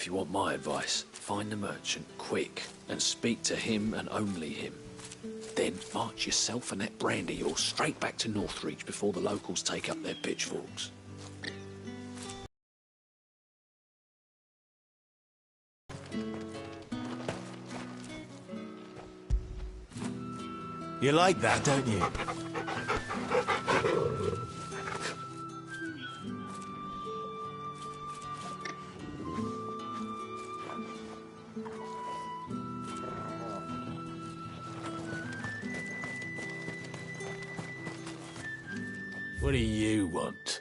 If you want my advice, find the merchant quick and speak to him and only him. Then march yourself and that brandy horse straight back to Northreach before the locals take up their pitchforks. You like that, don't you? What do you want?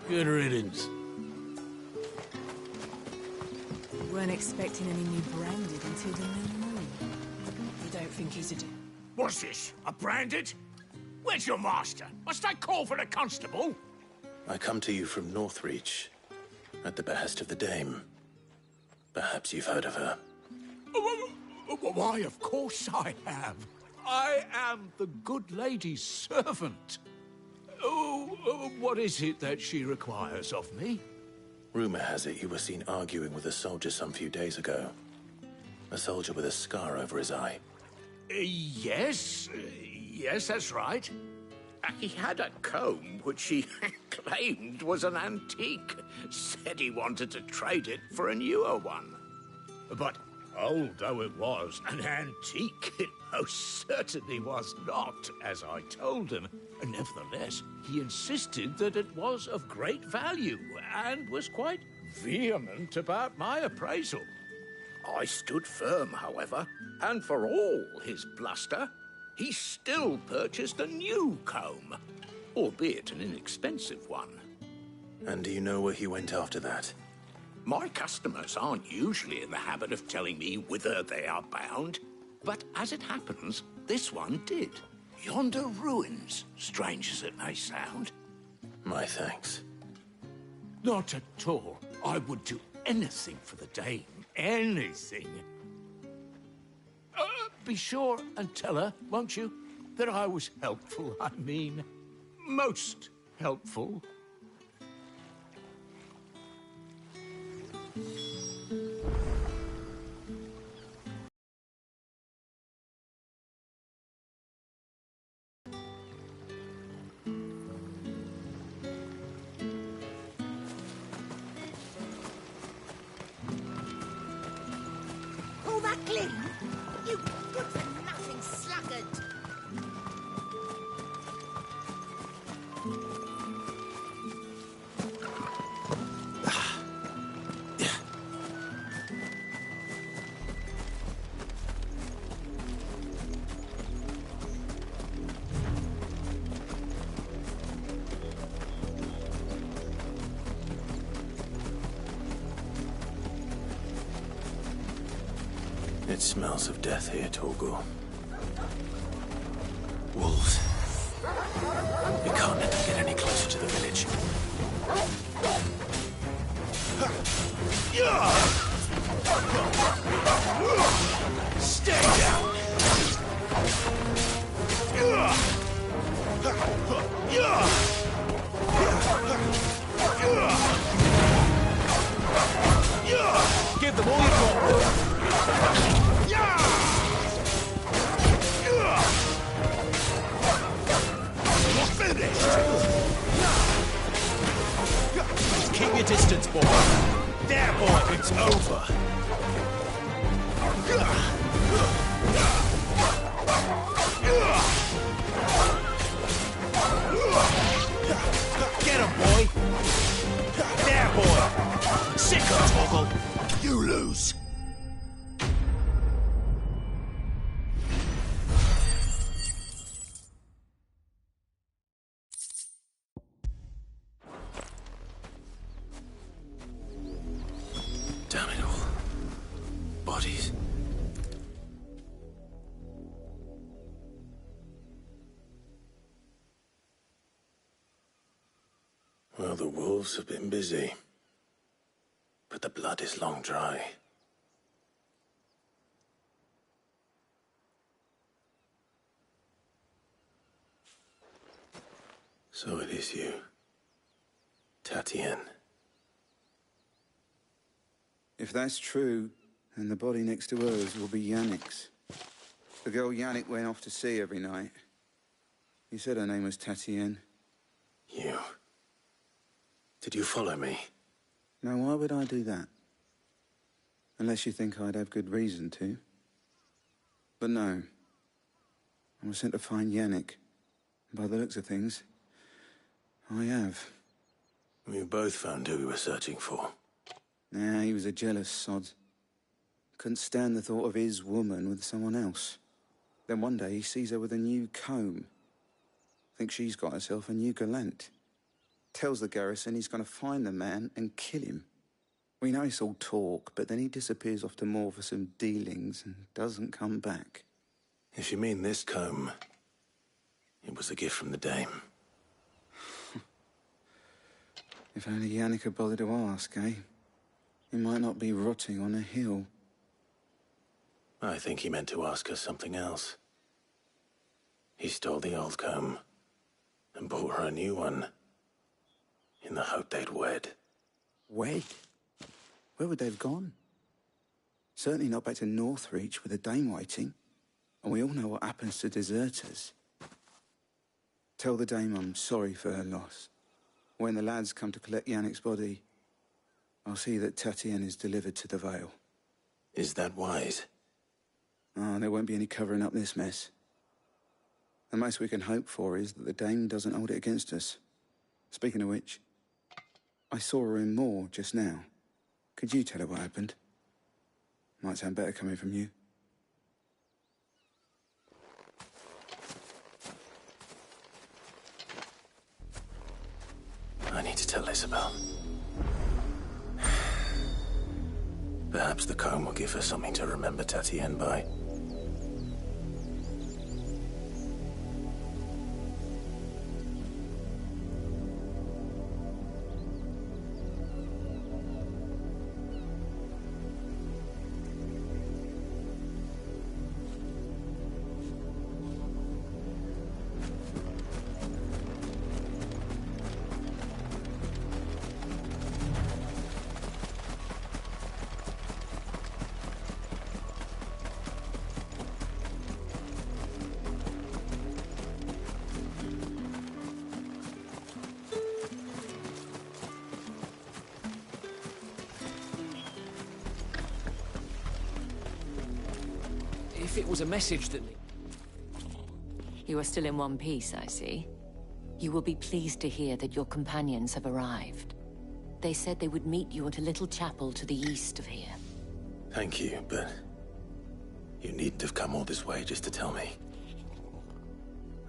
Good riddance. Weren't expecting any new branded until the new moon. You don't think he's a... What's this? A branded? Where's your master? Must I call for the constable? I come to you from Northreach, at the behest of the Dame. Perhaps you've heard of her. Why, of course I have. I am the good lady's servant. What is it that she requires of me? Rumor has it you were seen arguing with a soldier some few days ago. A soldier with a scar over his eye. Yes, that's right. He had a comb which he claimed was an antique. Said he wanted to trade it for a newer one. But old though it was, an antique it most certainly was not, as I told him. Nevertheless, he insisted that it was of great value and was quite vehement about my appraisal. I stood firm, however, and for all his bluster, he still purchased a new comb, albeit an inexpensive one. And do you know where he went after that? My customers aren't usually in the habit of telling me whither they are bound, but as it happens, this one did. Yonder ruins, strange as it may sound. My thanks. Not at all. I would do anything for the Dame. Anything. Be sure and tell her, won't you, that I was helpful. I mean, most helpful. Pull that clean, you good-for-nothing sluggard! It smells of death here, Torgal. Wolves. We can't let them get any closer to the village. Stay down! Give them all you've got! Keep your distance, boy. There, boy, it's over. Get him, boy. There, boy. Sick of Torgal. You lose. Damn it all. Bodies. Well, the wolves have been busy. But the blood is long dry. So it is you, Tatienne. If that's true, then the body next to hers will be Yannick's. The girl Yannick went off to see every night. He said her name was Tatienne. You... Did you follow me? Now, why would I do that? Unless you think I'd have good reason to. But no. I was sent to find Yannick. By the looks of things, I have. We both found who we were searching for. Nah, he was a jealous sod. Couldn't stand the thought of his woman with someone else. Then one day he sees her with a new comb. Thinks she's got herself a new gallant. Tells the garrison he's going to find the man and kill him. We know it's all talk, but then he disappears off to Moor for some dealings and doesn't come back. If you mean this comb, it was a gift from the dame. If only Yannick had bothered to ask, eh? He might not be rotting on a hill. I think he meant to ask her something else. He stole the old comb and bought her a new one in the hope they'd wed. Wed? Where would they have gone? Certainly not back to Northreach with a dame waiting. And we all know what happens to deserters. Tell the dame I'm sorry for her loss. When the lads come to collect Yannick's body, I'll see that Tatienne is delivered to the Vale. Is that wise? Oh, there won't be any covering up this mess. The most we can hope for is that the dame doesn't hold it against us. Speaking of which, I saw her in Moor just now. Could you tell her what happened? Might sound better coming from you. I need to tell Isabel. Perhaps the comb will give her something to remember Tatienne by. If it was a message that... You are still in one piece, I see. You will be pleased to hear that your companions have arrived. They said they would meet you at a little chapel to the east of here. Thank you, but you needn't have come all this way just to tell me.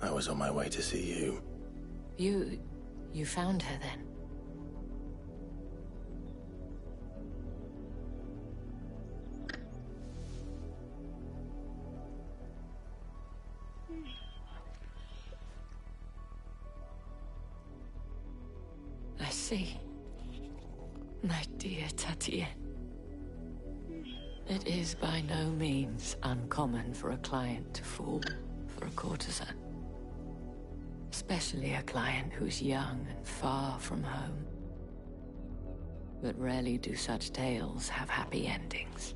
I was on my way to see you. You found her then? I see. My dear Tatienne. It is by no means uncommon for a client to fall for a courtesan. Especially a client who's young and far from home. But rarely do such tales have happy endings.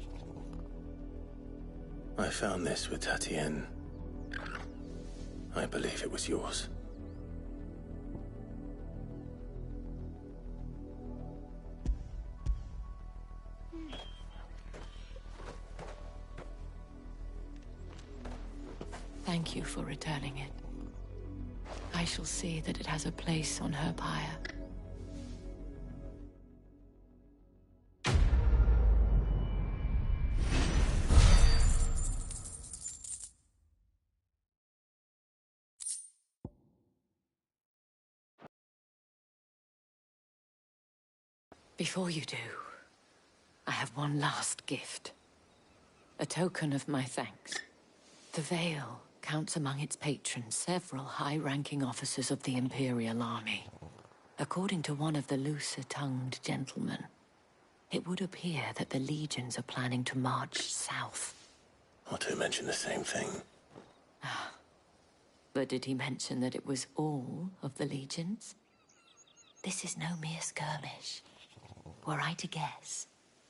I found this with Tatienne. I believe it was yours. Thank you for returning it. I shall see that it has a place on her pyre. Before you do, I have one last gift. A token of my thanks. The Vale counts among its patrons several high-ranking officers of the Imperial Army. According to one of the looser-tongued gentlemen, it would appear that the legions are planning to march south. Or to mention the same thing. But did he mention that it was all of the legions? This is no mere skirmish. Were I to guess,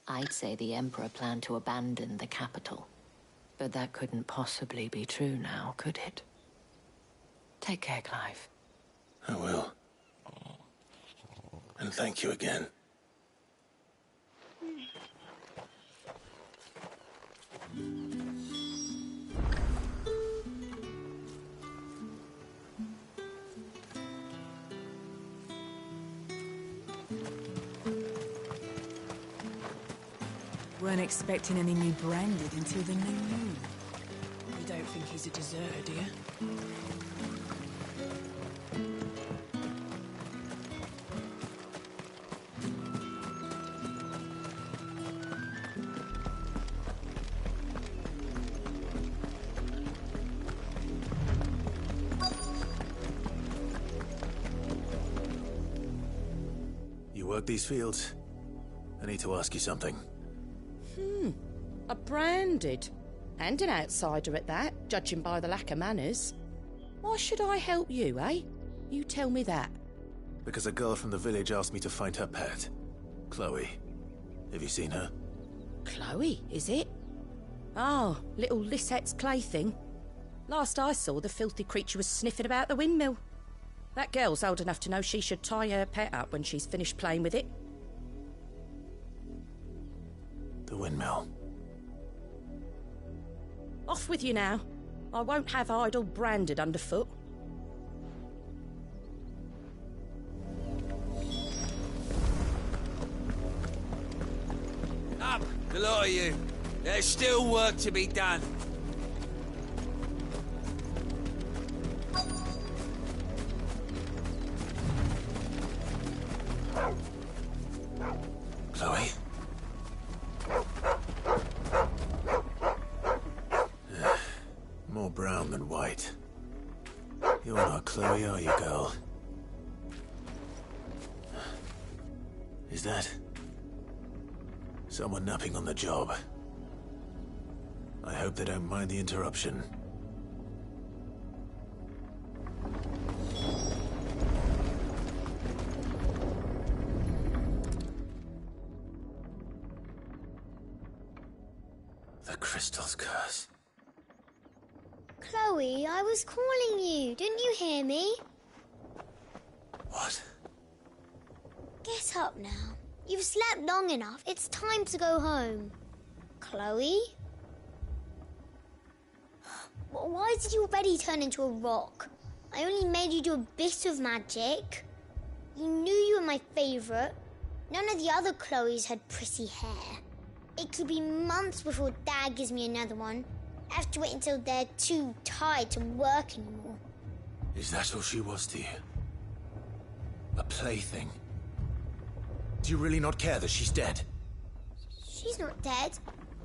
I'd say the Emperor planned to abandon the capital. But that couldn't possibly be true now, could it? Take care, Clive. I will. And thank you again. Weren't expecting any new branded until the new moon. You don't think he's a deserter, do you? You work these fields? I need to ask you something. A branded. And an outsider at that, judging by the lack of manners. Why should I help you, eh? You tell me that. Because a girl from the village asked me to find her pet. Chloe. Have you seen her? Chloe, is it? Oh, little Lissette's plaything. Last I saw, the filthy creature was sniffing about the windmill. That girl's old enough to know she should tie her pet up when she's finished playing with it. The windmill. Off with you now. I won't have idle branded underfoot. Up, the lot of you. There's still work to be done. Chloe? More brown than white. You're not Chloe, are you, girl? Is that someone napping on the job? I hope they don't mind the interruption. The crystal's curse. Chloe, I was calling you. Didn't you hear me? What? Get up now. You've slept long enough. It's time to go home. Chloe? Why did you already turn into a rock? I only made you do a bit of magic. You knew you were my favourite. None of the other Chloes had pretty hair. It could be months before Dad gives me another one. I have to wait until they're too tired to work anymore. Is that all she was to you? A plaything? Do you really not care that she's dead? She's not dead.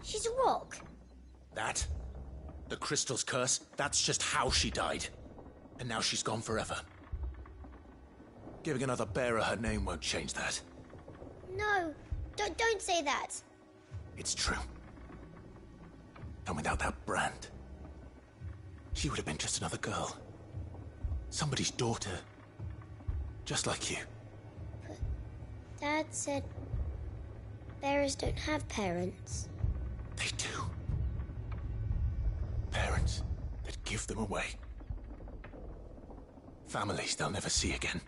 She's a rock. That? The crystal's curse? That's just how she died. And now she's gone forever. Giving another bearer her name won't change that. No, don't say that. It's true. And without that brand, she would have been just another girl. Somebody's daughter. Just like you. But Dad said bearers don't have parents. They do. Parents that give them away. Families they'll never see again.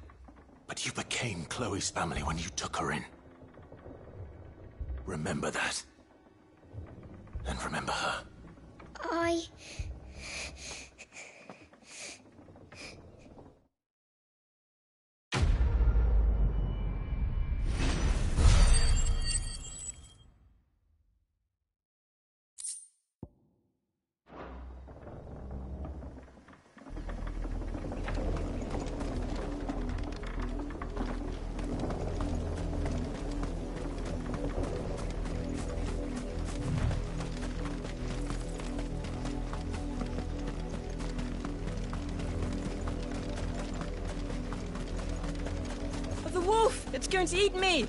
But you became Chloe's family when you took her in. Remember that. And remember her. The wolf! It's going to eat me!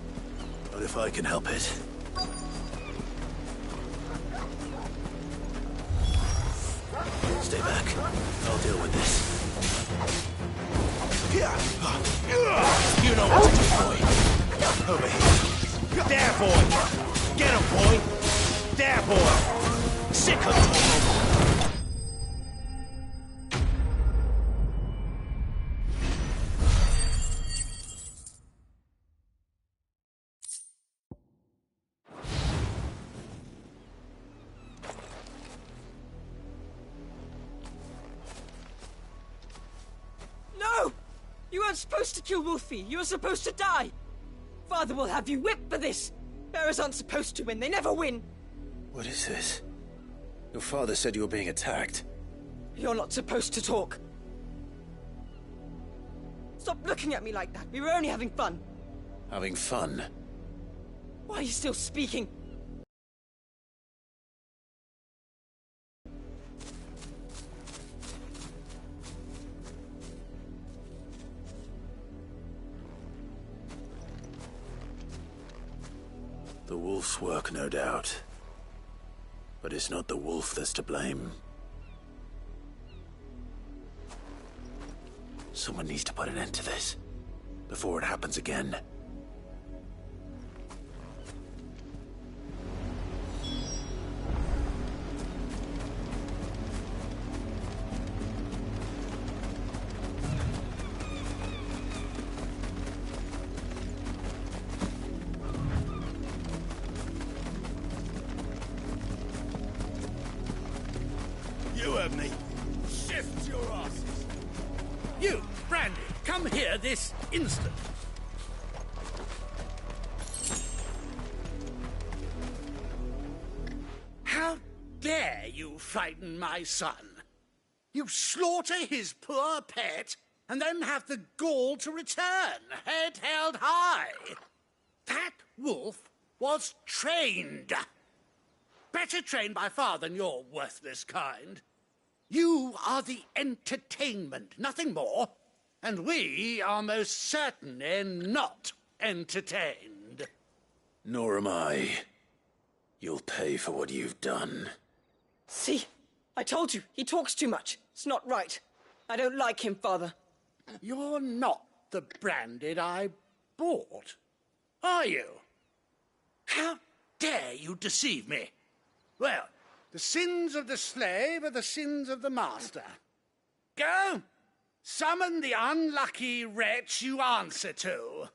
Not if I can help it. Stay back. I'll deal with this. You know what to do, boy. Over here. There, boy. Get him, boy. There, boy. Sick of it. No! You weren't supposed to kill Wolfie. You were supposed to die. Father will have you whipped for this. Bearers aren't supposed to win. They never win. What is this? Your father said you were being attacked. You're not supposed to talk. Stop looking at me like that. We were only having fun. Having fun? Why are you still speaking? The wolf's work, no doubt. But it's not the wolf that's to blame. Someone needs to put an end to this, before it happens again. You heard me. Shift your asses. You, Brandy, come here this instant. How dare you frighten my son? You slaughter his poor pet and then have the gall to return, head held high. That wolf was trained. Better trained by far than your worthless kind. You are the entertainment, nothing more. And we are most certainly not entertained. Nor am I. You'll pay for what you've done. See? I told you. He talks too much. It's not right. I don't like him, Father. You're not the Branded I bought, are you? How dare you deceive me? Well, the sins of the slave are the sins of the master. Go, summon the unlucky wretch you answer to.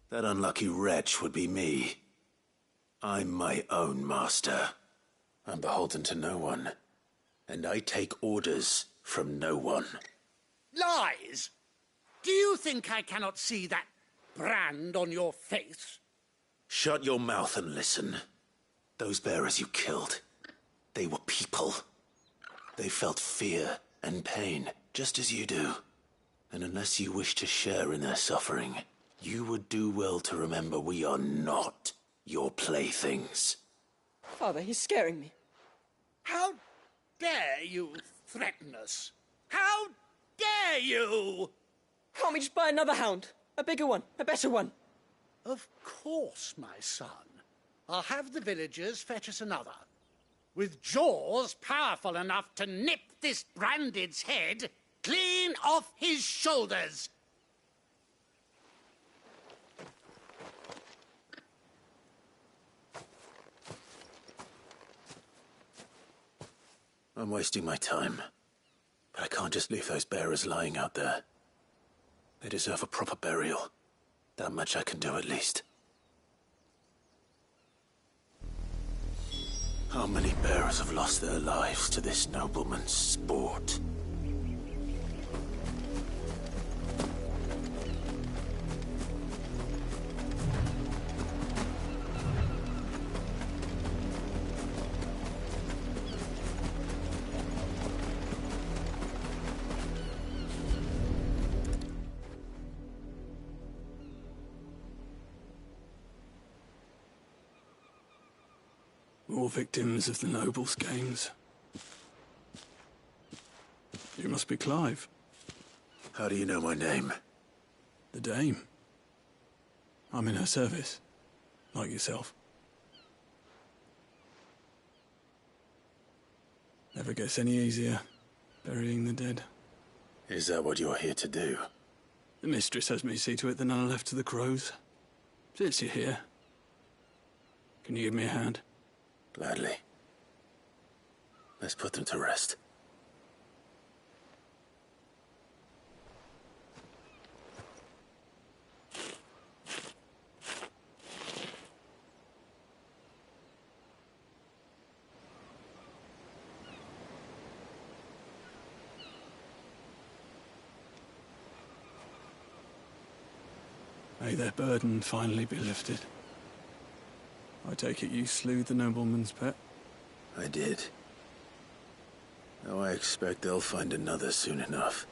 That unlucky wretch would be me. I'm my own master. I'm beholden to no one. And I take orders from no one. Lies! Do you think I cannot see that brand on your face? Shut your mouth and listen. Those bearers you killed, they were people. They felt fear and pain, just as you do. And unless you wish to share in their suffering, you would do well to remember we are not your playthings. Father, he's scaring me. How dare you threaten us? How dare you? Can't we just buy another hound? A bigger one, a better one. Of course, my son. I'll have the villagers fetch us another. With jaws powerful enough to nip this Branded's head clean off his shoulders. I'm wasting my time. But I can't just leave those bearers lying out there. They deserve a proper burial. That much I can do at least. How many bearers have lost their lives to this nobleman's sport? More victims of the nobles' games. You must be Clive. How do you know my name? The Dame. I'm in her service, like yourself. Never gets any easier, burying the dead. Is that what you're here to do? The mistress has me see to it that none are left to the crows. Since you're here, can you give me a hand? Gladly. Let's put them to rest. May their burden finally be lifted. I take it you slew the nobleman's pet? I did. Now I expect they'll find another soon enough.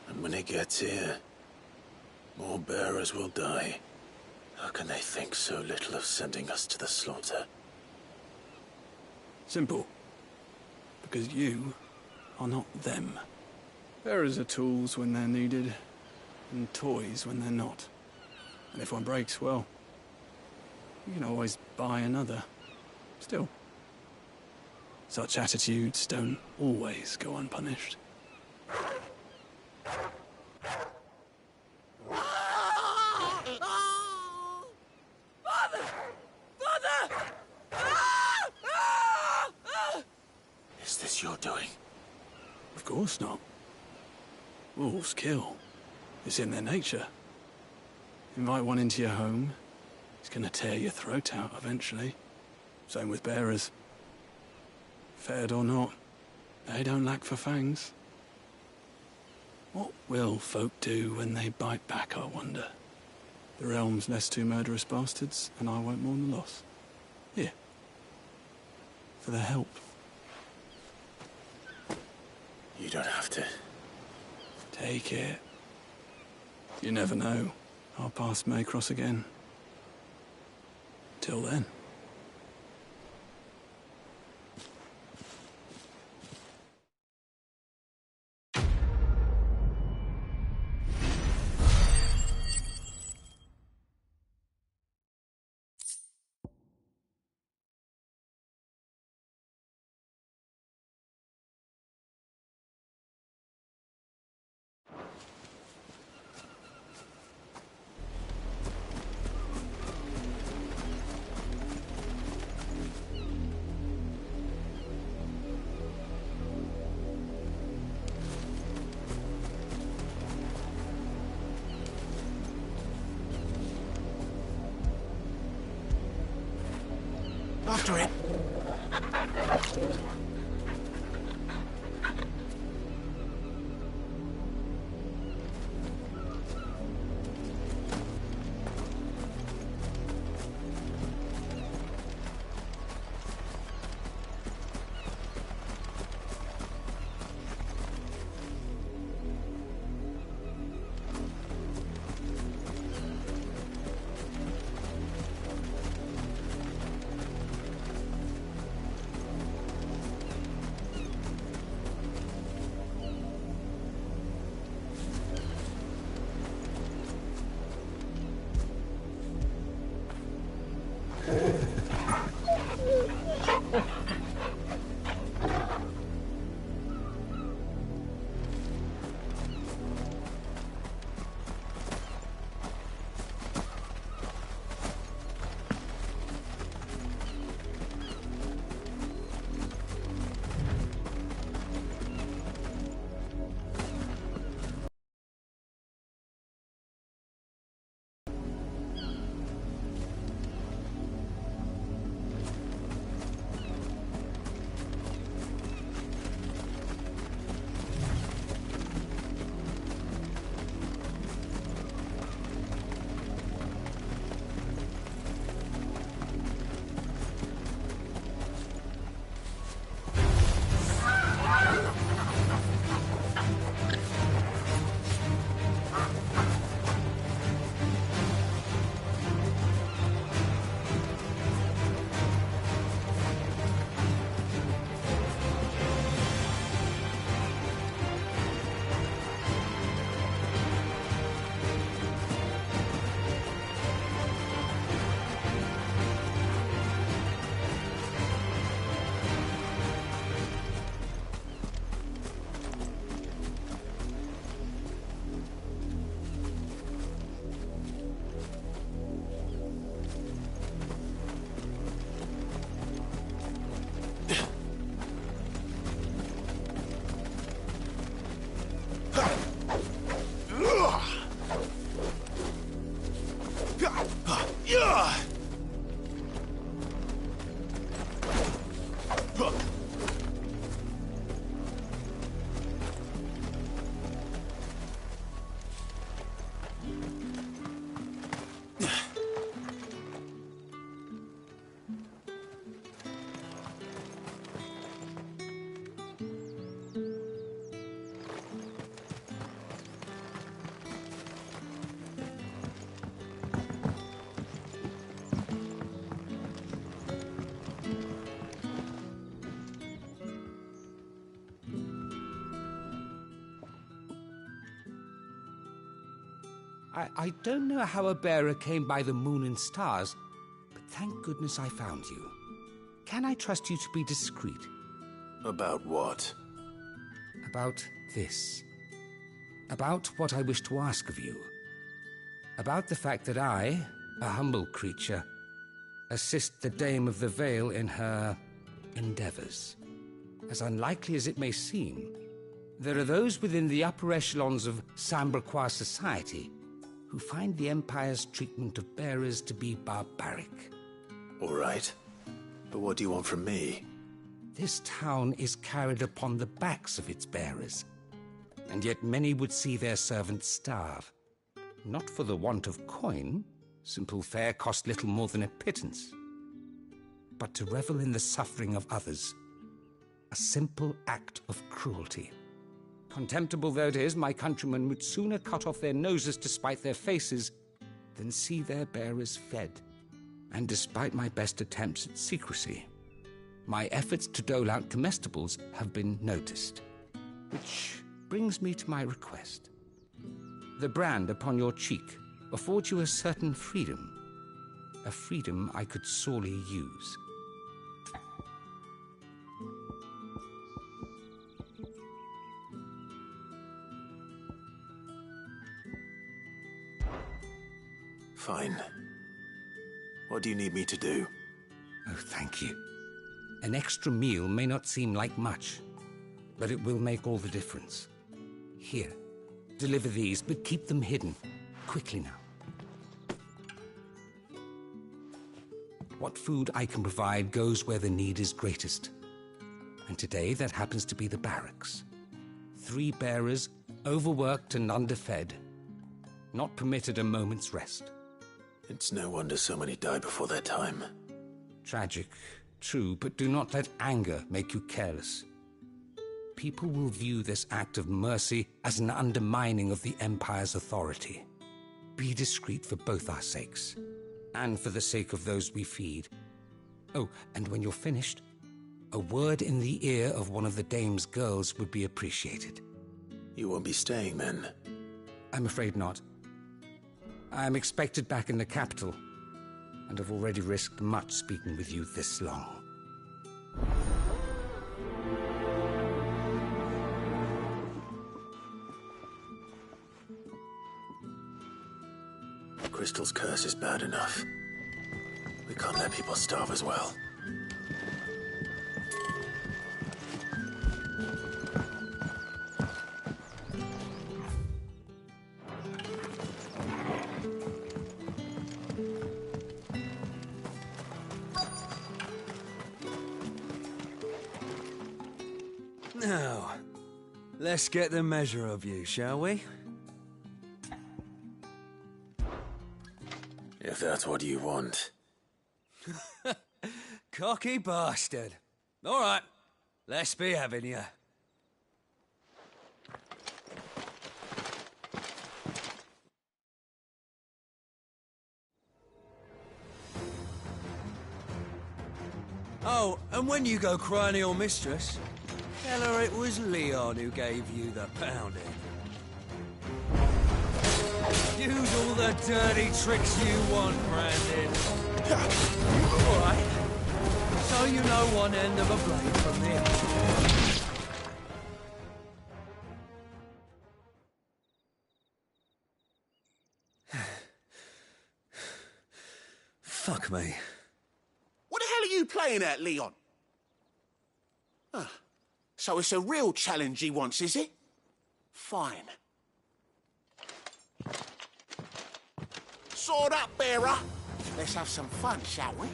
And when it gets here, more bearers will die. How can they think so little of sending us to the slaughter? Simple. Because you are not them. Bearers are tools when they're needed, and toys when they're not. And if one breaks, well, you can always buy another. Still, such attitudes don't always go unpunished. Father! Father! Is this your doing? Of course not. Wolves kill. It's in their nature. Invite one into your home, he's gonna tear your throat out eventually. Same with bearers. Fed or not, they don't lack for fangs. What will folk do when they bite back, I wonder? The realm's less two murderous bastards, and I won't mourn the loss. Here. For their help. You don't have to. Take it. You never know. Our paths may cross again. Till then. After it. I don't know how a bearer came by the moon and stars, but thank goodness I found you. Can I trust you to be discreet? About what? About this. About what I wish to ask of you. About the fact that I, a humble creature, assist the Dame of the Vale in her endeavors. As unlikely as it may seem, there are those within the upper echelons of Sambraquois society who find the Empire's treatment of bearers to be barbaric. All right. But what do you want from me? This town is carried upon the backs of its bearers, and yet many would see their servants starve. Not for the want of coin, simple fare cost little more than a pittance, but to revel in the suffering of others, a simple act of cruelty. Contemptible though it is, my countrymen would sooner cut off their noses to spite their faces than see their bearers fed. And despite my best attempts at secrecy, my efforts to dole out comestibles have been noticed. Which brings me to my request. The brand upon your cheek affords you a certain freedom, a freedom I could sorely use. Fine. What do you need me to do? Oh, thank you. An extra meal may not seem like much, but it will make all the difference. Here, deliver these, but keep them hidden. Quickly now. What food I can provide goes where the need is greatest. And today, that happens to be the barracks. 3 bearers, overworked and underfed, not permitted a moment's rest. It's no wonder so many die before their time. Tragic, true, but do not let anger make you careless. People will view this act of mercy as an undermining of the Empire's authority. Be discreet for both our sakes, and for the sake of those we feed. Oh, and when you're finished, a word in the ear of one of the Dame's girls would be appreciated. You won't be staying then? I'm afraid not. I'm expected back in the capital, and have already risked much speaking with you this long. Crystal's curse is bad enough. We can't let people starve as well. Now, let's get the measure of you, shall we? If that's what you want. Cocky bastard. All right, let's be having you. Oh, and when you go crying to your mistress, tell her it was Leon who gave you the pounding. Use all the dirty tricks you want, Brandon. All right. So you know one end of a blade from the other. Fuck me. What the hell are you playing at, Leon? So it's a real challenge he wants, is it? Fine. Sword up, bearer. Let's have some fun, shall we?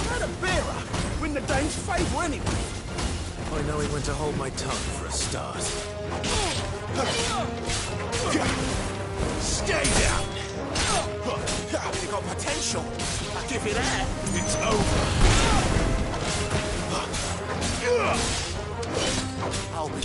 How the bearer win the Dame's favour anyway? I know he went to hold my tongue for a start. Stay down! You got potential. I give you that. It's over. I'll be...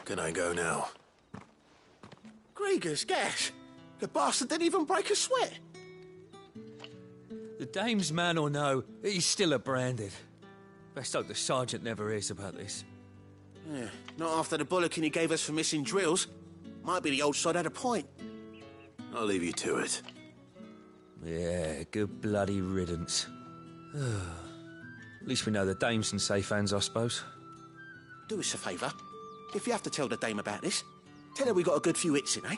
Can I go now? Krieger's gas. The bastard didn't even break a sweat. The dame's man or no, he's still a branded. Best hope the sergeant never hears about this. Yeah, not after the bullocking he gave us for missing drills. Might be the old sod had a point. I'll leave you to it. Yeah, good bloody riddance. At least we know the dame's in safe hands, I suppose. Do us a favour. If you have to tell the dame about this, tell her we got a good few hits in, eh?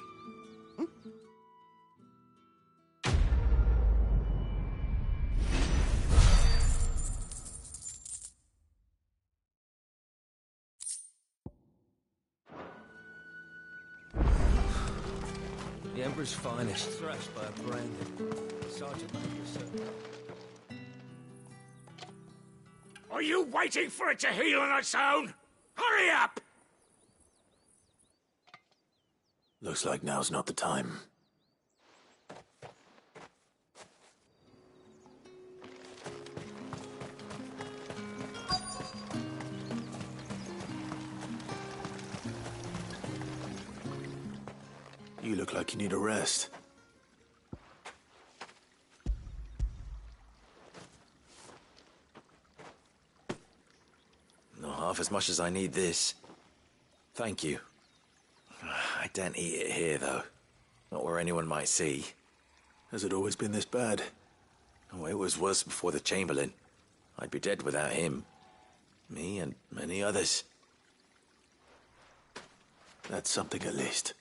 The Emperor's finest, thrashed by a branded. Sergeant Major, Are you waiting for it to heal on its own? Hurry up! Looks like now's not the time. You look like you need a rest. Not half as much as I need this. Thank you. I daren't eat it here, though. Not where anyone might see. Has it always been this bad? Oh, it was worse before the Chamberlain. I'd be dead without him. Me and many others. That's something at least.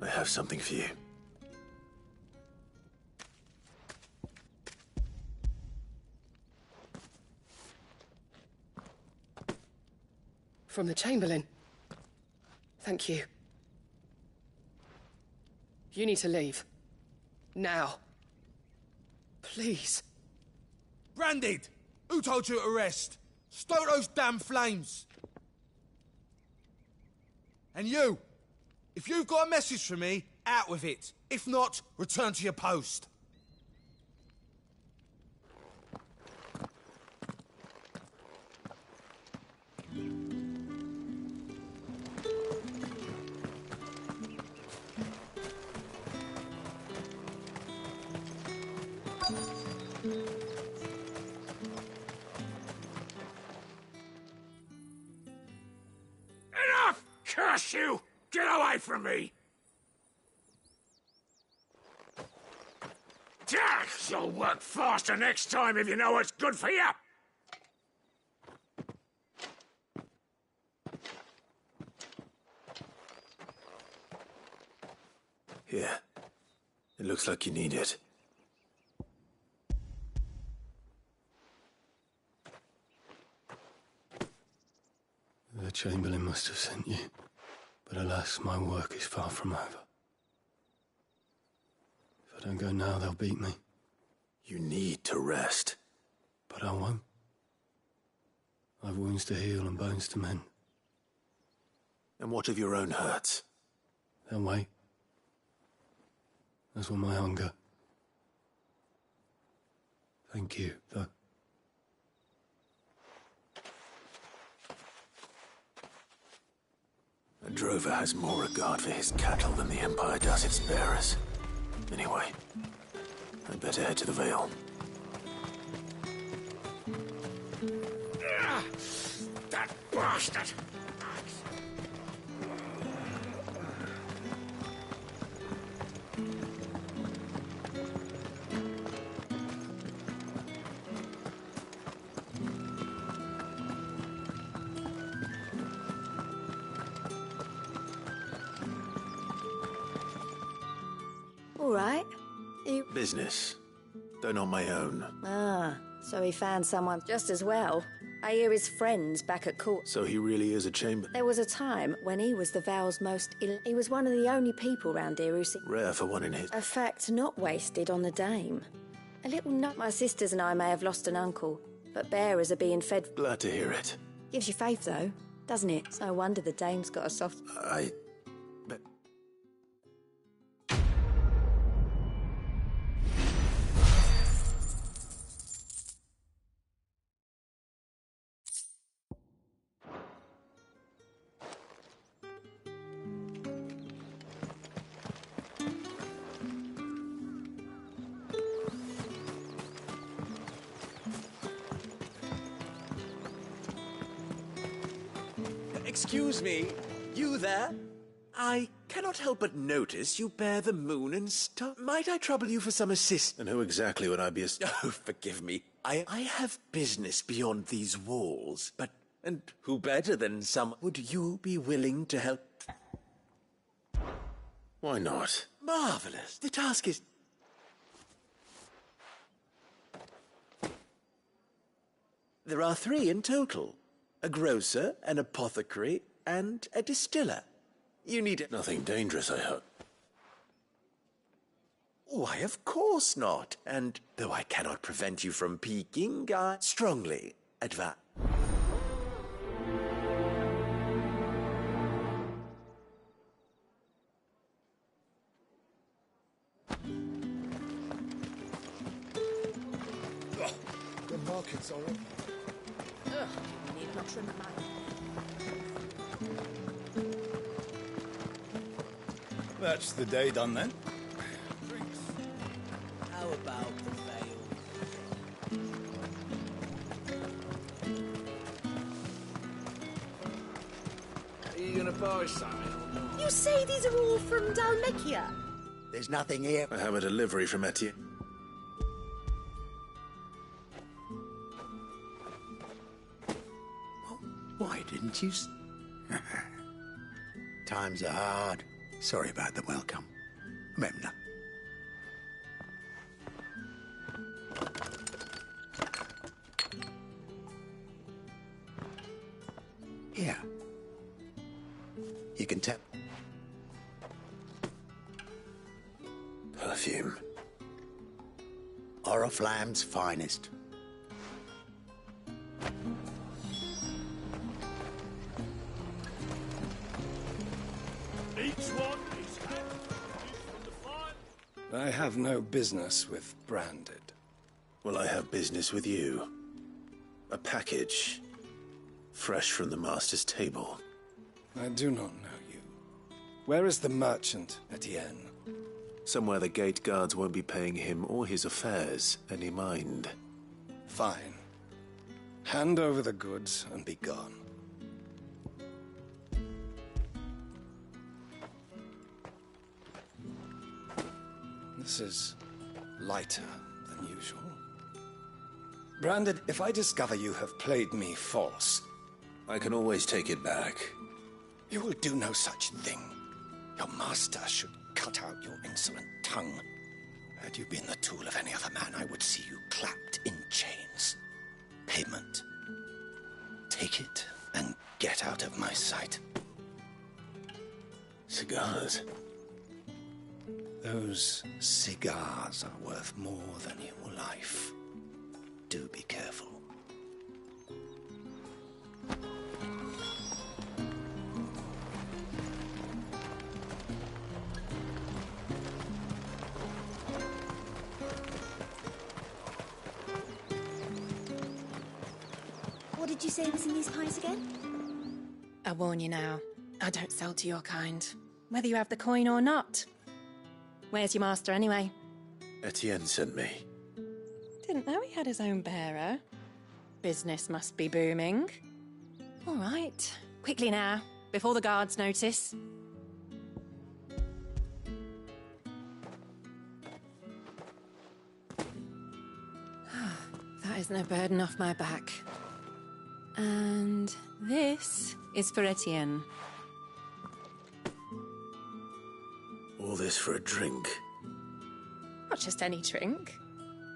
I have something for you. From the Chamberlain. Thank you. You need to leave. Now. Please. Branded! Who told you to rest? Stoke those damn flames! And you! If you've got a message for me, out with it. If not, return to your post. Enough! Curse you! Get away from me! You'll work faster next time if you know what's good for you! Here. It looks like you need it. The Chamberlain must have sent you. But alas, my work is far from over. If I don't go now, they'll beat me. You need to rest. But I won't. I've wounds to heal and bones to mend. And what of your own hurts? They'll wait. As will my hunger. Thank you, though. A drover has more regard for his cattle than the Empire does its bearers. Anyway, I'd better head to the Vale. That bastard! All right. You... Business, though not my own. Ah, so he found someone just as well. I hear his friends back at court. So he really is a chamber. There was a time when he was the Vale's most ill. He was one of the only people round here who Rare for one in his... A fact not wasted on the dame. A little nut. My sisters and I may have lost an uncle, but bearers are being fed... Glad to hear it. Gives you faith, though, doesn't it? It's no wonder the dame's got a soft... Excuse me, you there? I cannot help but notice you bear the moon and star. Might I trouble you for some assistance? And who exactly would I be Oh, forgive me. I have business beyond these walls, but... And who better than some... Would you be willing to help? Why not? Marvelous. The task is... There are 3 in total. A grocer, an apothecary, and a distiller. You need a... Nothing dangerous, I hope. Why, of course not. And though I cannot prevent you from peeking, I strongly advise... The market's all right. Ugh, you need not trim the money. That's the day done then. How about the Vale? Are you gonna buy something? You say these are all from Dalmekia? There's nothing here. I have a delivery from Etienne. Why didn't you... Times are hard. Sorry about the welcome. Remember. Here. You can tell. Perfume. Oriflamme's finest. I have no business with Branded. Well, I have business with you. A package. Fresh from the master's table. I do not know you. Where is the merchant, Etienne? Somewhere the gate guards won't be paying him or his affairs any mind. Fine. Hand over the goods and be gone. This is lighter than usual. Branded, if I discover you have played me false... I can always take it back. You will do no such thing. Your master should cut out your insolent tongue. Had you been the tool of any other man, I would see you clapped in chains. Payment. Take it and get out of my sight. Cigars. Those cigars are worth more than your life. Do be careful. What did you say was in these pies again? I warn you now. I don't sell to your kind, whether you have the coin or not. Where's your master, anyway? Etienne sent me. Didn't know he had his own bearer. Business must be booming. All right, quickly now, before the guards notice. That is no burden off my back. And this is for Etienne. All this for a drink? Not just any drink.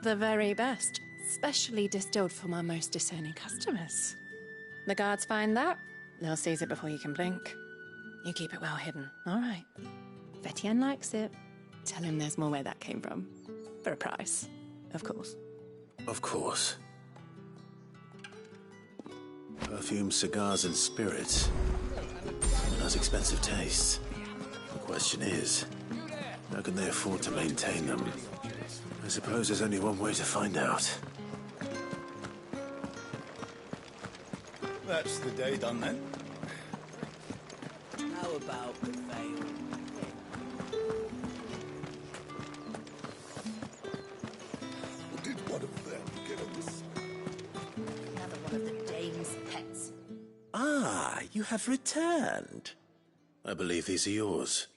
The very best, specially distilled for my most discerning customers. The guards find that, they'll seize it before you can blink. You keep it well hidden, all right? If Etienne likes it, tell him there's more where that came from. For a price, of course. Of course. Perfume, cigars, and spirits. Those expensive tastes. The question is, how can they afford to maintain them? I suppose there's only one way to find out. That's the day done then. How about the veil? Did one of them get on this? Another one of the dame's pets. Ah, you have returned. I believe these are yours.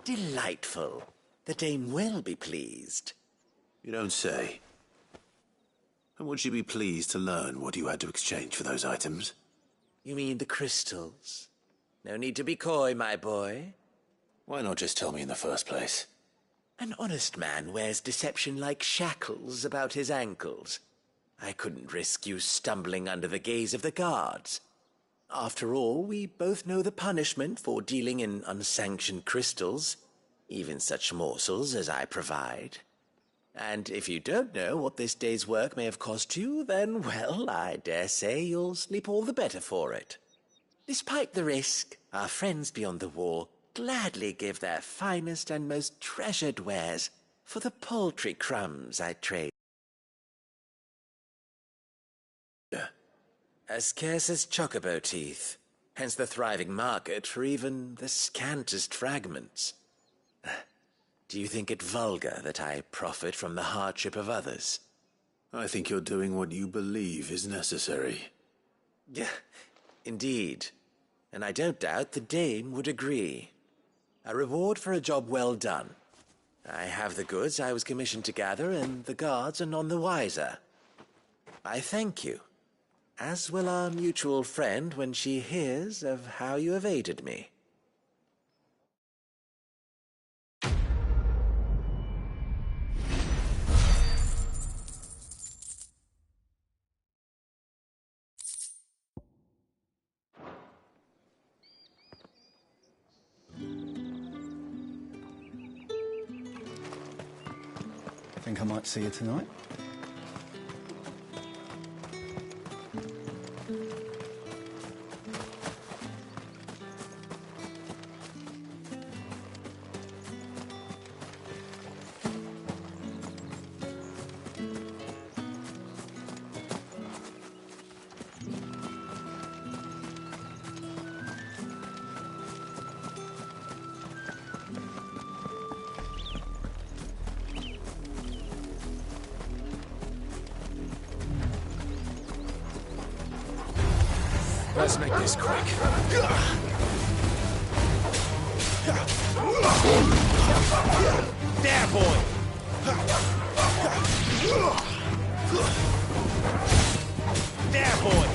Delightful. The dame will be pleased. You don't say. And would she be pleased to learn what you had to exchange for those items? You mean the crystals? No need to be coy, my boy. Why not just tell me in the first place? An honest man wears deception like shackles about his ankles. I couldn't risk you stumbling under the gaze of the guards. After all, we both know the punishment for dealing in unsanctioned crystals, even such morsels as I provide. And if you don't know what this day's work may have cost you, then, well, I dare say you'll sleep all the better for it. Despite the risk, our friends beyond the wall gladly give their finest and most treasured wares for the paltry crumbs I trade. As scarce as chocobo teeth, hence the thriving market for even the scantest fragments. Do you think it vulgar that I profit from the hardship of others? I think you're doing what you believe is necessary. Yeah, indeed. And I don't doubt the dame would agree. A reward for a job well done. I have the goods I was commissioned to gather, and the guards are none the wiser. I thank you. As will our mutual friend when she hears of how you have aided me. Think I might see you tonight? Let's make this quick. There, boy! There, boy!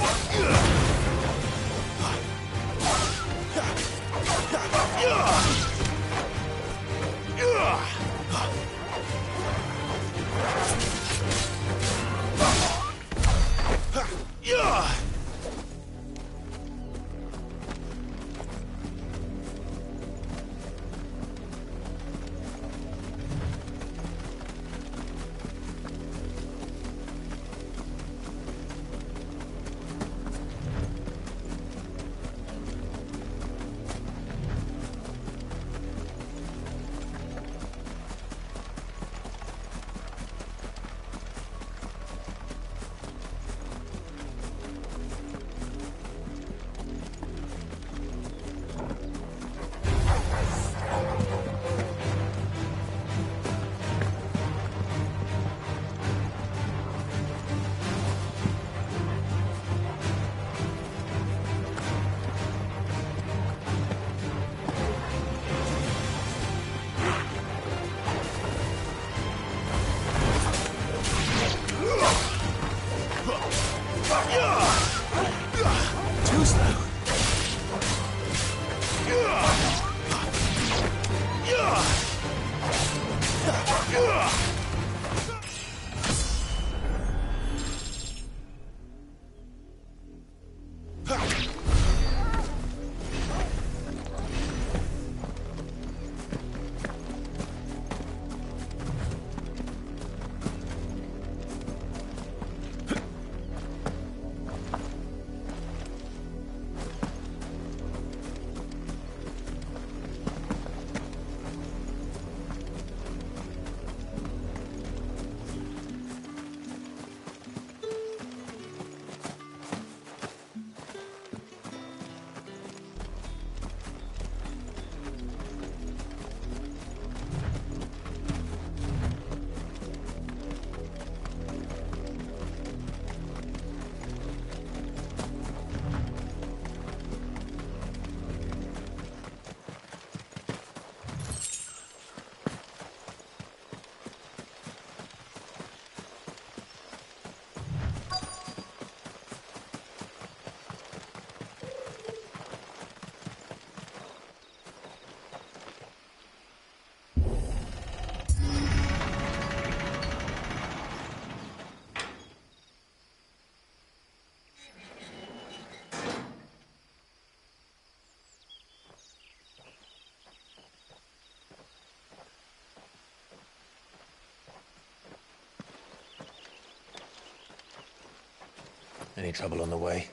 Any trouble on the way?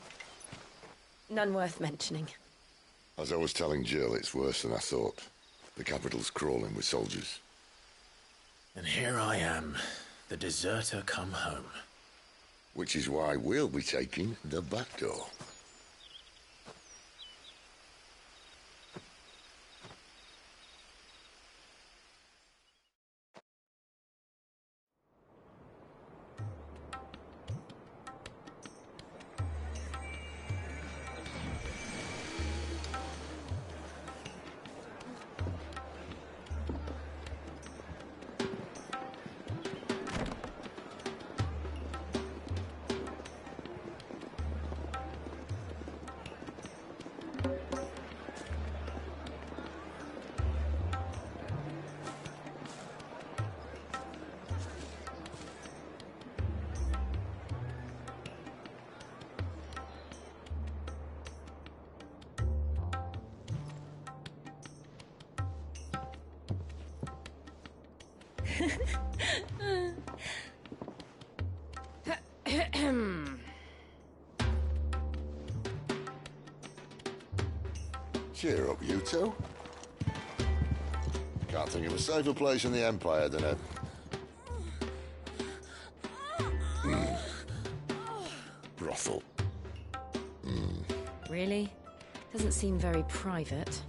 None worth mentioning. As I was telling Jill, it's worse than I thought. The capital's crawling with soldiers. And here I am, the deserter come home. Which is why we'll be taking the back door. Cheer up, you two. Can't think of a safer place in the Empire than a... brothel. Really? Doesn't seem very private.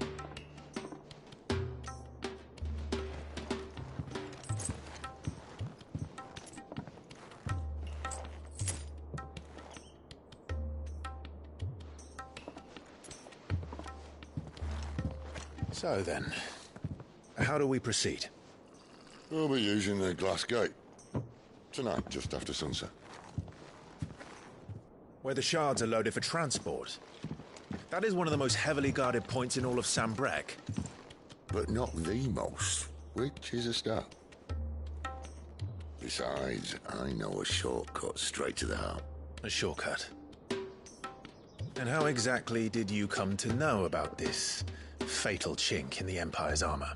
So then, how do we proceed? We'll be using the glass gate. Tonight, just after sunset. Where the shards are loaded for transport. That is one of the most heavily guarded points in all of Sambrek. But not the most, which is a start. Besides, I know a shortcut straight to the heart. A shortcut? And how exactly did you come to know about this fatal chink in the Empire's armor?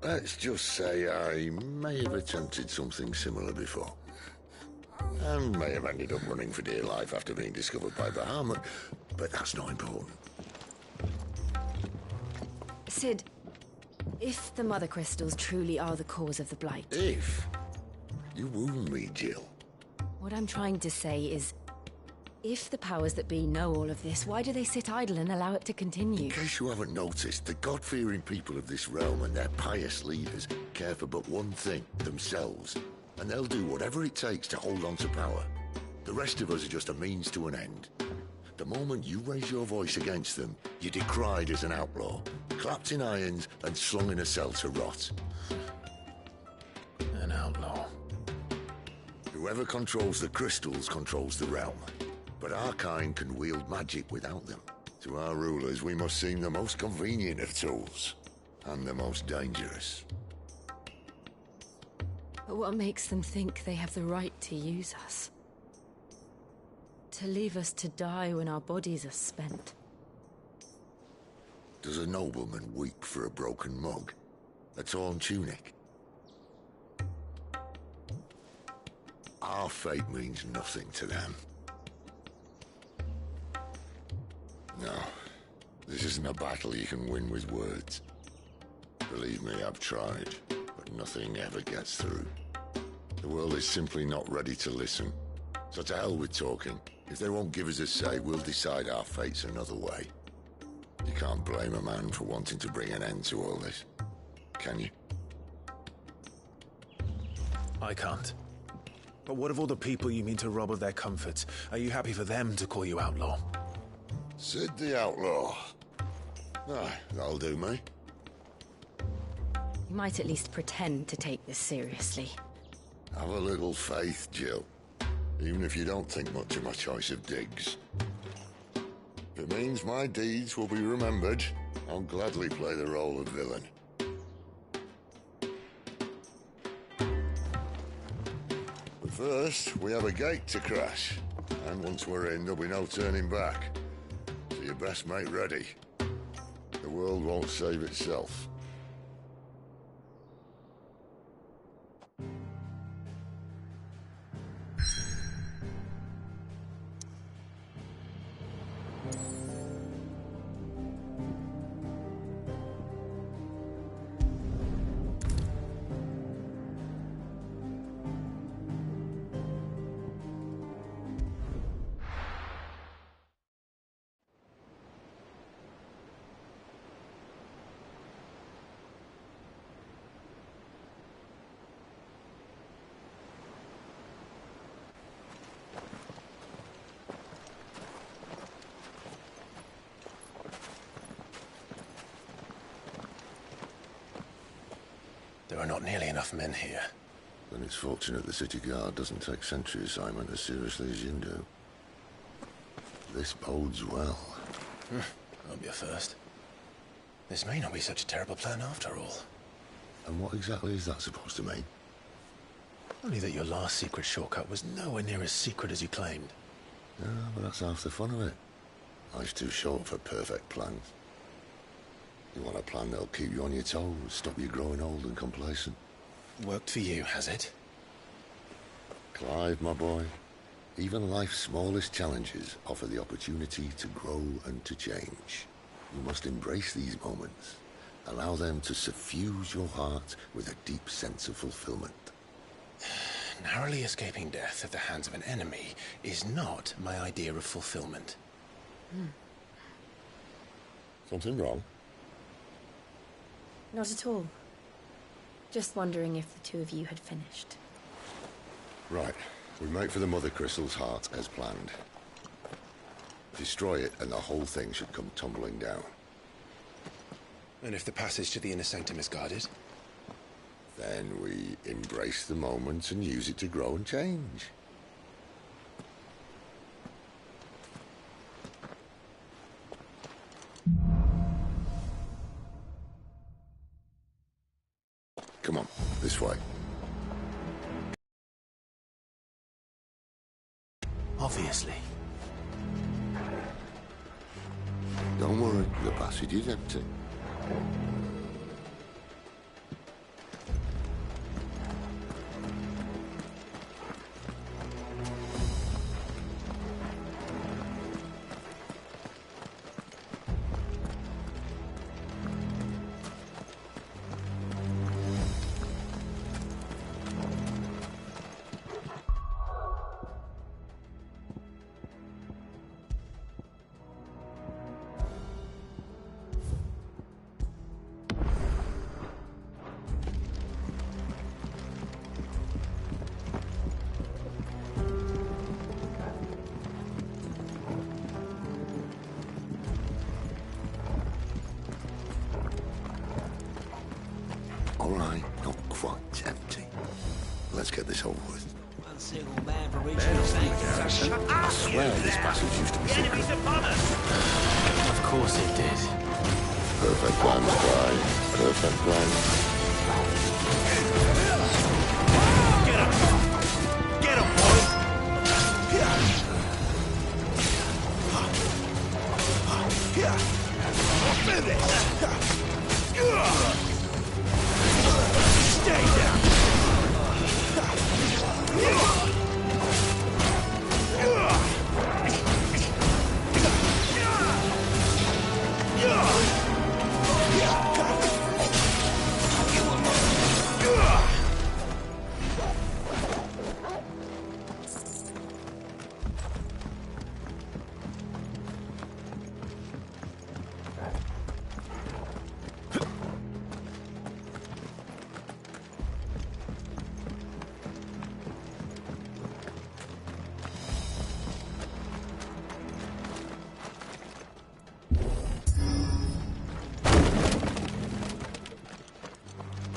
Let's just say I may have attempted something similar before. And may have ended up running for dear life after being discovered by Bahamut, but that's not important. Sid, if the Mother Crystals truly are the cause of the Blight... If? You wound me, Jill. What I'm trying to say is, if the powers that be know all of this, why do they sit idle and allow it to continue? In case you haven't noticed, the God-fearing people of this realm and their pious leaders care for but one thing, themselves. And they'll do whatever it takes to hold on to power. The rest of us are just a means to an end. The moment you raise your voice against them, you're decried as an outlaw, clapped in irons and slung in a cell to rot. An outlaw. Whoever controls the crystals controls the realm. But our kind can wield magic without them. To our rulers, we must seem the most convenient of tools, and the most dangerous. But what makes them think they have the right to use us? To leave us to die when our bodies are spent? Does a nobleman weep for a broken mug? A torn tunic? Our fate means nothing to them. No, this isn't a battle you can win with words. Believe me, I've tried, but nothing ever gets through. The world is simply not ready to listen. So to hell with talking. If they won't give us a say, we'll decide our fates another way. You can't blame a man for wanting to bring an end to all this, can you? I can't. But what of all the people you mean to rob of their comforts? Are you happy for them to call you outlaw? Sid the Outlaw. Ah, that'll do me. You might at least pretend to take this seriously. Have a little faith, Jill. Even if you don't think much of my choice of digs. If it means my deeds will be remembered, I'll gladly play the role of villain. But first, we have a gate to crash. And once we're in, there'll be no turning back. So you best make ready. The world won't save itself. There are not nearly enough men here. Then it's fortunate the city guard doesn't take sentry assignment as seriously as you do. This bodes well. Won't be a first. This may not be such a terrible plan after all. And what exactly is that supposed to mean? Only that your last secret shortcut was nowhere near as secret as you claimed. Yeah, but that's half the fun of it. Life's too short for perfect plans. You want a plan that'll keep you on your toes, stop you growing old and complacent. Worked for you, has it? Clive, my boy, even life's smallest challenges offer the opportunity to grow and to change. You must embrace these moments. Allow them to suffuse your heart with a deep sense of fulfillment. Narrowly escaping death at the hands of an enemy is not my idea of fulfillment. Something wrong? Not at all. Just wondering if the two of you had finished. Right. We make for the Mother Crystal's heart as planned. Destroy it and the whole thing should come tumbling down. And if the passage to the inner sanctum is guarded? Then we embrace the moment and use it to grow and change. Come on, this way. Obviously. Don't worry, the passage is empty. All right, not quite empty. Let's get this over with. One single man for reaching the sanctum. I swear this passage used to be secret. Enemies upon us! Of course it did. Perfect plan, Sky. Perfect plan. Get him! Get him, Stay down!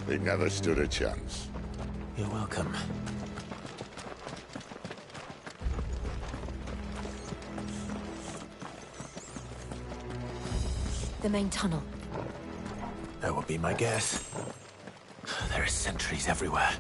He never stood a chance. You're welcome. The main tunnel. That would be my guess. There are sentries everywhere.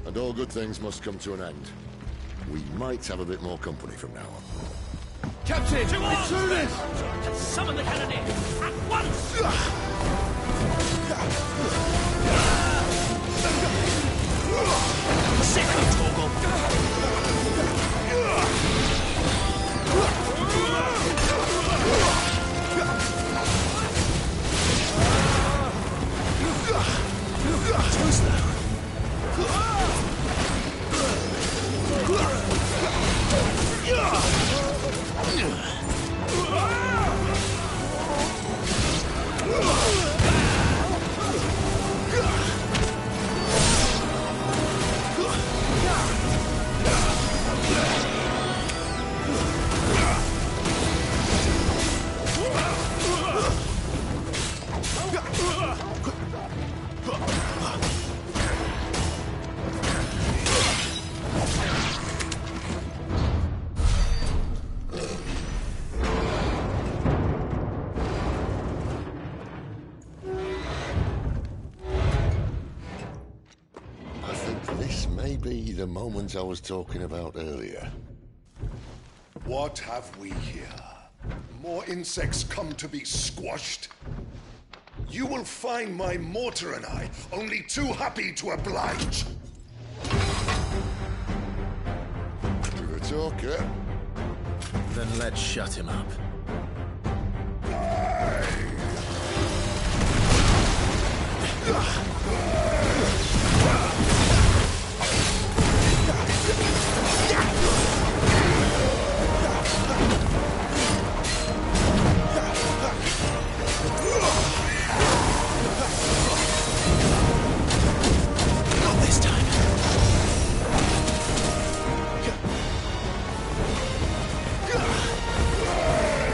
And all good things must come to an end. We might have a bit more company from now on. Captain! Intruders! Summon the cannoneer! At once! Sit, Torgal! This may be the moment I was talking about earlier. What have we here? More insects come to be squashed? You will find my mortar and I only too happy to oblige. To the talker. Then let's shut him up. Not this time.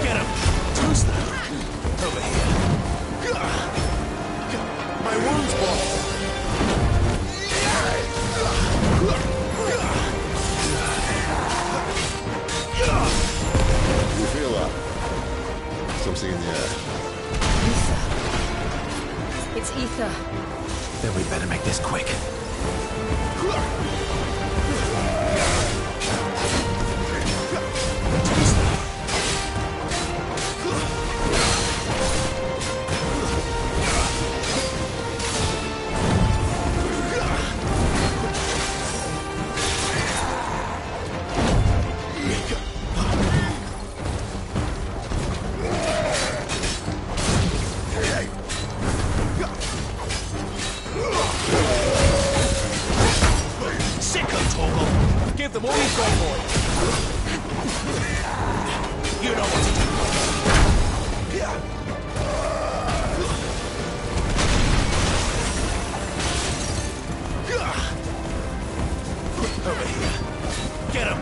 Get him! Who's that? Over here. My wound's ball! You feel that? Something in the air. Ether. It's ether. Then we better make this quick. Give them all you've got, boy. You know what to do. Over here. Get him.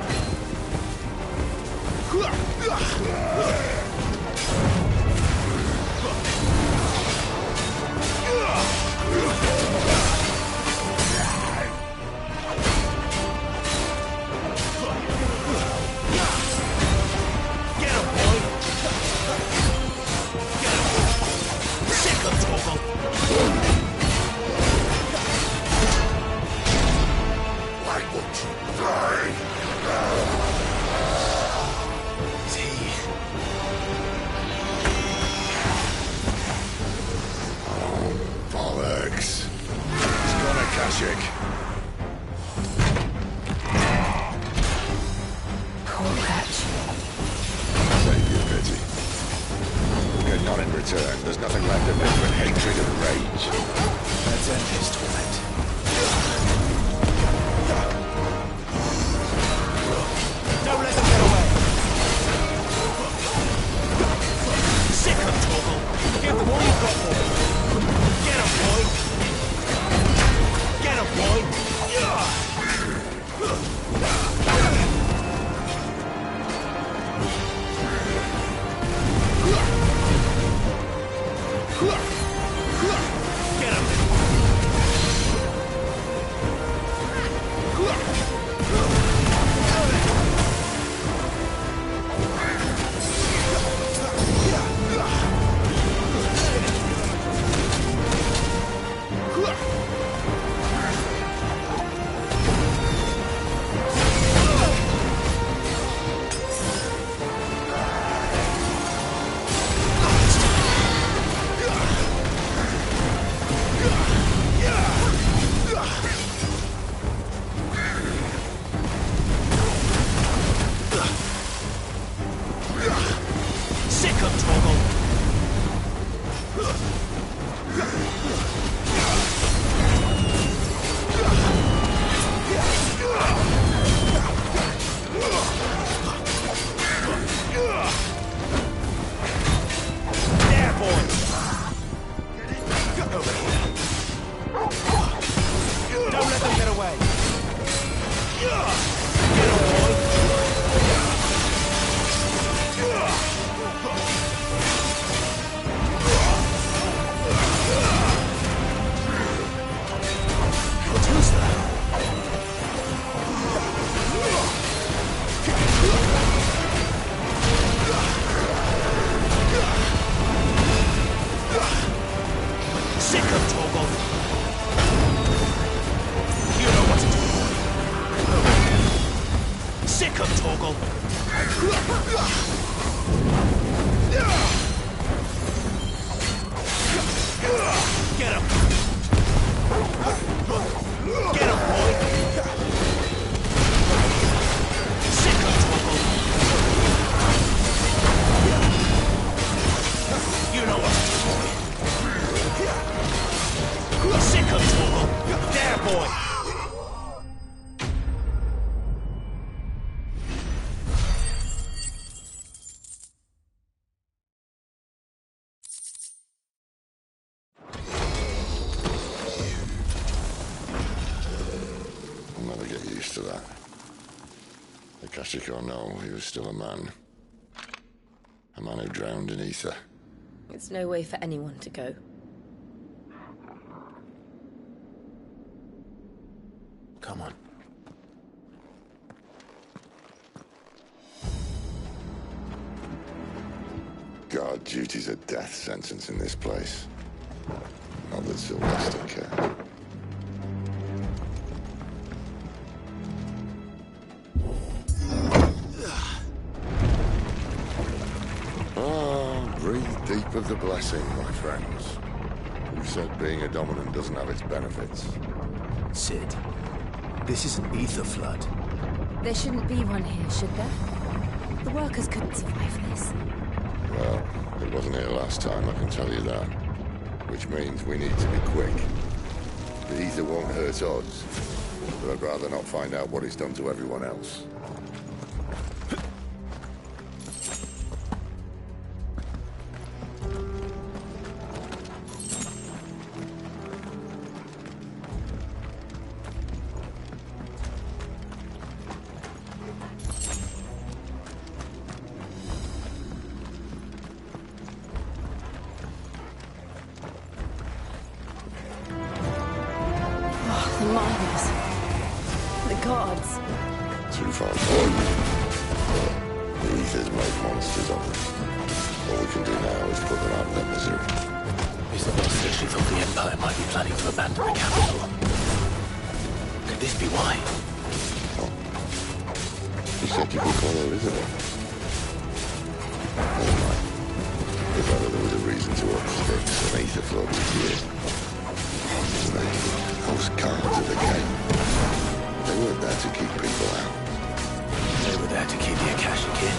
There's nothing left of it but hatred and rage. Let's end his torment. Don't let them get away. Sick of trouble. Give them all you've got, boy. Get him, boy. Get him, boy. Sick 'em, Torgal. Get him! Get him, boy! Sick 'em, Torgal. You know what to do, boy. Sick 'em, Torgal. There, boy! To that. The Kashik or no, he was still a man. A man who drowned in ether. It's no way for anyone to go. Come on. Guard duty's a death sentence in this place. Not that Sylvester cared. Breathe deep of the blessing, my friends. Who said being a dominant doesn't have its benefits? Sid, this is an ether flood. There shouldn't be one here, should there? The workers couldn't survive this. Well, it wasn't here last time, I can tell you that. Which means we need to be quick. The ether won't hurt odds, but I'd rather not find out what it's done to everyone else. Too far gone. The ether's made monsters of them. All we can do now is put them out of their misery. Is the boss that she thought the Empire might be planning to abandon the capital? Could this be why? Oh. You said you could call her, isn't it? Never mind. If ever there was a reason to up sticks, an ether flood was here. Those cards of the game. They weren't there to keep people out. They were there to keep the Akashic in.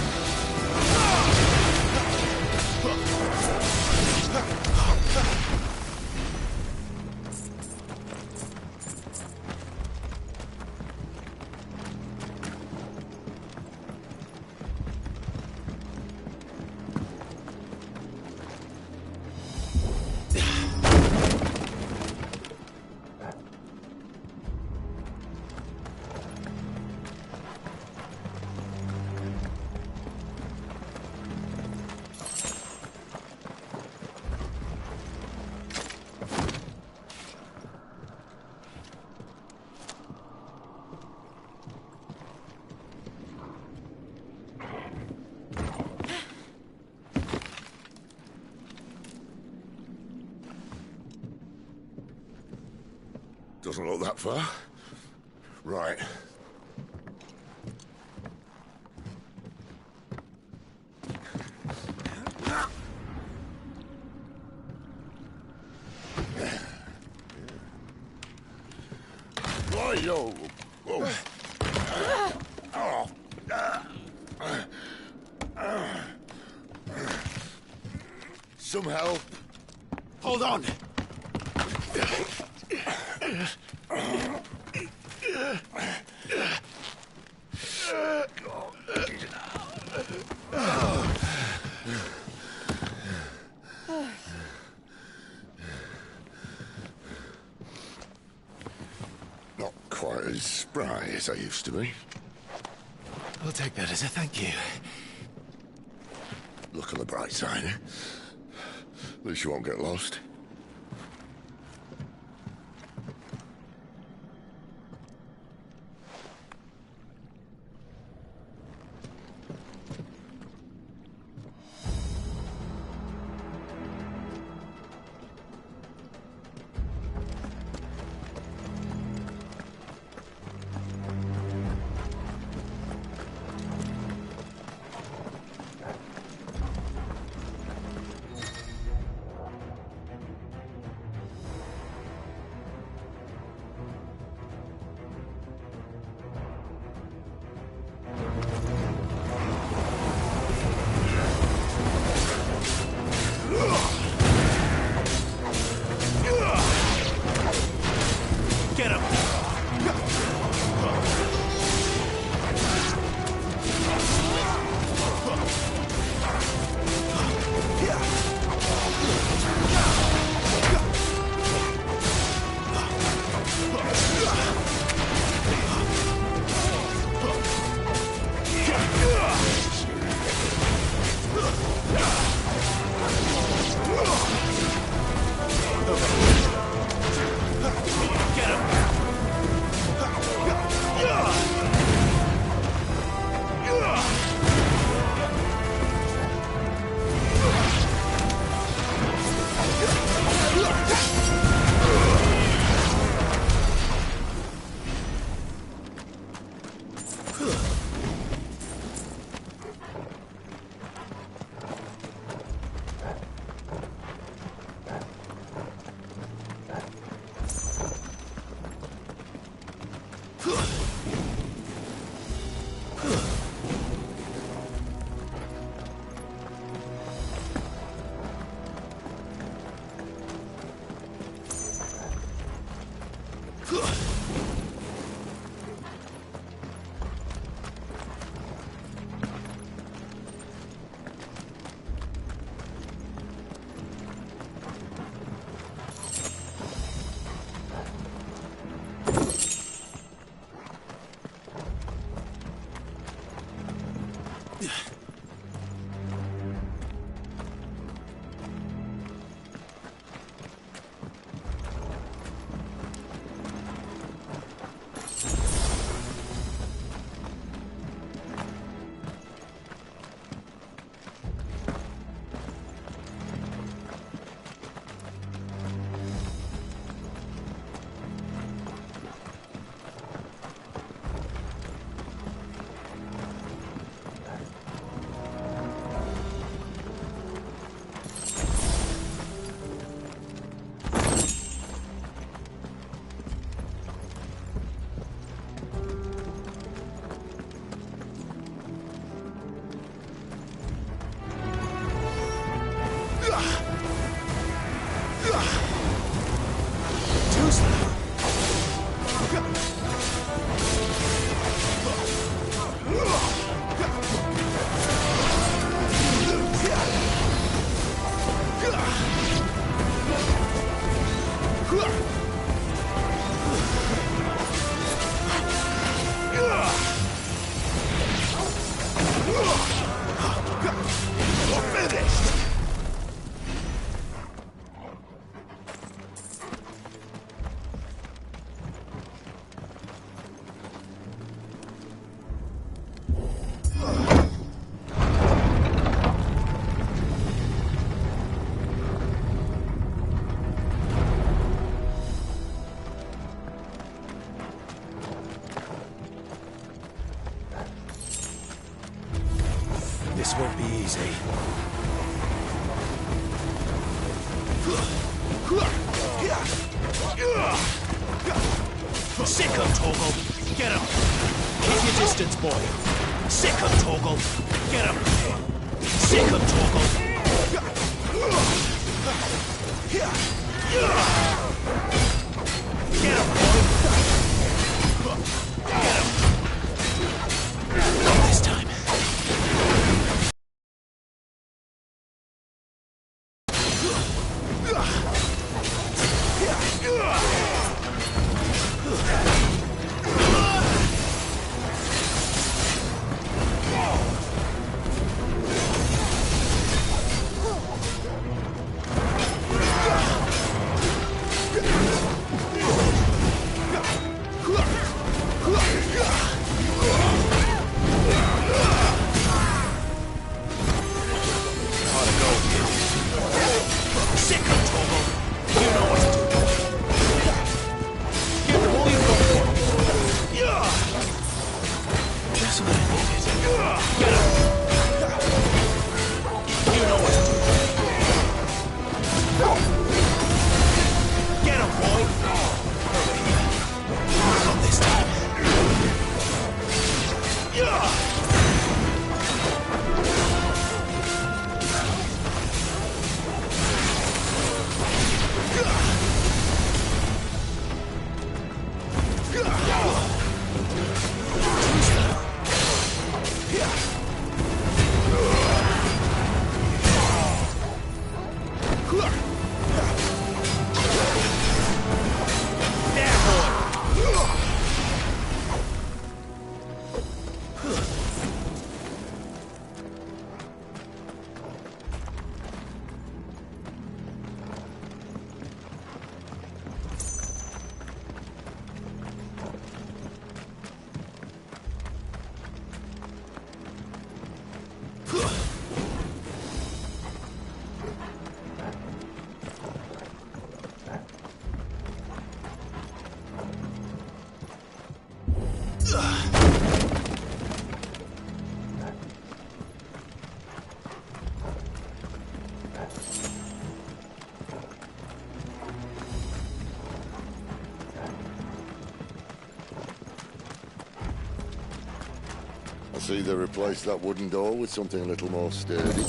Doesn't look that far. Right. Yo. Whoa. Some help. Hold on. Not quite as spry as I used to be. I'll take that as a thank you. Look on the bright side, eh? At least you won't get lost. This won't be easy. Sick him, Torgal. Get him. Keep your distance, boy. Sick him, Torgal. Get him. Sick him, Torgal. Get him, boy. Get him. Not this time. Let's either replace that wooden door with something a little more sturdy.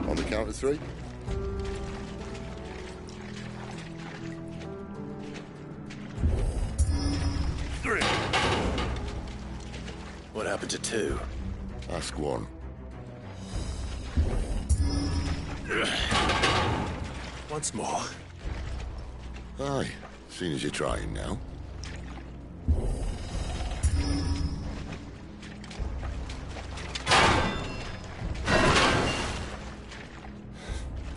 On the count of 3. What happened to 2? Ask 1. Once more. Aye, seeing as you're trying now.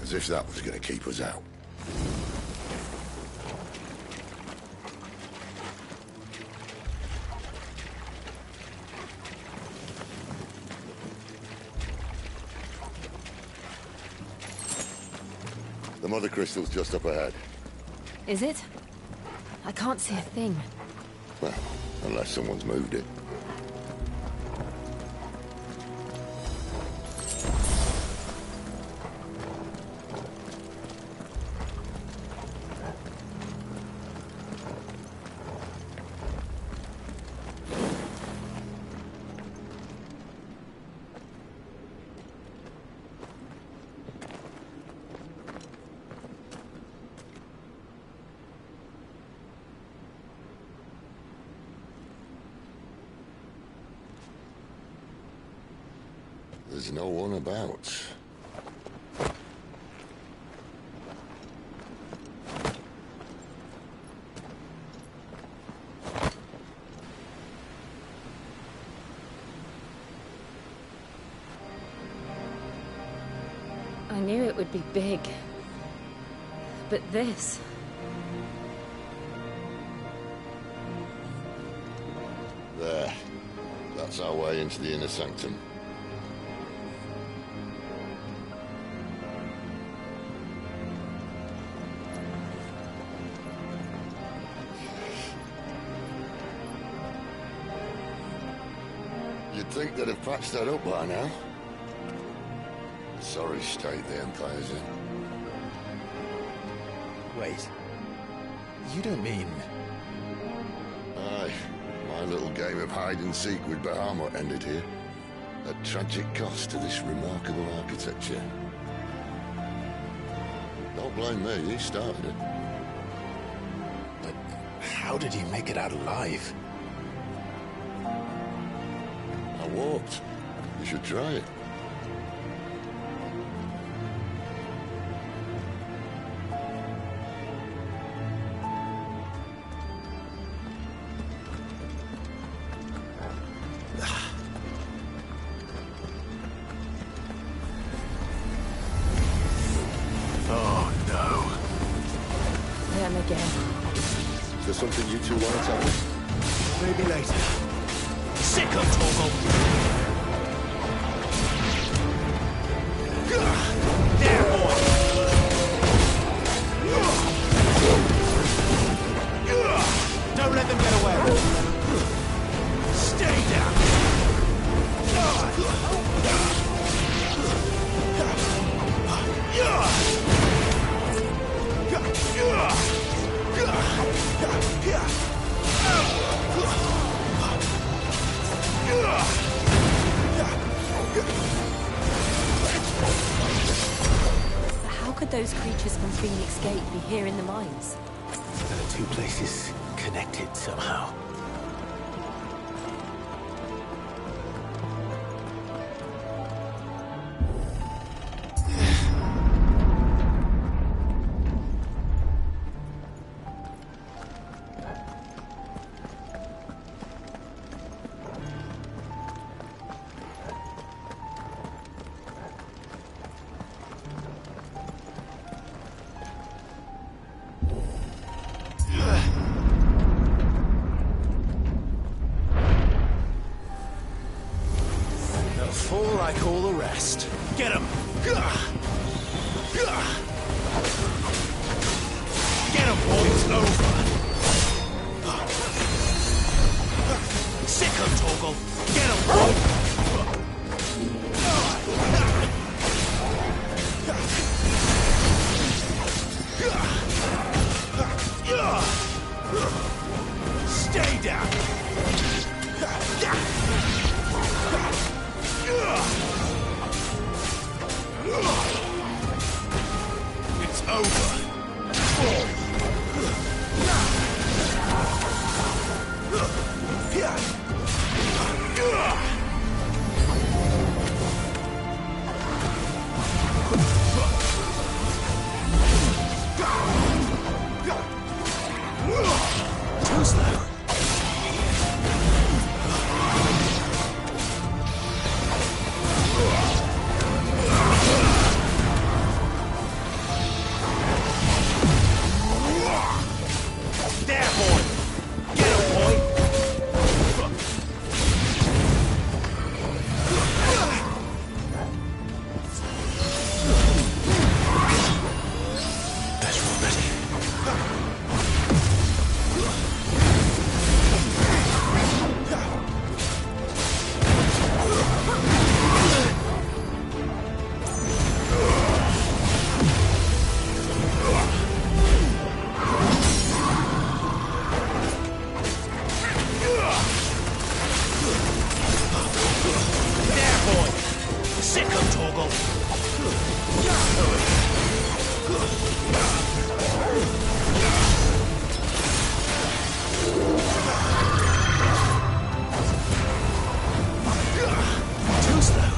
As if that was going to keep us out. The mother crystal's just up ahead. Is it? I can't see a thing. Well, unless someone's moved it. There's no one about. I knew it would be big. But this... There. That's our way into the inner sanctum. You'd think they'd have patched that up by now. Sorry state the Empire's in. Wait. You don't mean... Aye. My little game of hide-and-seek with Bahamut ended here. At tragic cost to this remarkable architecture. Don't blame me, he started it. But how did he make it out alive? I walked. You should try it. Oh, no. Them again. Is there something you two want to tell me? Maybe later. Sick of Torgal! There, boy! Don't let them get away. Stay down! How could those creatures from Phoenix Gate be here in the mines? The two places connected somehow. Fall like all the rest. Get him! Get him, boy! It's over! Stay down! It's over. Too slow. There, boy! Get him, boy! That's already. There, boy! Sick of Torgal! Too slow.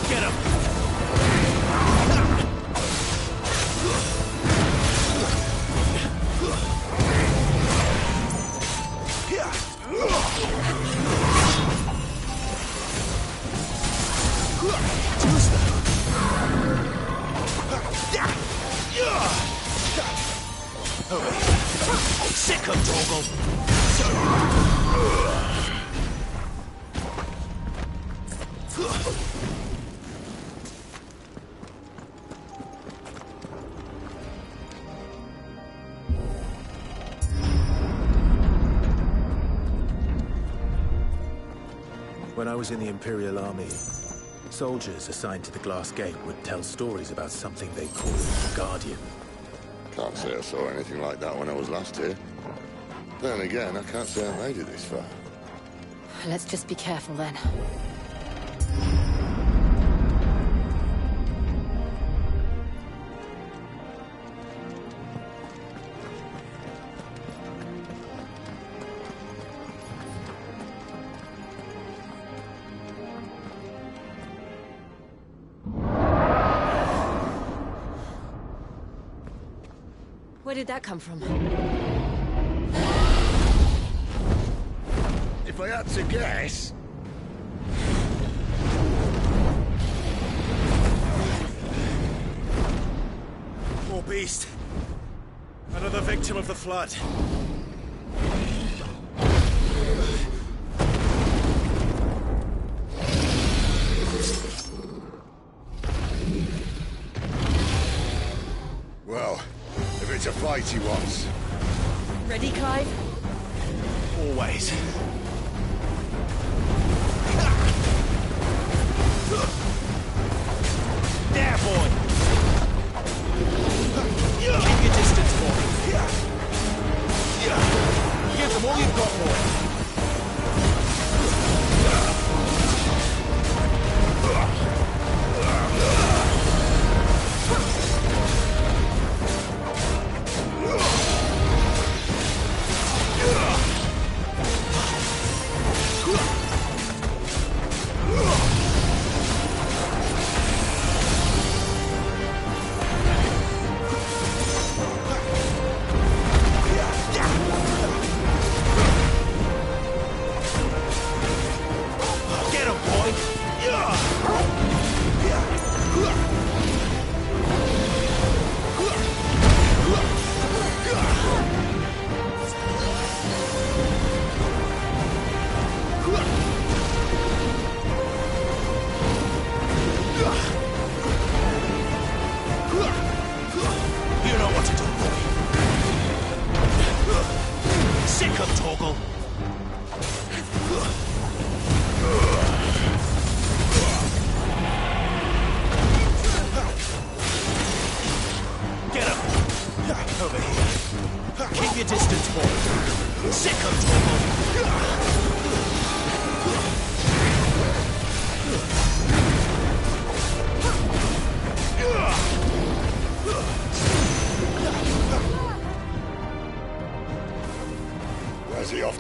Get him! Too slow. Sick of Torgal! When I was in the Imperial Army, soldiers assigned to the Glass Gate would tell stories about something they called the Guardian. Can't say I saw anything like that when I was last here. Then again, I can't say I made it this far. Let's just be careful then. Where did that come from? If I had to guess... Poor beast. Another victim of the flood. Well, if it's a fight he wants. Ready, Clive? Always. There, boy! Keep your distance, boy. Give them all you've got, boy.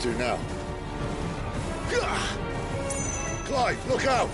to now. Clive, look out!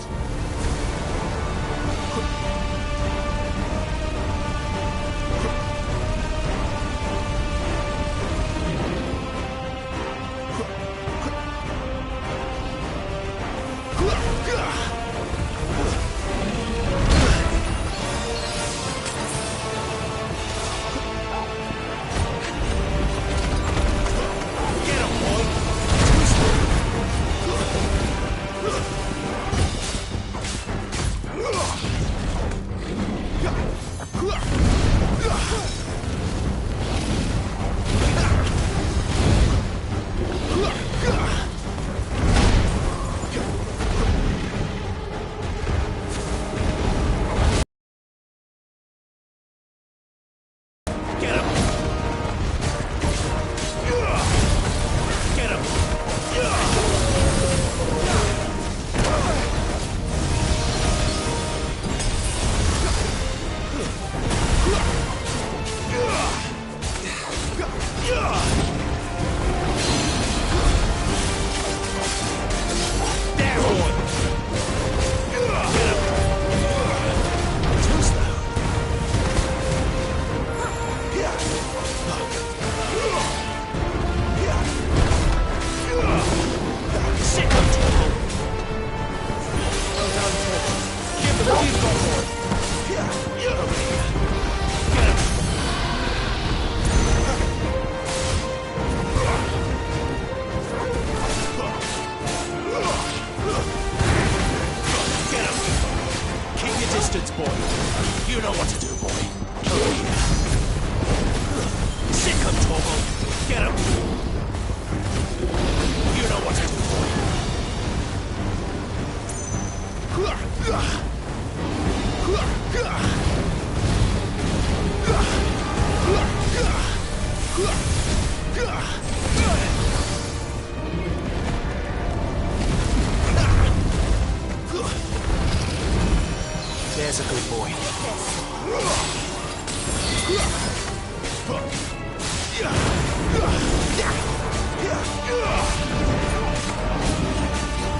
There's a good boy.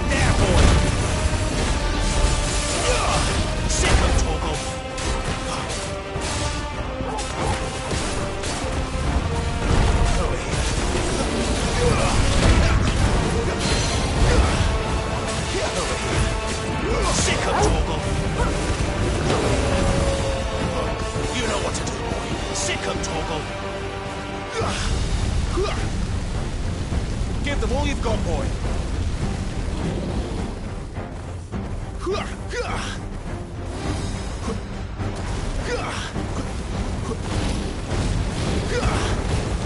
There, boy. Sick of Torgal. Over here. Over here. Sick of Torgal. You know what to do, boy. Sick of Torgal. Give them all you've got, boy.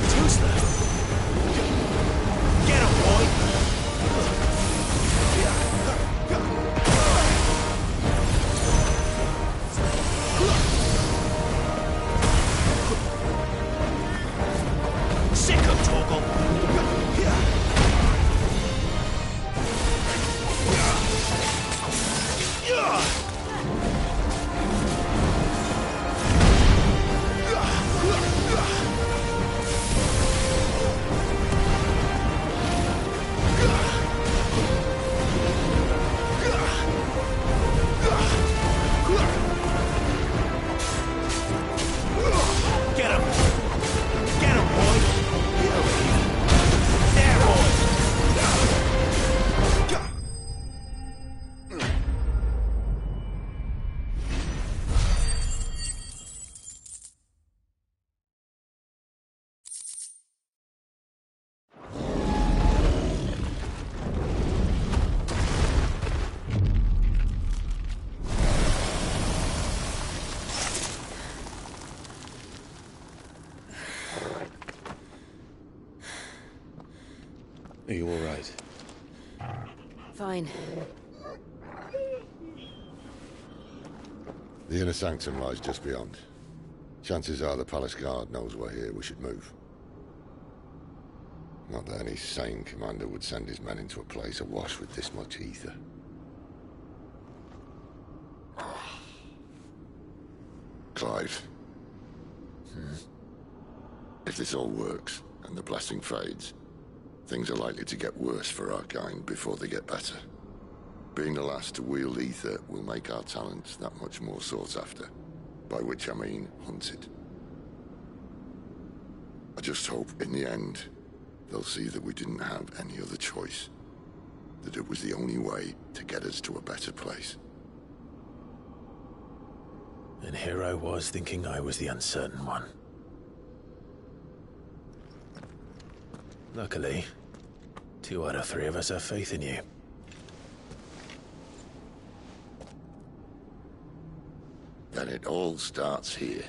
Too slow. Get him, boy. Sick of Torgal. Get him. Get him, boy. There, boy. Are you all right? Fine. The inner sanctum lies just beyond. Chances are the palace guard knows we're here. We should move. Not that any sane commander would send his men into a place awash with this much ether. Clive. If this all works, and the blessing fades, Things are likely to get worse for our kind before they get better. Being the last to wield ether will make our talents that much more sought after. By which I mean hunted. I just hope, in the end, they'll see that we didn't have any other choice. That it was the only way to get us to a better place. And here I was thinking I was the uncertain one. Luckily, 2 out of 3 of us have faith in you. Then it all starts here.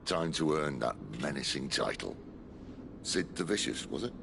Time to earn that menacing title. Sid the Vicious, was it?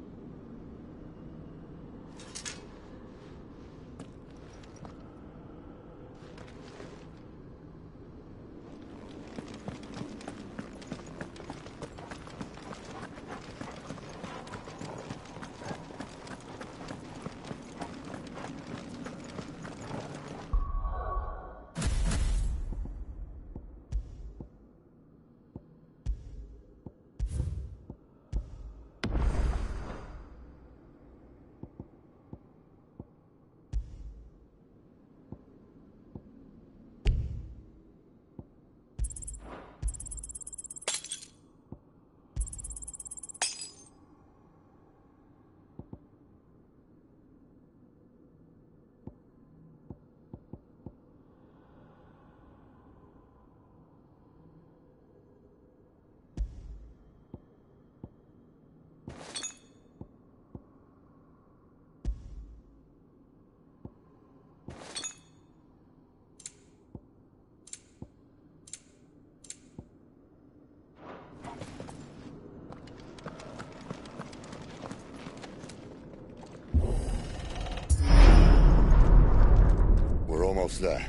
Almost there.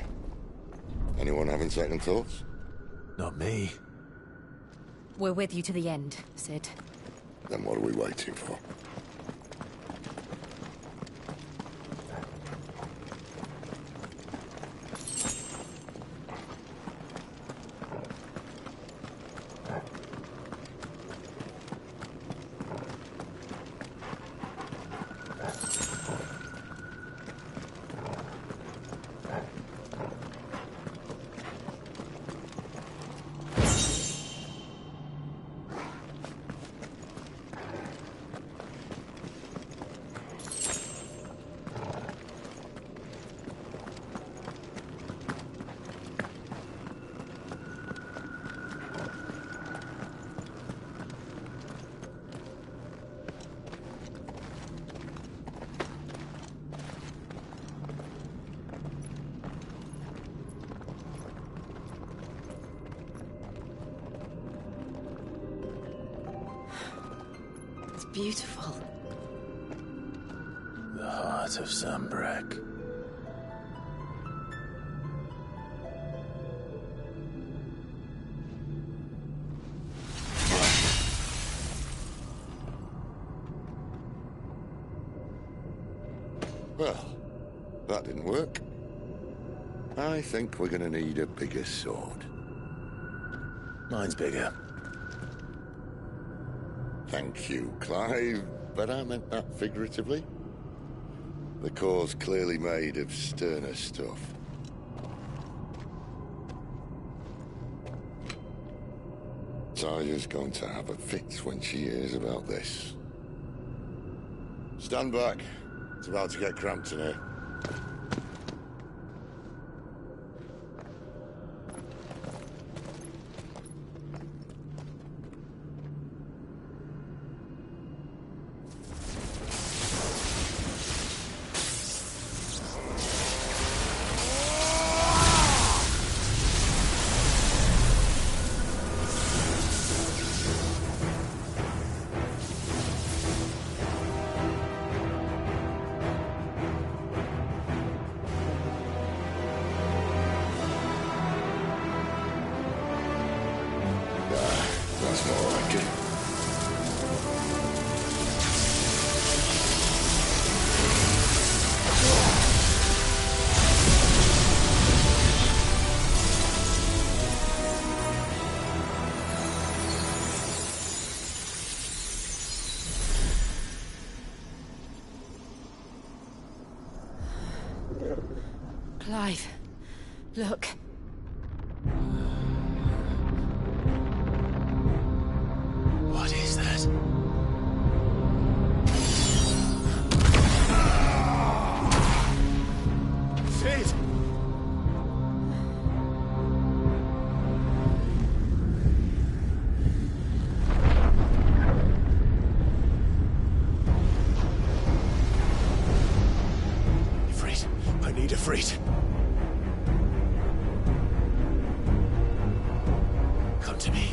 Anyone having second thoughts? Not me. We're with you to the end, Sid. Then what are we waiting for? Beautiful. The heart of Sunbreak. Well, that didn't work. I think we're gonna need a bigger sword. Mine's bigger. Thank you, Clive, but I meant that figuratively. The core's clearly made of sterner stuff. Talia's going to have a fit when she hears about this. Stand back. It's about to get cramped in here. alive. Look. What is that? Sid! Ifrit, I need Ifrit. Come to me.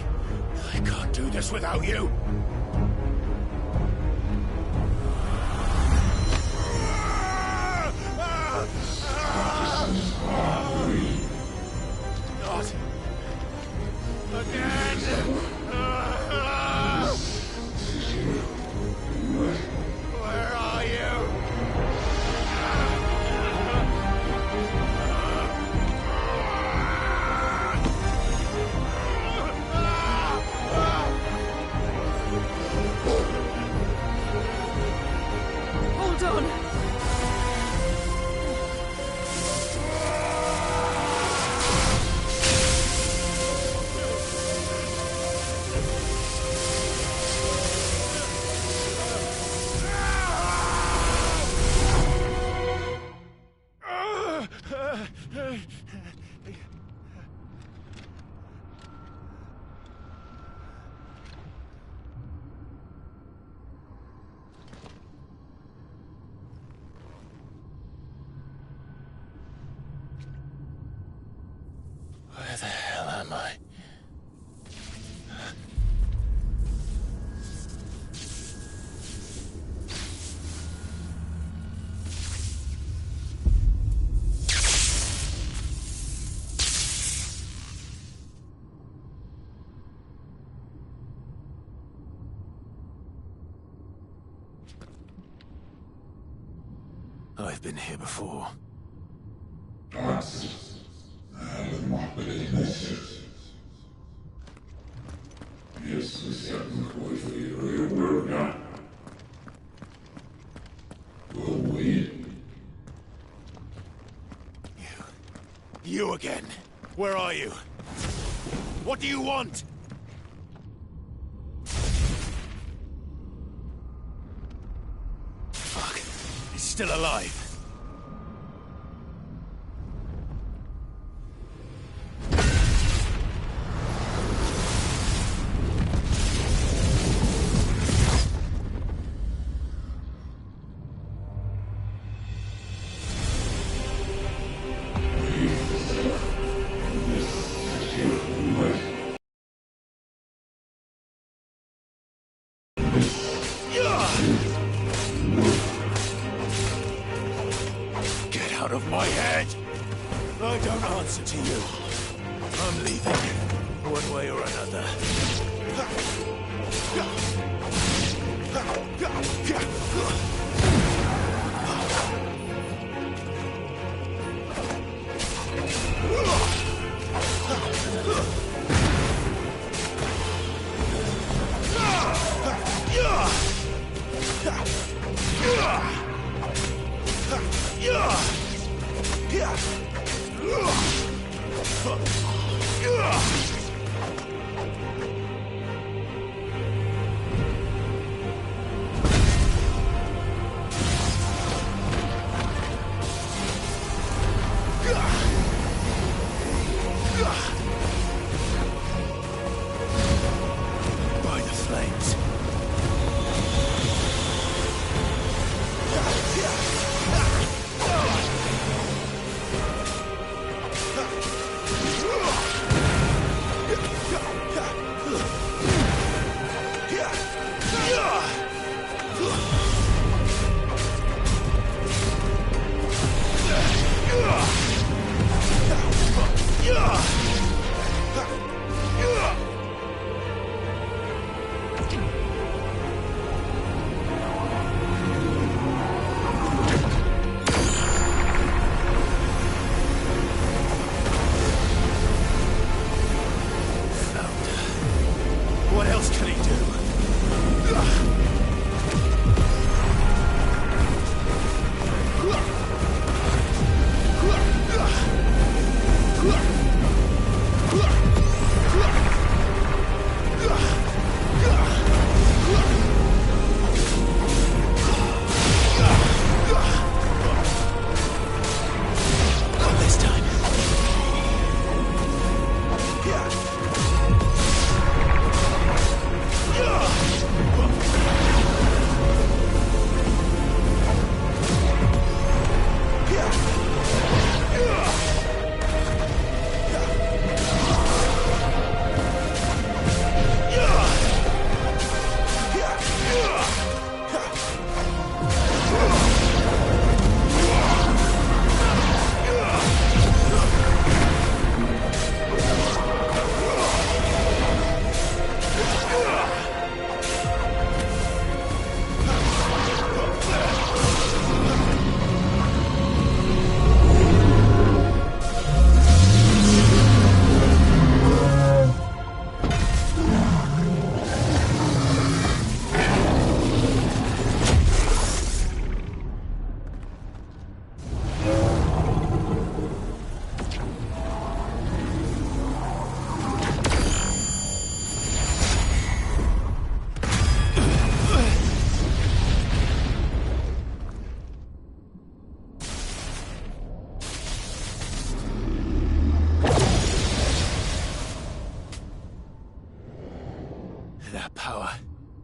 I can't do this without you. Not again. Where are you? Hold on. Where the hell am I? I've been here before. You again. Where are you? What do you want? Fuck. He's still alive. Get out of my head! I don't answer to you. I'm leaving, one way or another. By the flames.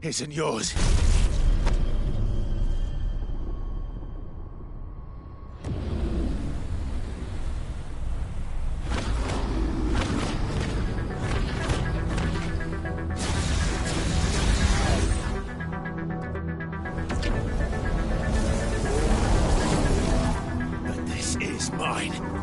isn't yours. But this is mine.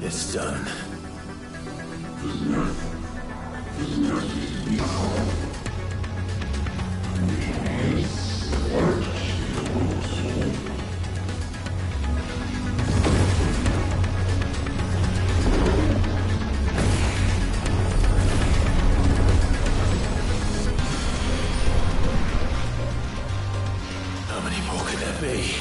It's done. How many more could there be?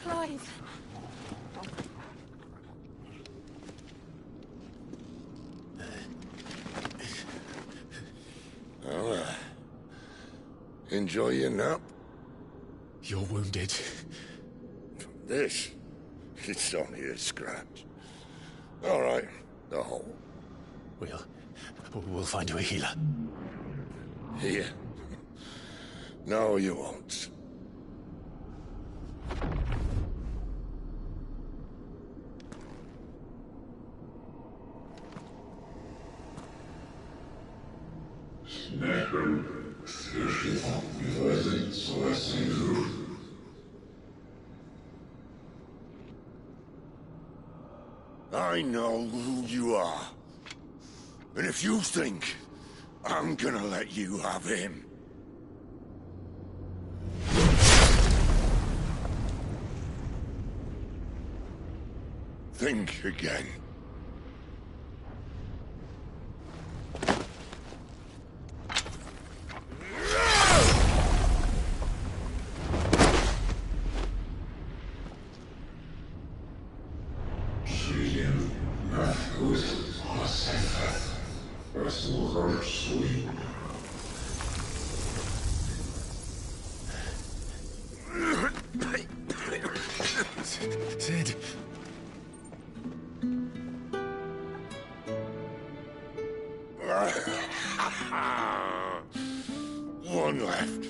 Clive. Well, enjoy your nap. You're wounded. This? It's only a scratch. All right, the hole. We'll find you a healer. Here? No, you won't. I know who you are. And if you think I'm gonna let you have him... think again. Sid. One left.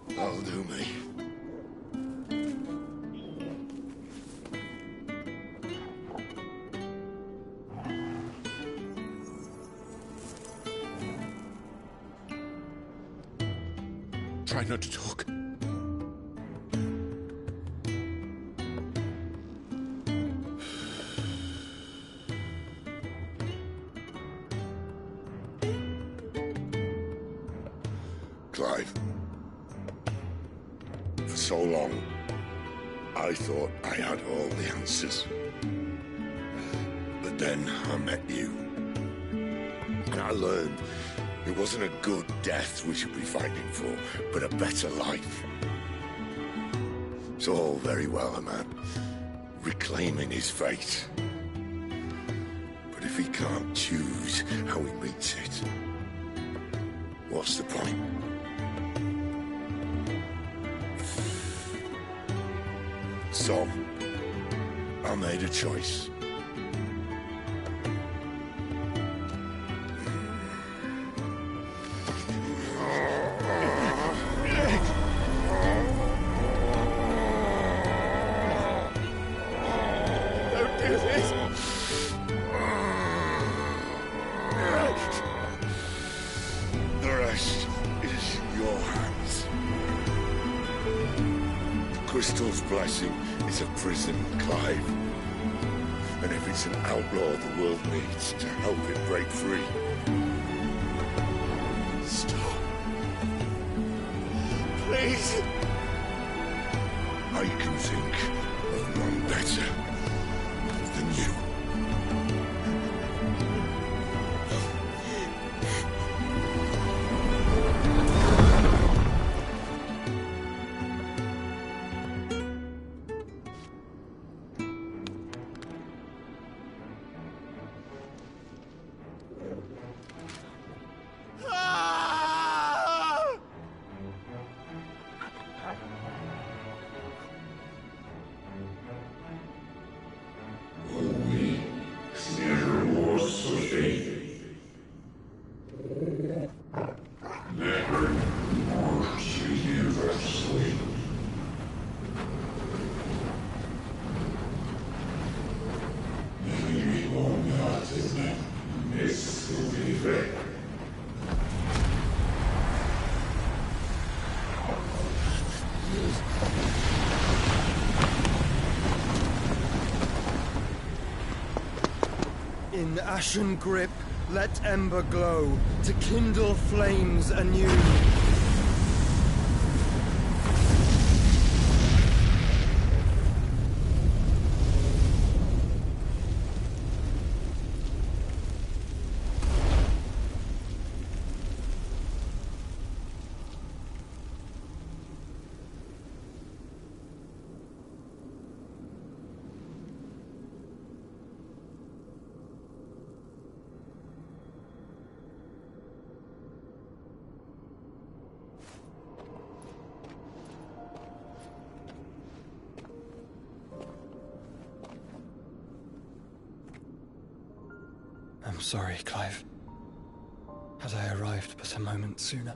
That'll do me. Try not to talk. Clive. For so long, I thought I had all the answers. But then I met you. And I learned it wasn't a good death we should be fighting for, but a better life. It's all very well, a man reclaiming his fate. But if he can't choose how he meets it, what's the point? So, I made a choice. Don't do this! The rest is in your hands. The crystal's blessing is a prison, Clive. And if it's an outlaw the world needs to help it break free. Stop. Please. I can think of none better than you. In ashen grip, let ember glow, to kindle flames anew. I'm sorry, Clive. Had I arrived but a moment sooner.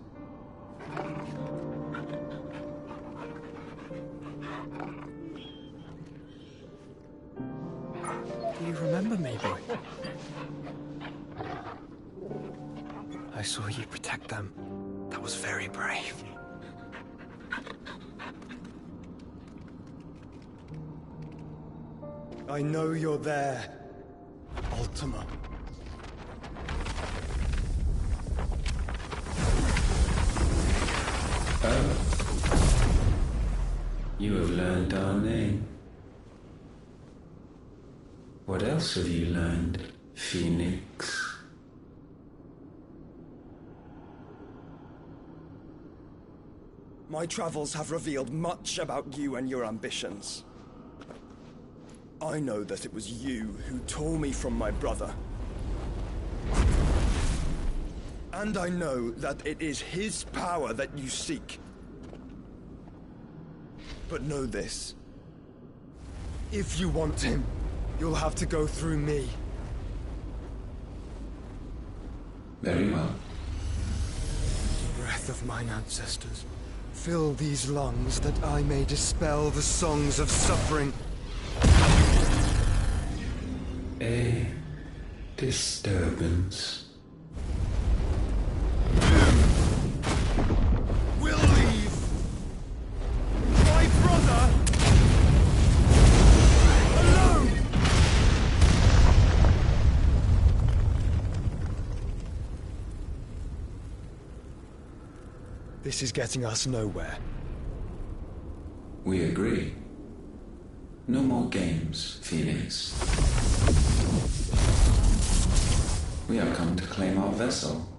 Do you remember me, boy? I saw you protect them. That was very brave. I know you're there, Ultima. You have learned our name. What else have you learned, Phoenix? My travels have revealed much about you and your ambitions. I know that it was you who tore me from my brother. And I know that it is his power that you seek. But know this. If you want him, you'll have to go through me. Very well. Breath of mine ancestors, fill these lungs that I may dispel the songs of suffering. A disturbance. We'll leave. My brother alone. This is getting us nowhere. We agree. No more games, Phoenix. We have come to claim our vessel.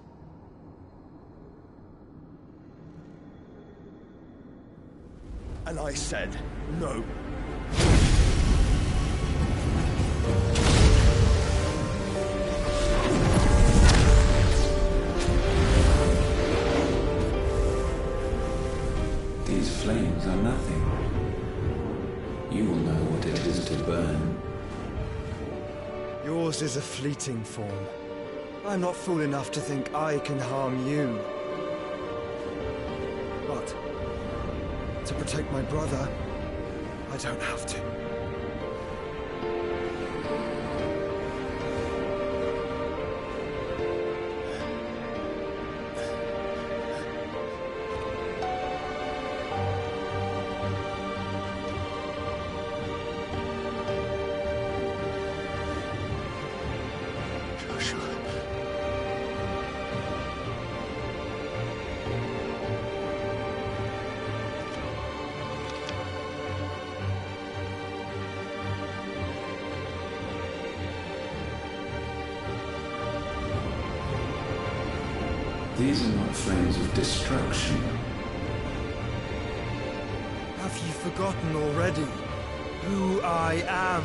And I said no. These flames are nothing. You will know what it is to burn. Yours is a fleeting form. I'm not fool enough to think I can harm you. But to protect my brother, I don't have to. These are not flames of destruction. Have you forgotten already who I am?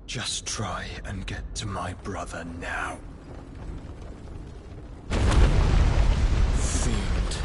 Just try and get to my brother now. Fiend.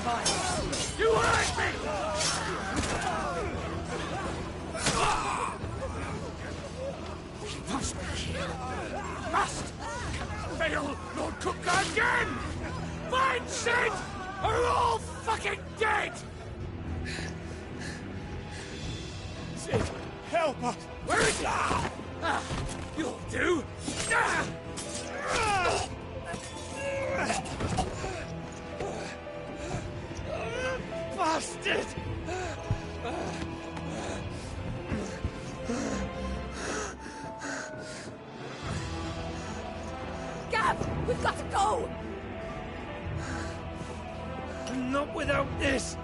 fire! You hurt me! He must be here. Must! Fail, Lord Cook again! Find Sid! Or we're all fucking dead! Sid, help us! Where is he? You'll do! Bastard! Gav, we've got to go! Not without this!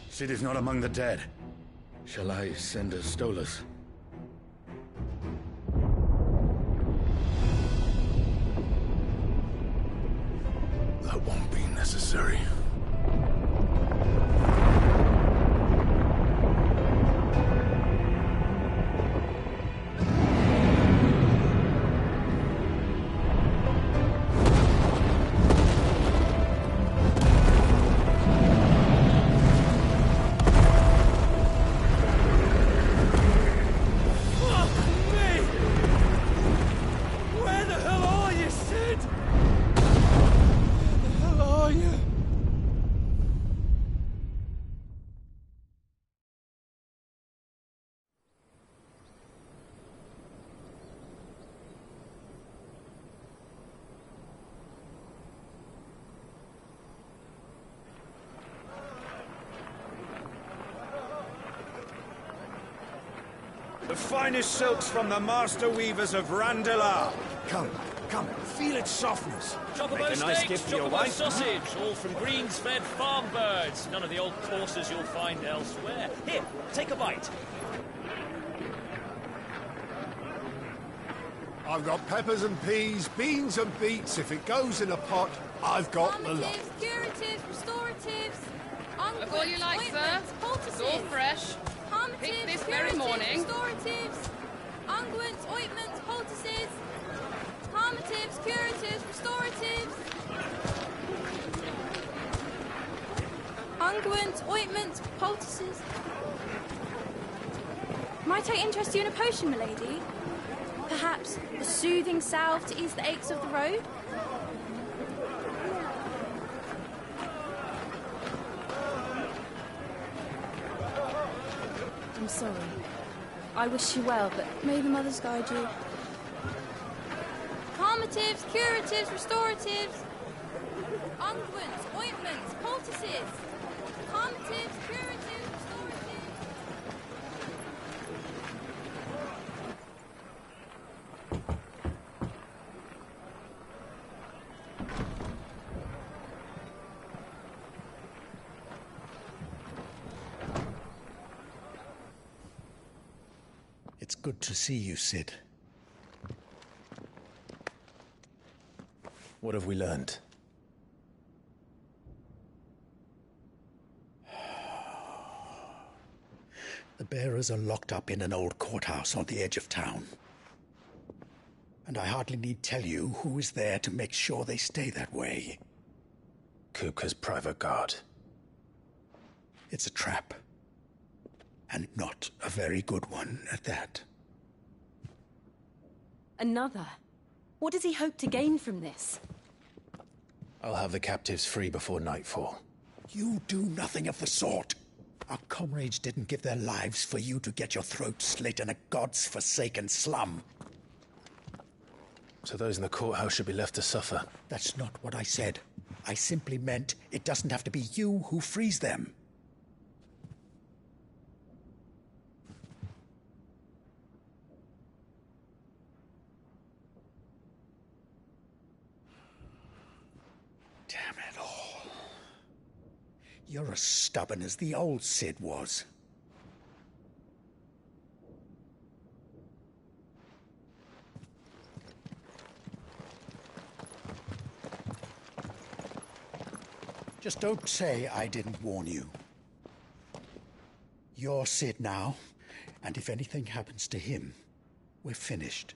Sid is not among the dead. Shall I send a Stolas? That won't be necessary. The finest silks from the master weavers of Randelar. Come, feel its softness. Chocobo Make a nice steaks, gift for your chocobo wife. sausage, all from greens-fed farm birds. None of the old courses you'll find elsewhere. Here, take a bite. I've got peppers and peas, beans and beets. If it goes in a pot, I've got the lot. Curatives, restoratives, Look all you like, sir. It's all fresh. Picked this very morning. Restoratives, unguents, ointments, poultices, calmatives, curatives, restoratives. Unguents, ointments, poultices. Might I interest you in a potion, milady? Perhaps a soothing salve to ease the aches of the road? I'm sorry. I wish you well, but may the mothers guide you. Calmatives, curatives, restoratives, unguents, ointments, poultices. Calmatives, curatives, restoratives. It's good to see you, Sid. What have we learned? The bearers are locked up in an old courthouse on the edge of town. And I hardly need tell you who is there to make sure they stay that way. Kupka's private guard. It's a trap. And not a very good one at that. Another? What does he hope to gain from this? I'll have the captives free before nightfall. You do nothing of the sort. Our comrades didn't give their lives for you to get your throat slit in a god's-forsaken slum. So those in the courthouse should be left to suffer. That's not what I said. I simply meant it doesn't have to be you who frees them. Damn it all. You're as stubborn as the old Sid was. Just don't say I didn't warn you. You're Sid now, And if anything happens to him, we're finished.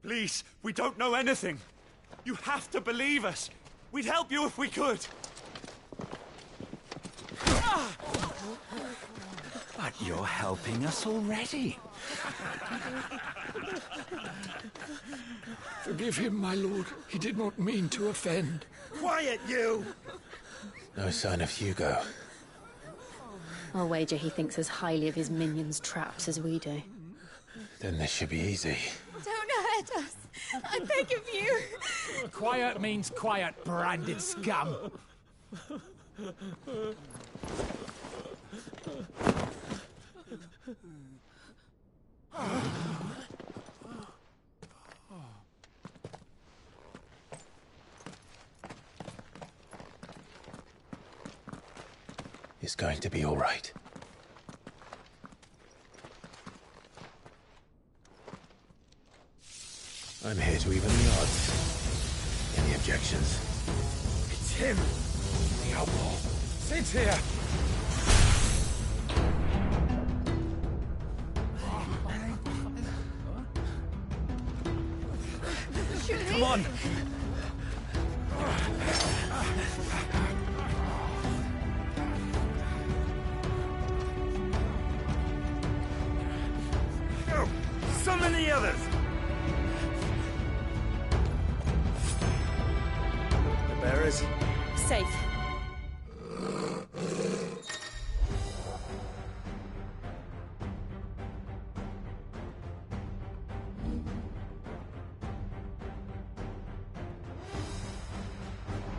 Please, we don't know anything. You have to believe us. We'd help you if we could. But you're helping us already. Forgive him, my lord. He did not mean to offend. Quiet, you! No sign of Hugo. I'll wager he thinks as highly of his minions' traps as we do. Then this should be easy. Don't hurt us! I beg of you! Quiet means quiet, branded scum. It's going to be all right. I'm here to even the odds. Any objections? It's him, the outlaw. Sit here. Come on. Go! Summon the others! The bearers? Safe.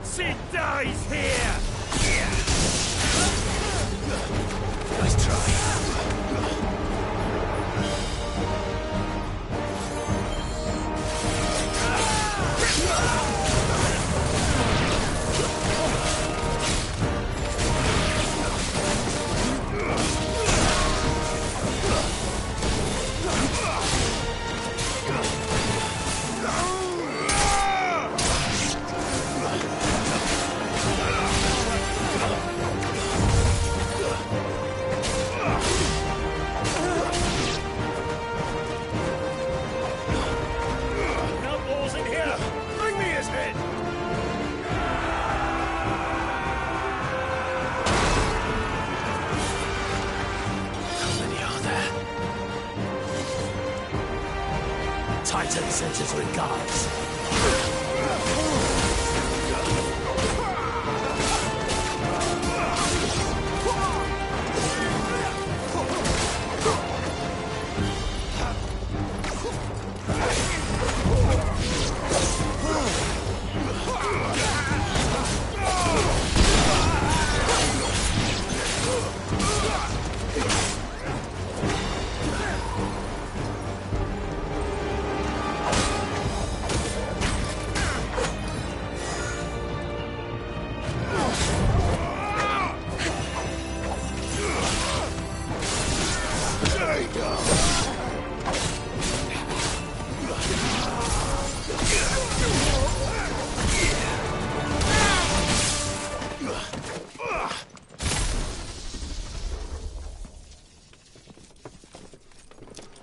She dies here! Nice try. Outlaws in here! Bring me his head! How many are there? Titan sends his regards.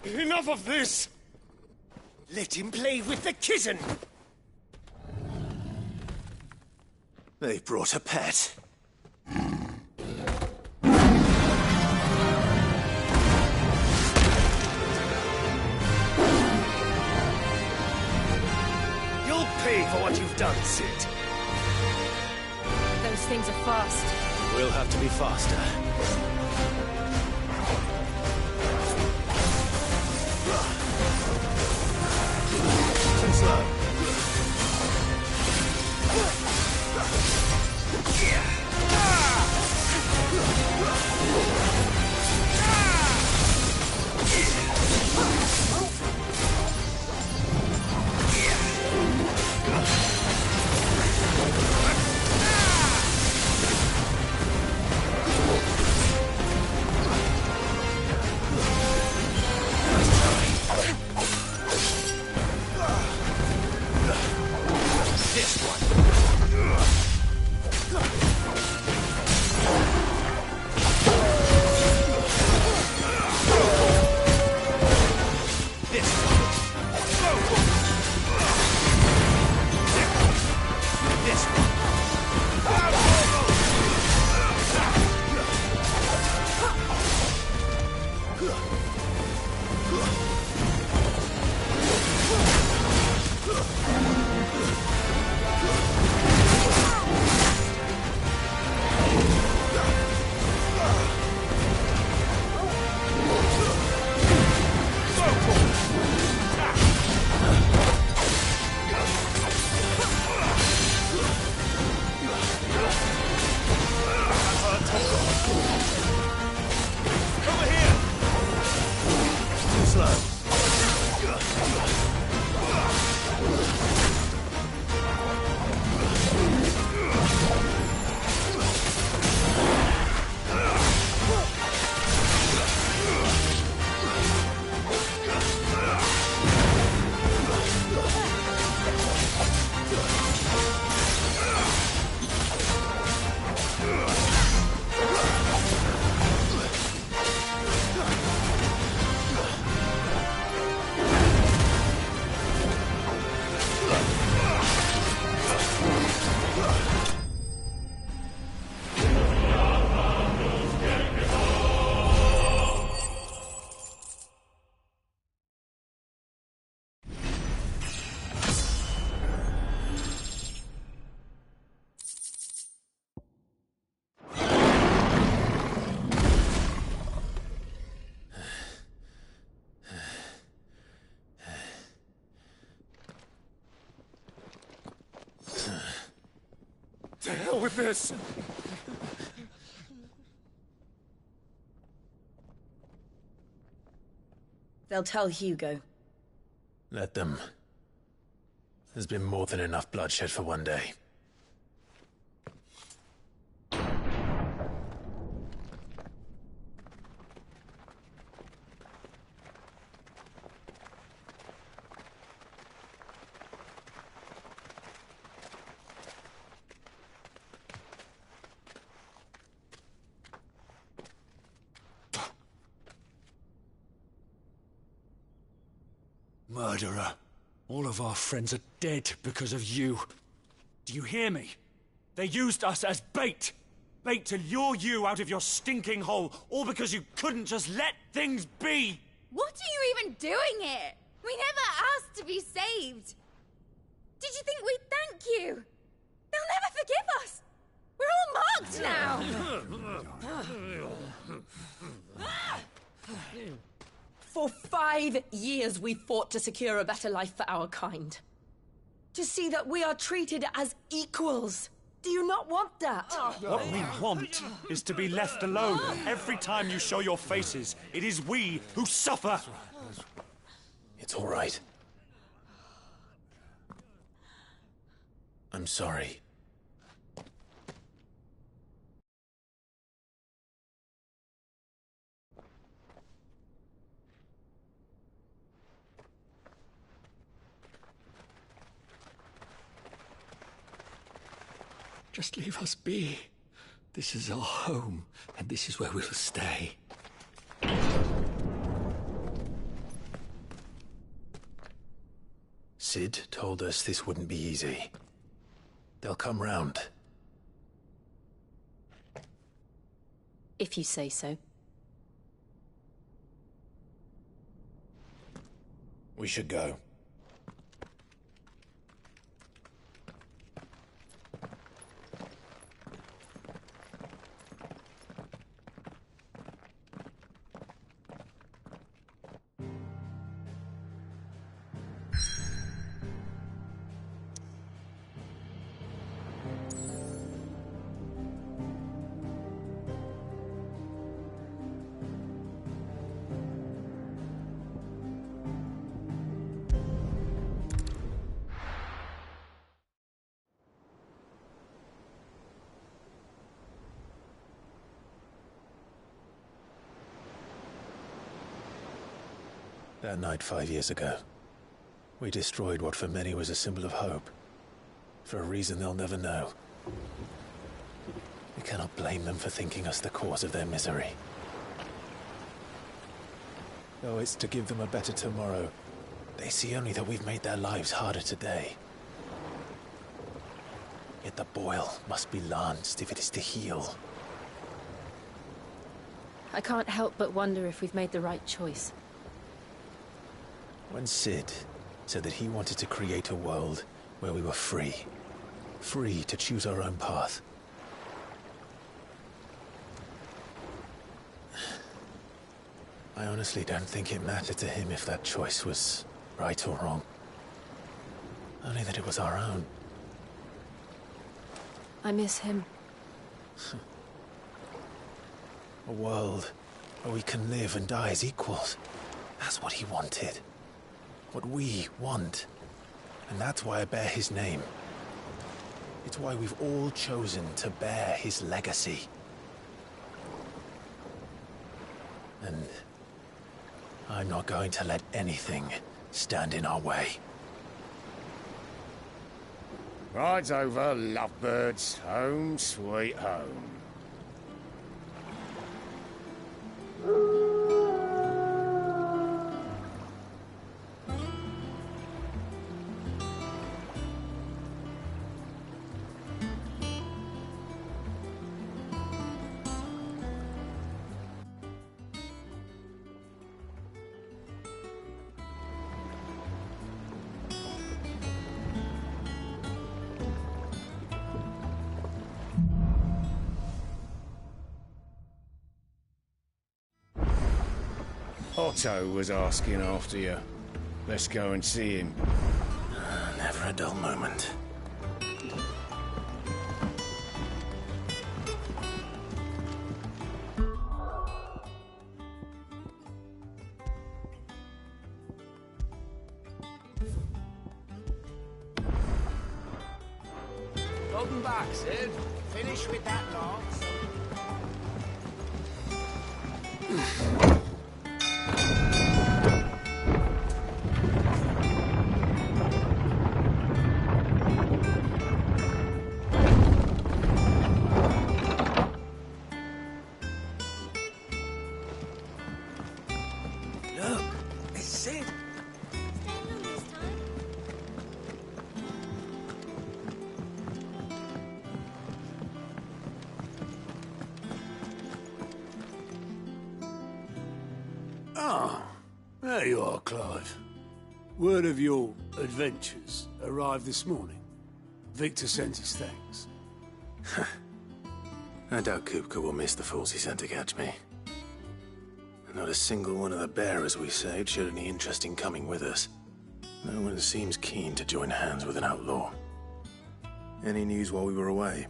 Enough of this! Let him play with the kitten! They brought a pet. You'll pay for what you've done, Sid. Those things are fast. We'll have to be faster. Too slow. To hell with this! They'll tell Hugo. Let them. There's been more than enough bloodshed for one day. Murderer. All of our friends are dead because of you. Do you hear me? They used us as bait. Bait to lure you out of your stinking hole, all because you couldn't just let things be. What are you even doing here? We never asked to be saved. Did you think we'd thank you? They'll never forgive us. We're all marked now. For 5 years we fought to secure a better life for our kind. To see that we are treated as equals. Do you not want that? What we want is to be left alone. Every time you show your faces, it is we who suffer. It's all right. I'm sorry. Just leave us be. This is our home, and this is where we'll stay. Sid told us this wouldn't be easy. They'll come round. If you say so. We should go. That night 5 years ago, we destroyed what for many was a symbol of hope. For a reason they'll never know. We cannot blame them for thinking us the cause of their misery. Though it's to give them a better tomorrow, they see only that we've made their lives harder today. Yet the boil must be lanced if it is to heal. I can't help but wonder if we've made the right choice. When Sid said that he wanted to create a world where we were free. Free to choose our own path. I honestly don't think it mattered to him if that choice was right or wrong. Only that it was our own. I miss him. A world where we can live and die as equals. That's what he wanted. What we want. And that's why I bear his name. It's why we've all chosen to bear his legacy. And I'm not going to let anything stand in our way. Ride's over, lovebirds. Home sweet home. Otto was asking after you. Let's go and see him. Never a dull moment. Welcome back, Sid. Finish with that lot. Look, it's Sid. Ah, there you are, Clive. Word of your adventures arrived this morning. Victor sent his thanks. I doubt Kupka will miss the fools he sent to catch me. Not a single one of the bearers we saved showed any interest in coming with us. No one seems keen to join hands with an outlaw. Any news while we were away?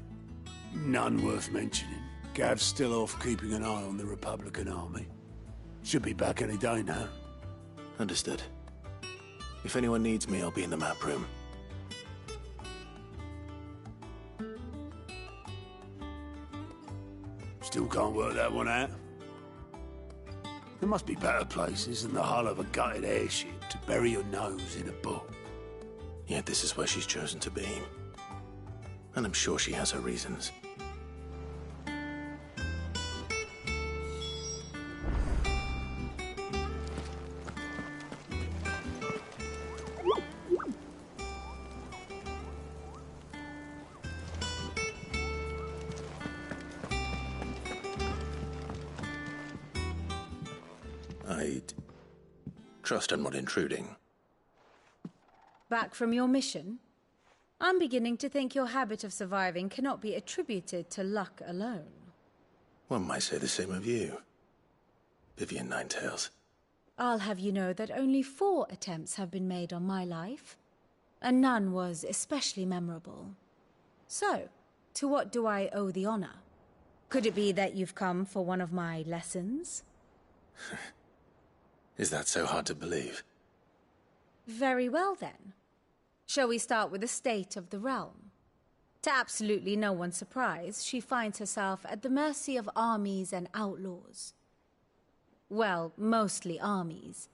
None worth mentioning. Gav's still off keeping an eye on the Republican army. Should be back any day now. Understood. If anyone needs me, I'll be in the map room. Still can't work that one out. There must be better places than the hull of a gutted airship to bury your nose in a book. Yet this is where she's chosen to be. And I'm sure she has her reasons. I'd trust I'm not intruding. Back from your mission? I'm beginning to think your habit of surviving cannot be attributed to luck alone. One might say the same of you, Vivian Ninetails. I'll have you know that only 4 attempts have been made on my life, and none was especially memorable. So, to what do I owe the honor? Could it be that you've come for one of my lessons? Is that so hard to believe? Very well, then. Shall we start with the state of the realm? To absolutely no one's surprise, she finds herself at the mercy of armies and outlaws. Well, mostly armies.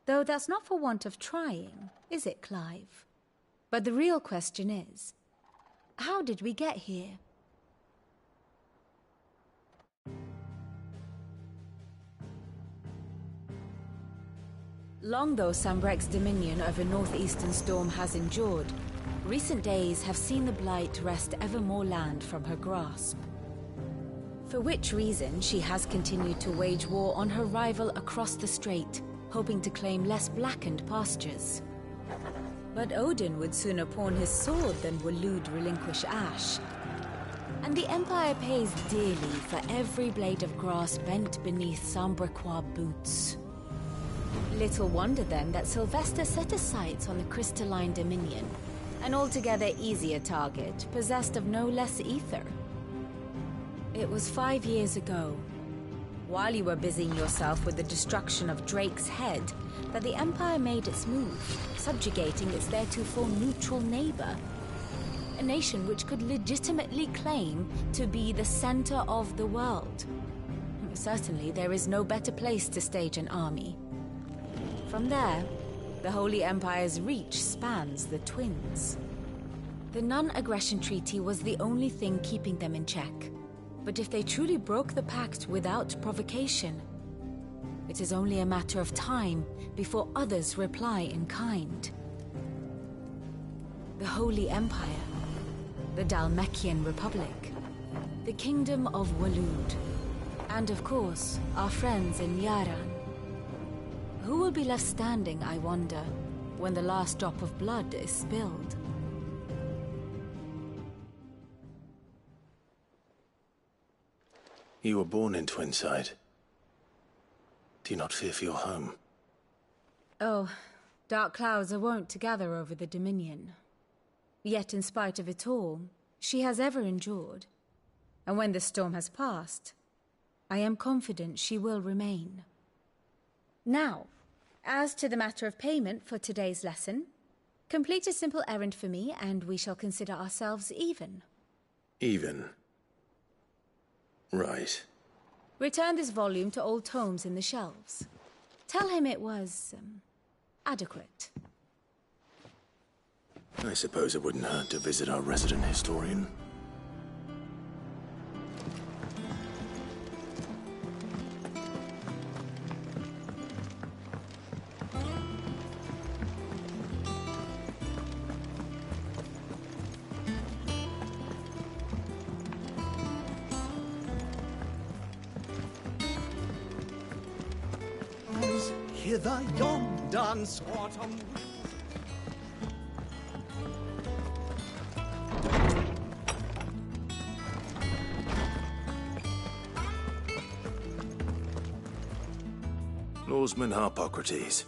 Though that's not for want of trying, is it, Clive? But the real question is, how did we get here? Long though Sambrek's dominion over northeastern Storm has endured, recent days have seen the Blight wrest ever more land from her grasp. For which reason she has continued to wage war on her rival across the strait, hoping to claim less blackened pastures. But Odin would sooner pawn his sword than Waloed relinquish Ash. And the Empire pays dearly for every blade of grass bent beneath Sambrequois boots. Little wonder then that Sylvester set his sights on the crystalline Dominion, an altogether easier target, possessed of no less ether. It was 5 years ago, while you were busying yourself with the destruction of Drake's head, that the Empire made its move, subjugating its theretofore neutral neighbor. A nation which could legitimately claim to be the center of the world. Certainly, there is no better place to stage an army. From there, the Holy Empire's reach spans the Twins. The non-aggression treaty was the only thing keeping them in check. But if they truly broke the pact without provocation, it is only a matter of time before others reply in kind. The Holy Empire, the Dhalmekian Republic, the Kingdom of Waloed, and of course, our friends in Yaran. Who will be left standing, I wonder, when the last drop of blood is spilled? You were born in Twinside. Do you not fear for your home? Oh, dark clouds are wont to gather over the Dominion. Yet in spite of it all, she has ever endured. And when the storm has passed, I am confident she will remain. Now, as to the matter of payment for today's lesson, complete a simple errand for me and we shall consider ourselves even. Even? Right. Return this volume to old tomes in the shelves. Tell him it was, adequate. I suppose it wouldn't hurt to visit our resident historian. Hither yon dance autumn. Lawsman Harpocrates.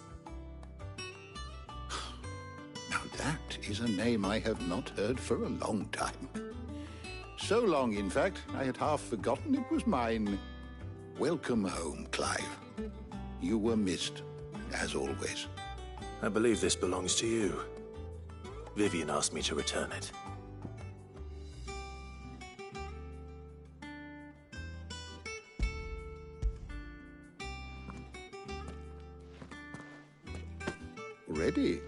Now that is a name I have not heard for a long time. So long, in fact, I had half forgotten it was mine. Welcome home, Clive. You were missed, as always. I believe this belongs to you. Vivian asked me to return it. Ready?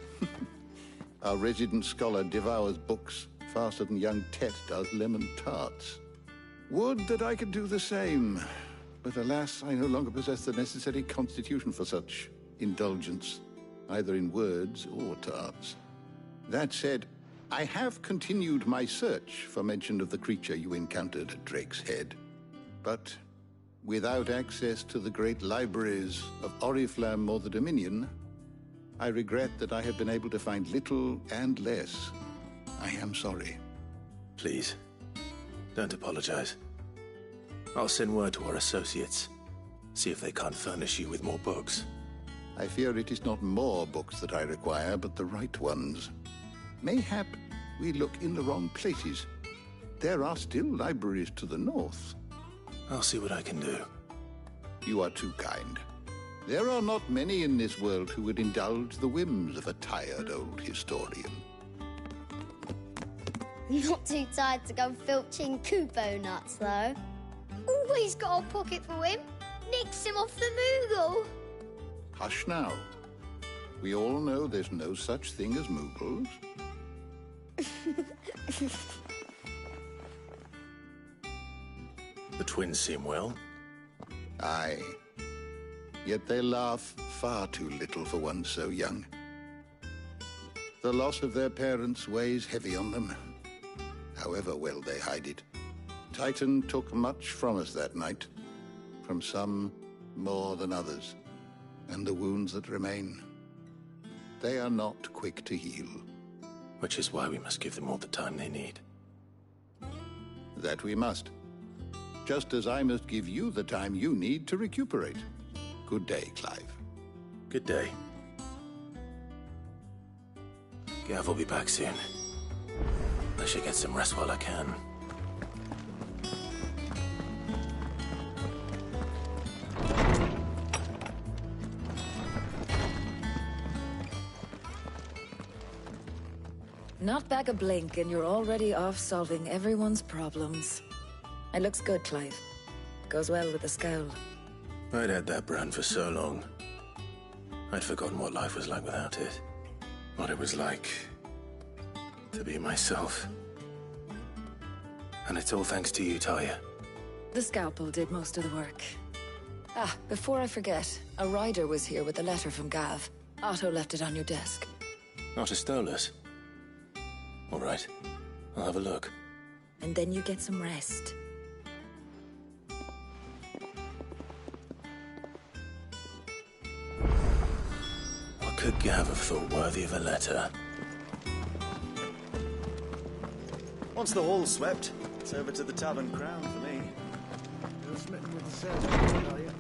Our resident scholar devours books faster than young Tet does lemon tarts. Would that I could do the same. But alas, I no longer possess the necessary constitution for such indulgence, either in words or tarts. That said, I have continued my search for mention of the creature you encountered at Drake's Head. But without access to the great libraries of Oriflamme or the Dominion, I regret that I have been able to find little and less. I am sorry. Please, don't apologize. I'll send word to our associates. See if they can't furnish you with more books. I fear it is not more books that I require, but the right ones. Mayhap we look in the wrong places. There are still libraries to the north. I'll see what I can do. You are too kind. There are not many in this world who would indulge the whims of a tired old historian. Not too tired to go filching Kupo nuts, though. Always got a pocket for him. Nicks him off the Moogle. Hush now. We all know there's no such thing as Moogles. The twins seem well. Aye. Yet they laugh far too little for one so young. The loss of their parents weighs heavy on them, however well they hide it. Titan took much from us that night, from some more than others. And the wounds that remain, they are not quick to heal. Which is why we must give them all the time they need. That we must. Just as I must give you the time you need to recuperate. Good day, Clive. Good day. Gav will be back soon. I should get some rest while I can. Not back a blink and you're already off solving everyone's problems. It looks good, Clive. Goes well with the scowl. I'd had that brand for so long. I'd forgotten what life was like without it. What it was like to be myself. And it's all thanks to you, Talia. The scalpel did most of the work. Ah, before I forget, a rider was here with a letter from Gav. Otto left it on your desk. Otto stole us. All right, I'll have a look. And then you get some rest. What could Gav have thought worthy of a letter? Once the hall's swept, it's over to the Tavern Crown for me. You're smitten with the salesman, are you?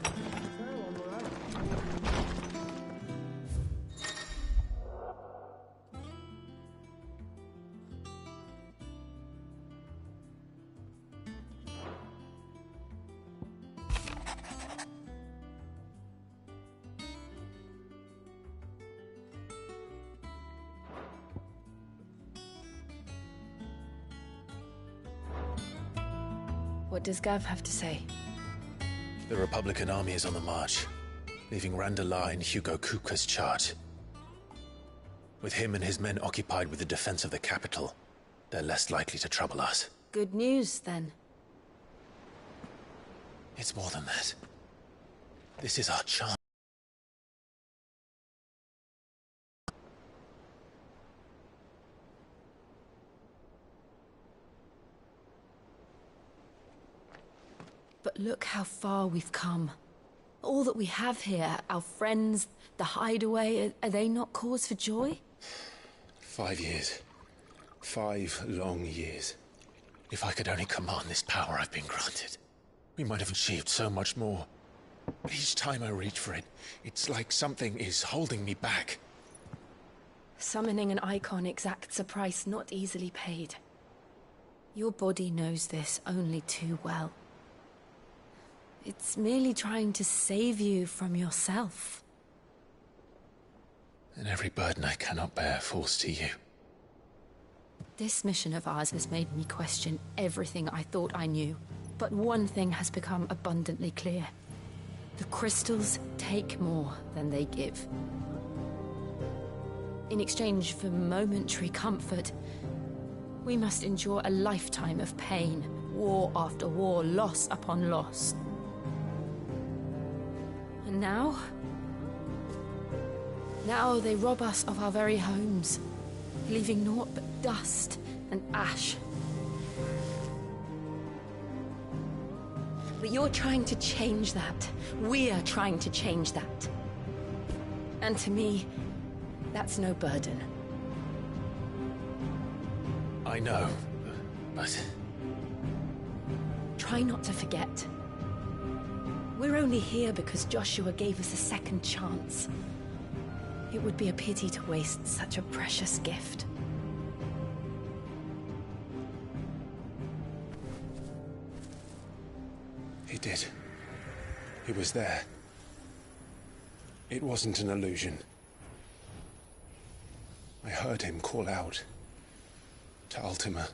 What does Gav have to say? The Republican army is on the march, leaving Randalar in Hugo Kupka's charge. With him and his men occupied with the defense of the capital, they're less likely to trouble us. Good news, then. It's more than that. This is our chance. But look how far we've come. All that we have here, our friends, the hideaway, are they not cause for joy? 5 years. 5 long years. If I could only command this power I've been granted, we might have achieved so much more. But each time I reach for it, it's like something is holding me back. Summoning an icon exacts a price not easily paid. Your body knows this only too well. It's merely trying to save you from yourself. And every burden I cannot bear falls to you. This mission of ours has made me question everything I thought I knew. But one thing has become abundantly clear. The crystals take more than they give. In exchange for momentary comfort, we must endure a lifetime of pain, war after war, loss upon loss. And now they rob us of our very homes, leaving naught but dust and ash. But you're trying to change that. We're trying to change that. And to me, that's no burden. I know, but... Try not to forget. We're only here because Joshua gave us a second chance. It would be a pity to waste such a precious gift. He did. He was there. It wasn't an illusion. I heard him call out to Ultima.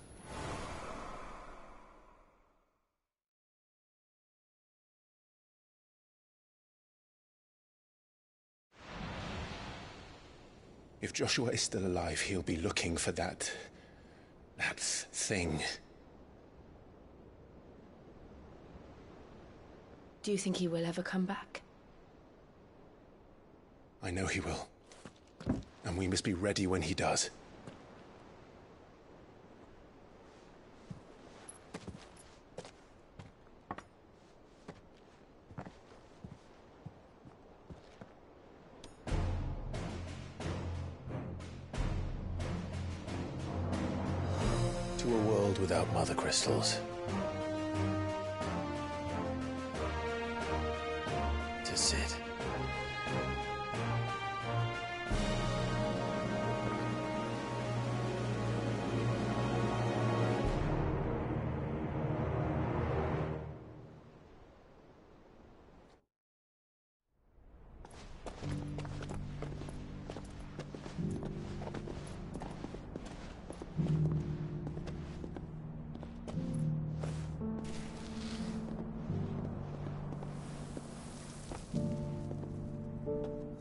If Joshua is still alive, he'll be looking for that thing. Do you think he will ever come back? I know he will. And we must be ready when he does. to a world without mother crystals. To sit.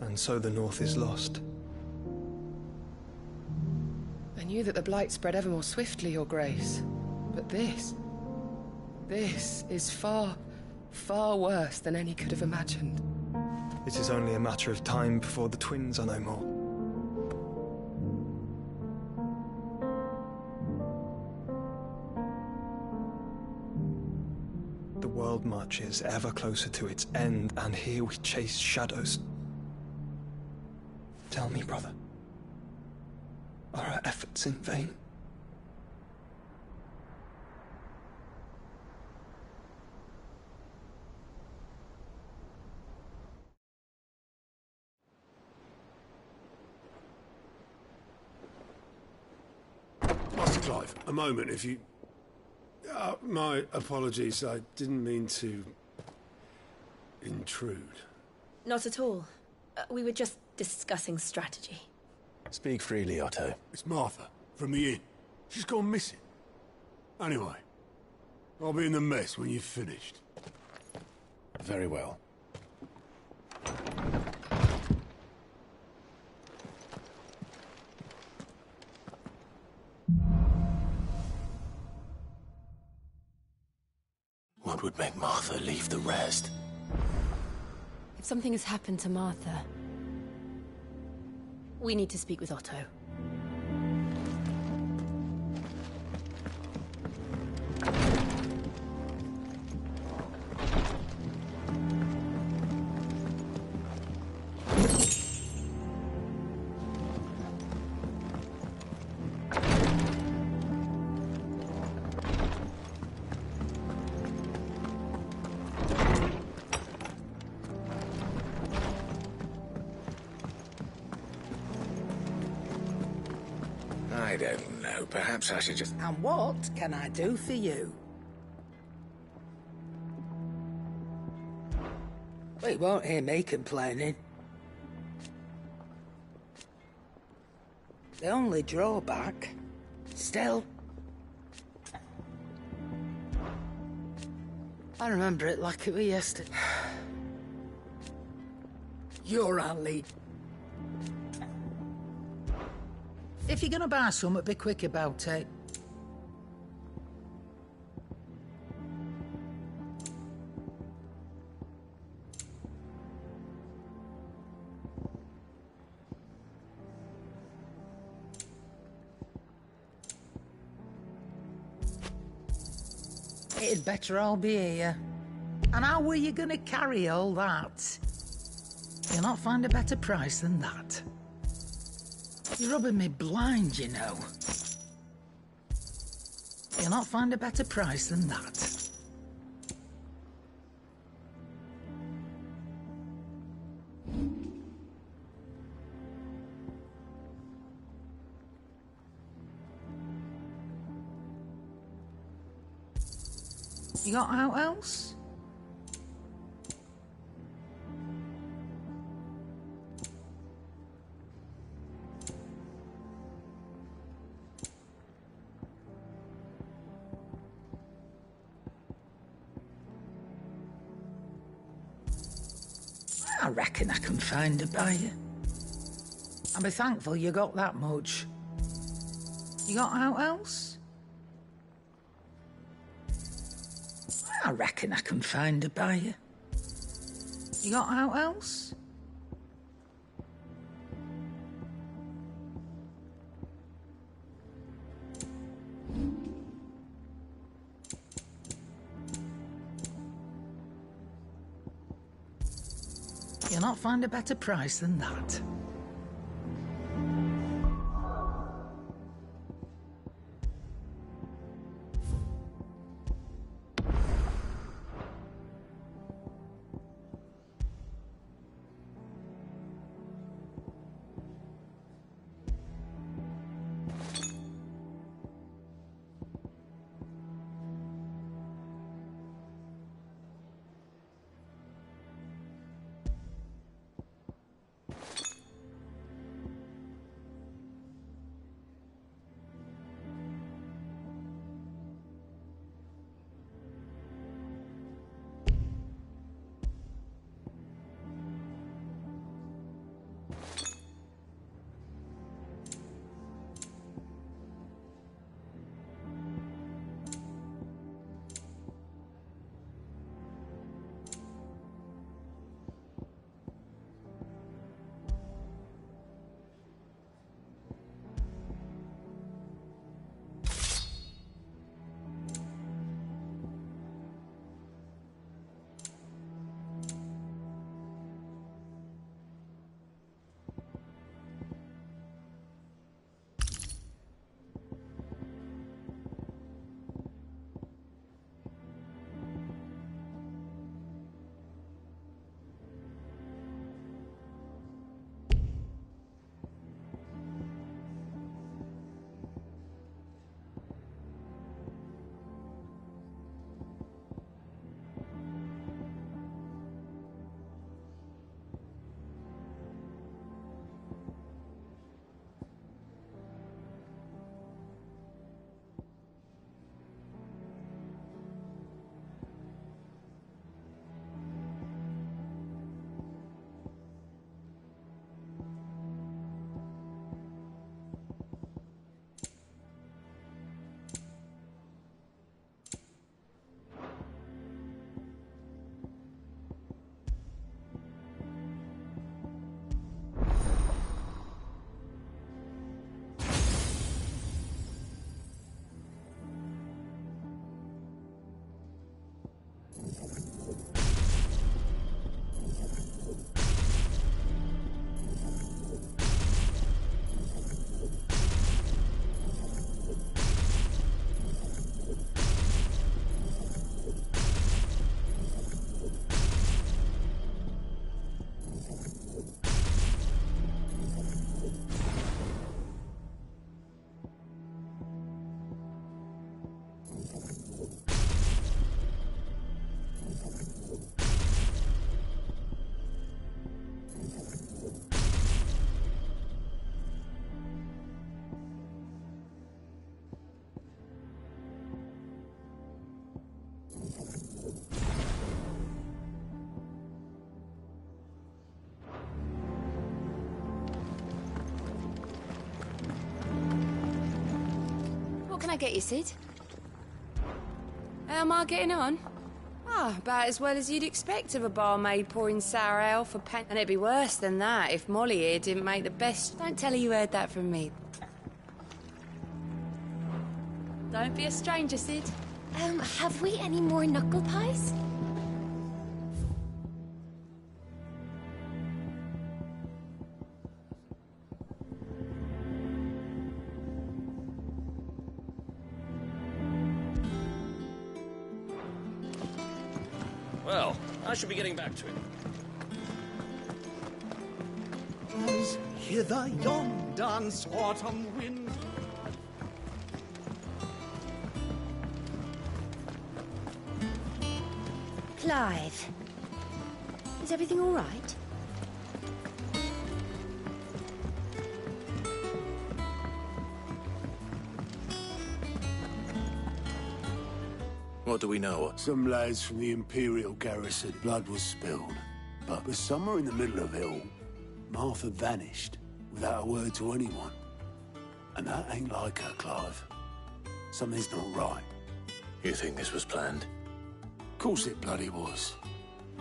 And so the North is lost. I knew that the Blight spread ever more swiftly, Your Grace. But this is far, far worse than any could have imagined. It is only a matter of time before the twins are no more. The world marches ever closer to its end, and here we chase shadows. Tell me, brother, are our efforts in vain? Master Clive, a moment, if you... my apologies, I didn't mean to... intrude. Not at all. We were just discussing strategy. Speak freely, Otto. It's Martha, from the inn. She's gone missing. Anyway, I'll be in the mess when you've finished. Very well. What would make Martha leave the rest? If something has happened to Martha, we need to speak with Otto. I don't know. Perhaps I should just... And what can I do for you? Well, you won't hear me complaining. The only drawback, still... I remember it like it was yesterday. You're our lead. If you're gonna buy something, be quick about it. It'd better all be here. And how were you gonna carry all that? You'll not find a better price than that. You're rubbing me blind, you know. You'll not find a better price than that. You got out else? I reckon I can find a buyer. I'll be thankful you got that much. You got out else? I reckon I can find a buyer. You got out else? You'll not find a better price than that. What can I get you, Sid? How am I getting on? Ah, about as well as you'd expect of a barmaid pouring sour ale for And it'd be worse than that if Molly here didn't make the best. Don't tell her you heard that from me. Don't be a stranger, Sid. Have we any more knuckle pies? Well, I should be getting back to it. As hither yon dance autumn wind. Clive, is everything all right? What do we know? Some lads from the Imperial garrison, blood was spilled. But somewhere in the middle of it all, Martha vanished without a word to anyone. And that ain't like her, Clive. Something's not right. You think this was planned? Of course it bloody was.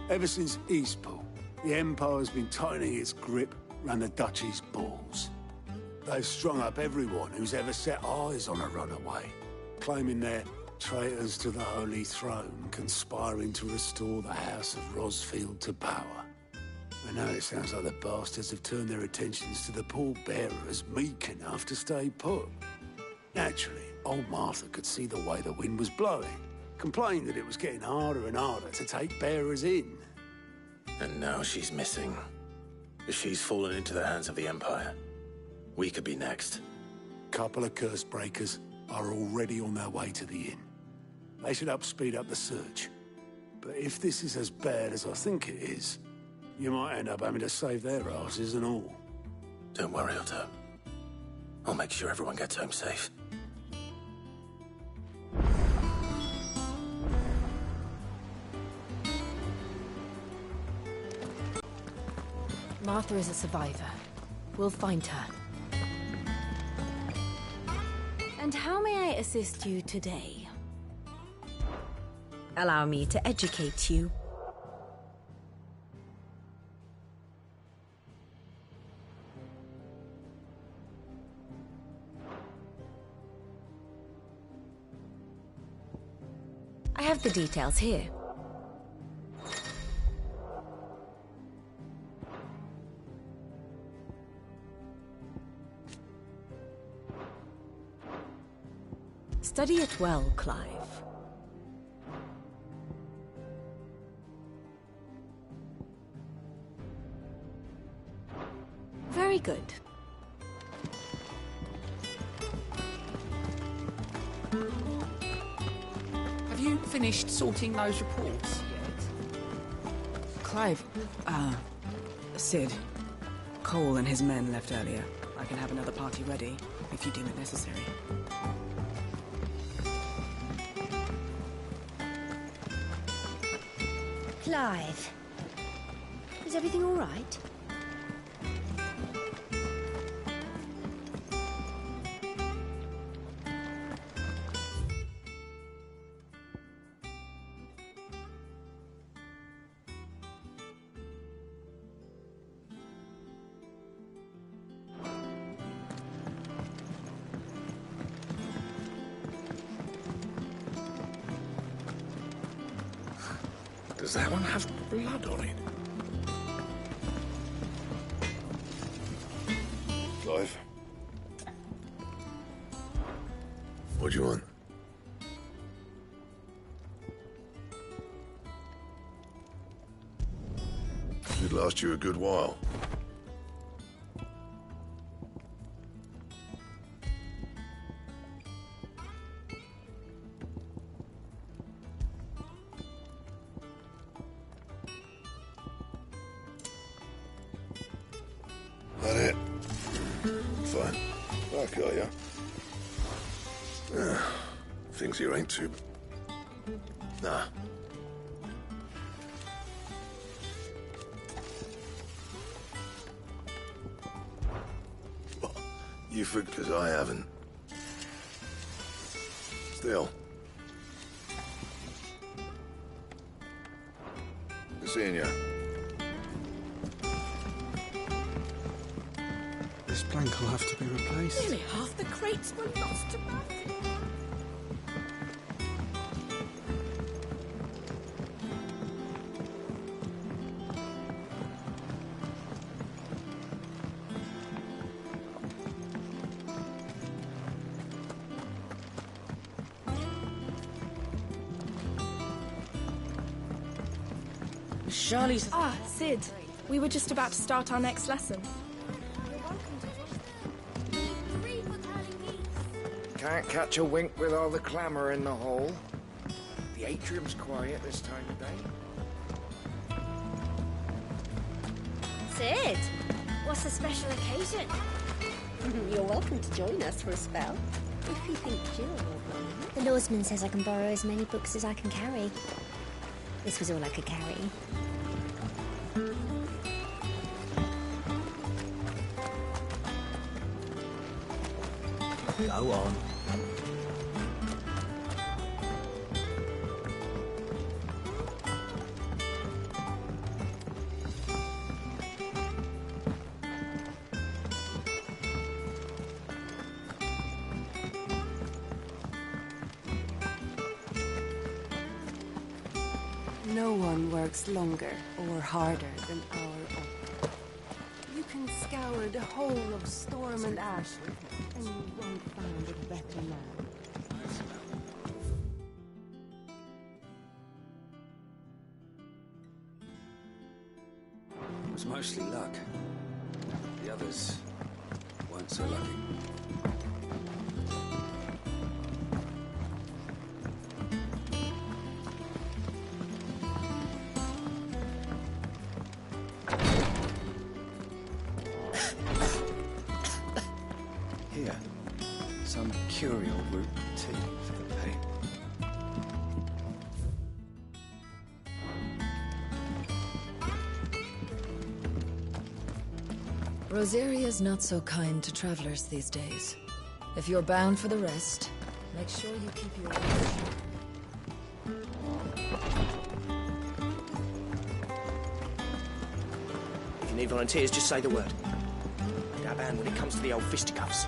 Ever since Eastpool, the Empire's been tightening its grip round the Duchy's balls. They've strung up everyone who's ever set eyes on a runaway, claiming they're traitors to the Holy Throne, conspiring to restore the House of Rosfield to power. And now it sounds like the bastards have turned their attentions to the pallbearers meek enough to stay put. Naturally, old Martha could see the way the wind was blowing, complained that it was getting harder and harder to take bearers in. And now she's missing. If she's fallen into the hands of the Empire, we could be next. Couple of curse breakers are already on their way to the inn. They should speed up the search. But if this is as bad as I think it is, you might end up having to save their asses and all. Don't worry, Otto. I'll make sure everyone gets home safe. Martha is a survivor. We'll find her. And how may I assist you today? Allow me to educate you. I have the details here. Study it well, Clive. Very good. Have you finished sorting those reports yet? Clive, Sid. Cole and his men left earlier. I can have another party ready, if you deem it necessary. Clive, is everything all right? Does that one have blood on it? Clive? What do you want? Should last you a good while. That it? Fine. Back, are ya? Things here ain't too... Nah. You forget, because I haven't. Still. Good seeing ya. This plank will have to be replaced. Nearly half the crates were lost to rot. Charlie's... Ah, Sid. We were just about to start our next lesson. Can't catch a wink with all the clamour in the hall. The atrium's quiet this time of day. Sid, what's the special occasion? You're welcome to join us for a spell, if you think Jill will borrow. The Lordsman says I can borrow as many books as I can carry. This was all I could carry. Go on. No one works longer or harder than our own. You can scour the whole of Storm and Ash, and you won't find a better man. It was mostly luck. The others weren't so lucky. Here, some curial root tea for the pain. Rosaria's not so kind to travelers these days. If you're bound for the rest, make sure you keep your eyes shut. If you need volunteers, just say the word. Dab hand when it comes to the old fisticuffs.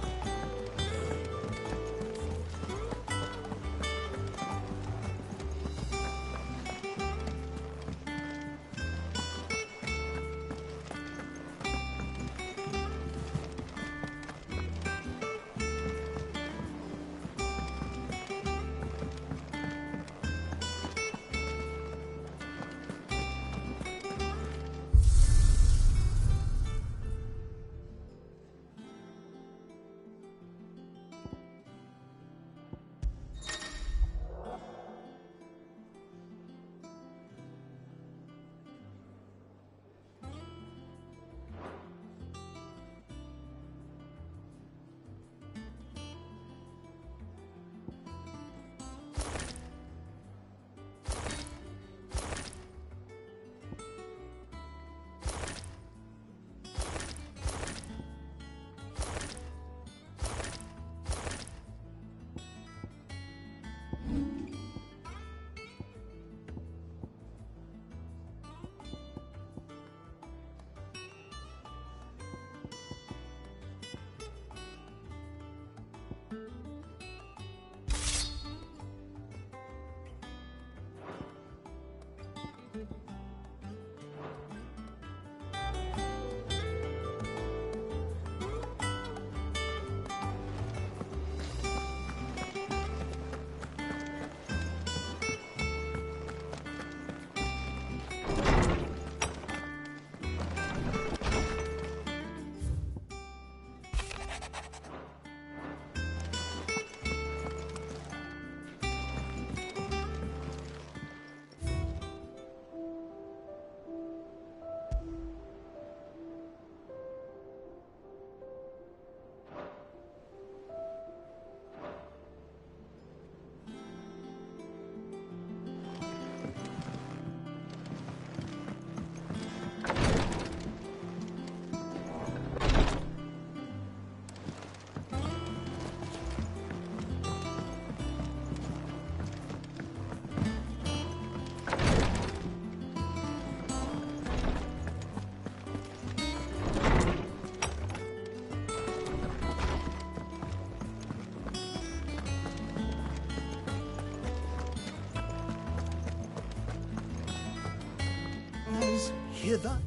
hither.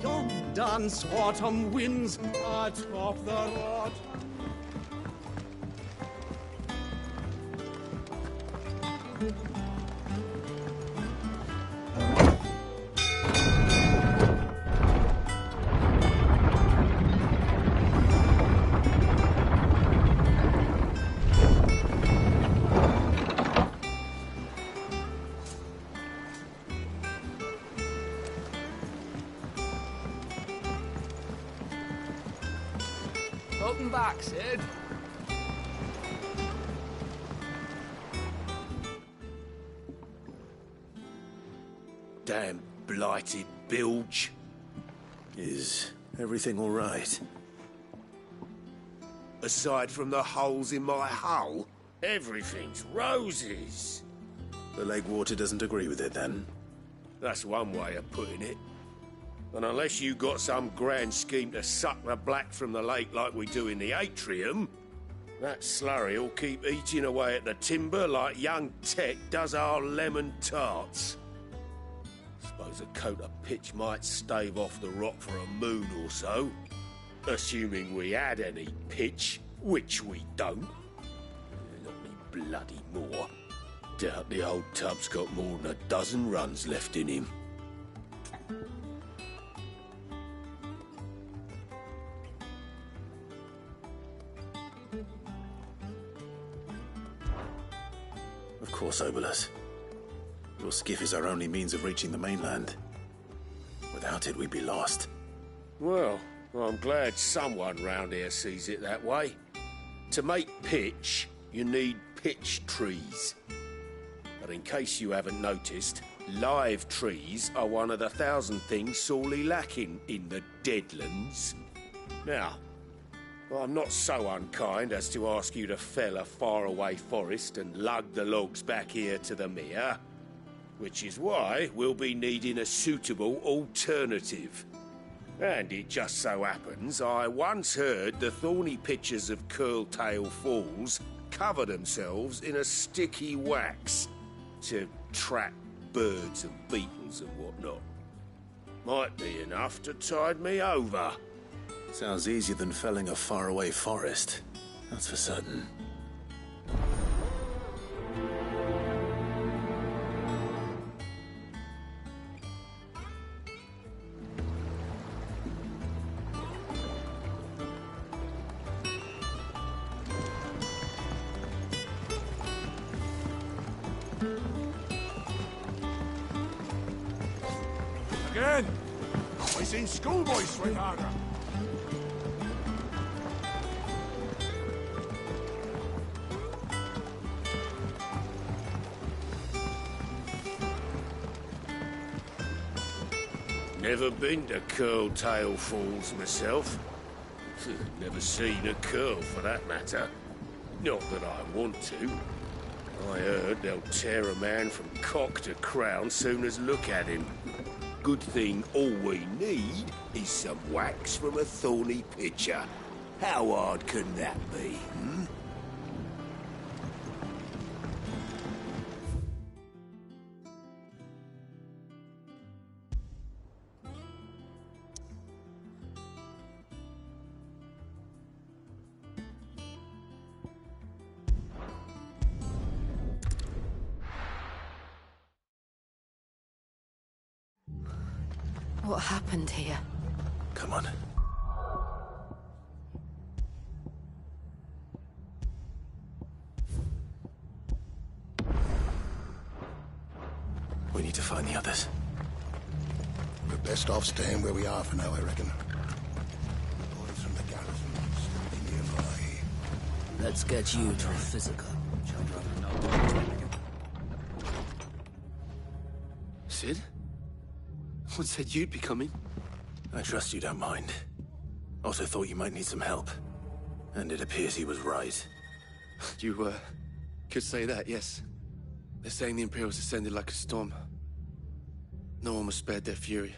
Yon dance autumn winds atop the rod. Welcome back, Sid. Damn blighted bilge. Is everything all right? Aside from the holes in my hull, everything's roses. The lake water doesn't agree with it, then? That's one way of putting it. And unless you got some grand scheme to suck the black from the lake like we do in the atrium, that slurry'll keep eating away at the timber like young Tech does our lemon tarts. Suppose a coat of pitch might stave off the rock for a moon or so. Assuming we had any pitch, which we don't. Not me bloody more. Doubt the old tub's got more than a dozen runs left in him. Of course, Obolus. Your skiff is our only means of reaching the mainland. Without it, we'd be lost. Well, I'm glad someone round here sees it that way. To make pitch, you need pitch trees. But in case you haven't noticed, live trees are one of the 1,000 things sorely lacking in the Deadlands. Now, I'm not so unkind as to ask you to fell a faraway forest and lug the logs back here to the mere, which is why we'll be needing a suitable alternative. And it just so happens I once heard the thorny pitchers of Curltail Falls cover themselves in a sticky wax to trap birds and beetles and whatnot. Might be enough to tide me over. Sounds easier than felling a faraway forest. That's for certain. Again! I seen schoolboys swing harder. Never been to Curltail Falls myself. Never seen a curl for that matter. Not that I want to. I heard they'll tear a man from cock to crown soon as look at him. Good thing all we need is some wax from a thorny pitcher. How hard can that be, hmm? What happened here? Come on. We need to find the others. We're best off staying where we are for now, I reckon. The boys from the garrison still be nearby. Let's get you to a physical. Sid? What said you'd be coming? I trust you don't mind. Also thought you might need some help. And it appears he was right. You, could say that, yes. They're saying the Imperials descended like a storm. No one was spared their fury.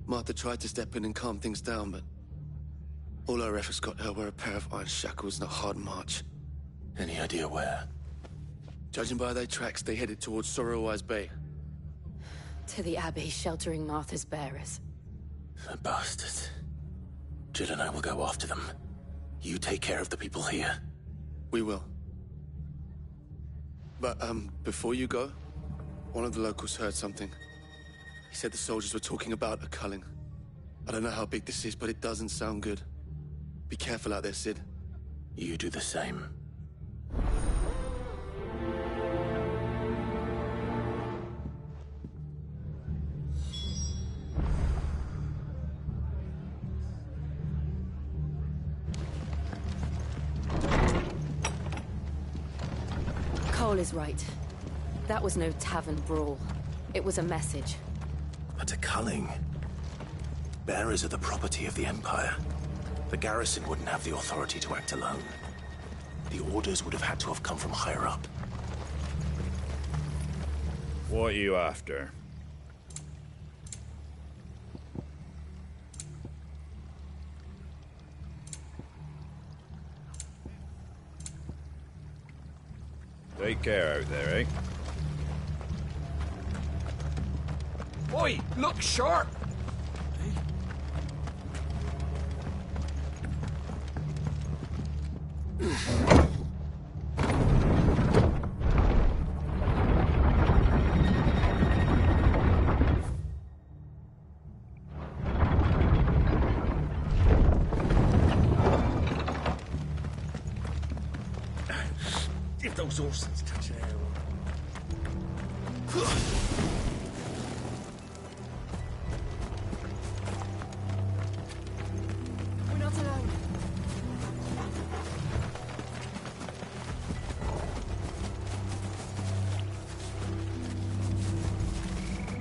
Martha tried to step in and calm things down, but all our efforts got her were a pair of iron shackles and a hard march. Any idea where? Judging by their tracks, they headed towards Sorrowwise Bay. To the Abbey, sheltering Martha's bearers. The bastards. Jill and I will go after them. You take care of the people here. We will. But, before you go, one of the locals heard something. He said the soldiers were talking about a culling. I don't know how big this is, but it doesn't sound good. Be careful out there, Sid. You do the same. Cole is right. That was no tavern brawl. It was a message. But a culling? Bearers are the property of the Empire. The garrison wouldn't have the authority to act alone. The orders would have had to have come from higher up. What are you after? Take care out there, eh? Oi, look sharp! If those horses touch an arrow. We're not alone.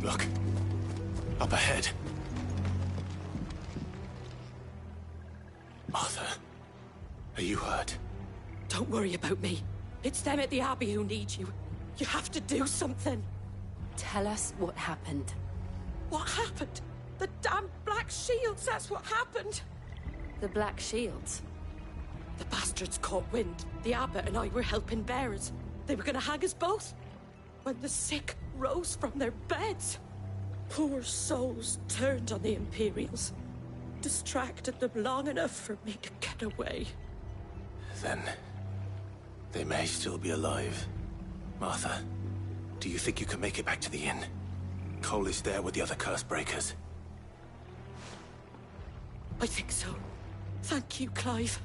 Look. Up ahead. Martha. Are you hurt? Don't worry about me. It's them at the Abbey who need you. You have to do something. Tell us what happened. What happened? The damn Black Shields, that's what happened. The Black Shields? The bastards caught wind. The abbot and I were helping bearers. They were gonna hang us both. When the sick rose from their beds. Poor souls turned on the Imperials. Distracted them long enough for me to get away. Then... they may still be alive. Martha, do you think you can make it back to the inn? Cole is there with the other curse breakers. I think so. Thank you, Clive.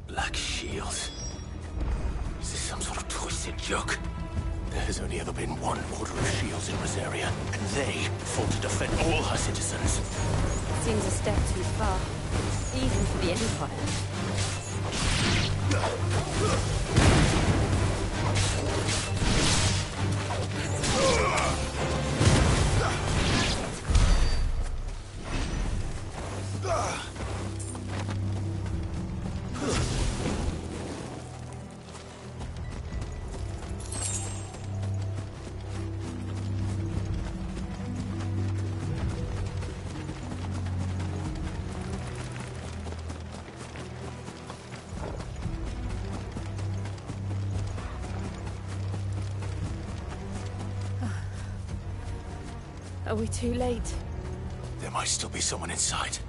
Black Shields? Is this some sort of twisted joke? There has only ever been one Order of Shields in Rosaria, and they fought to defend all her citizens. Seems a step too far, even for the Empire. Are we too late? There might still be someone inside.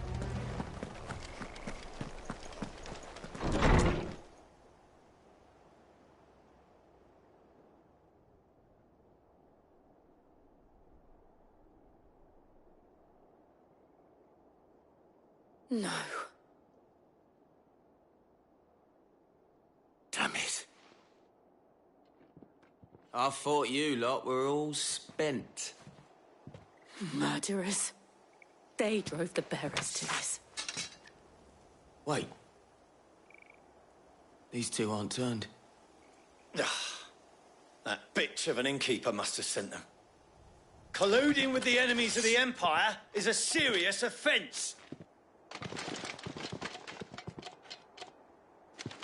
No. Damn it. I thought you lot were all spent. Murderers. They drove the bearers to this. Wait. These two aren't turned. That bitch of an innkeeper must have sent them. Colluding with the enemies of the Empire is a serious offence.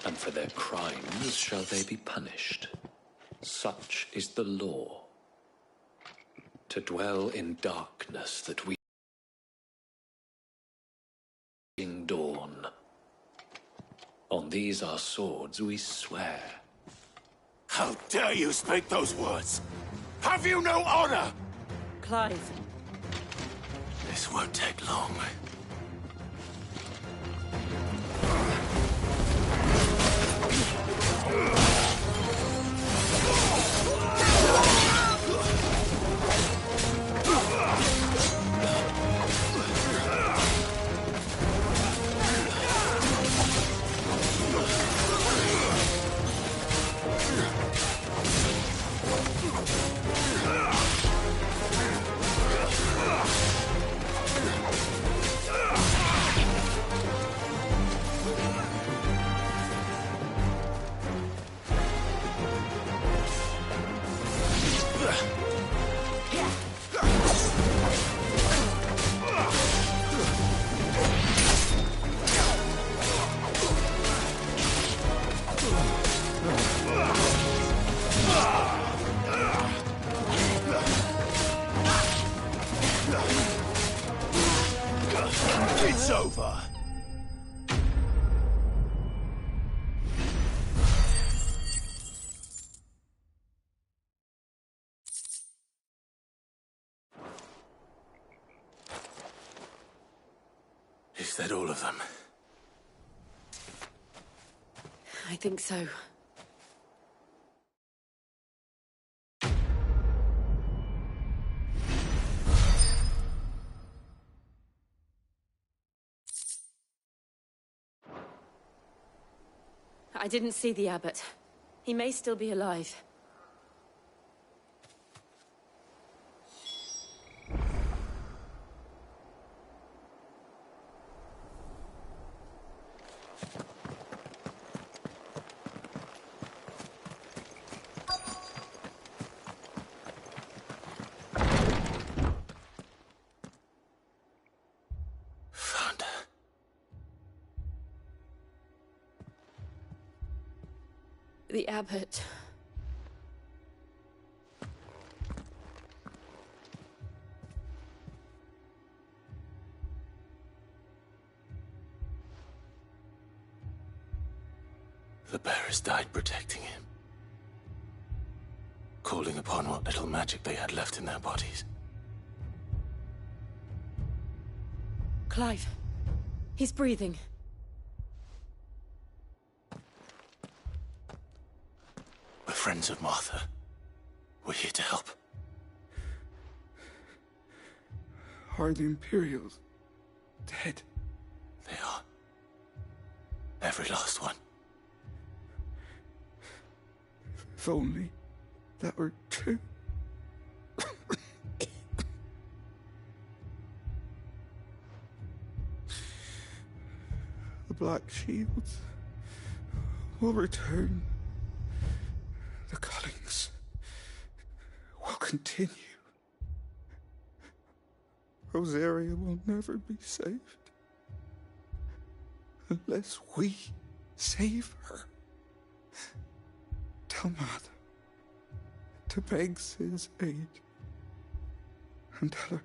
And for their crimes shall they be punished. Such is the law. to dwell in darkness that we in dawn. On these our swords we swear. How dare you speak those words? Have you no honor? Clive. This won't take long. It's over. Is that all of them? I think so. I didn't see the abbot. He may still be alive. The abbot. The bearers died protecting him. Calling upon what little magic they had left in their bodies. Clive. He's breathing. We're friends of Martha. We're here to help. Are the Imperials dead? They are. Every last one. If only that were true. The Black Shields will return. The cullings will continue. Rosaria will never be saved unless we save her. Tell Mother to beg Sid's aid and tell her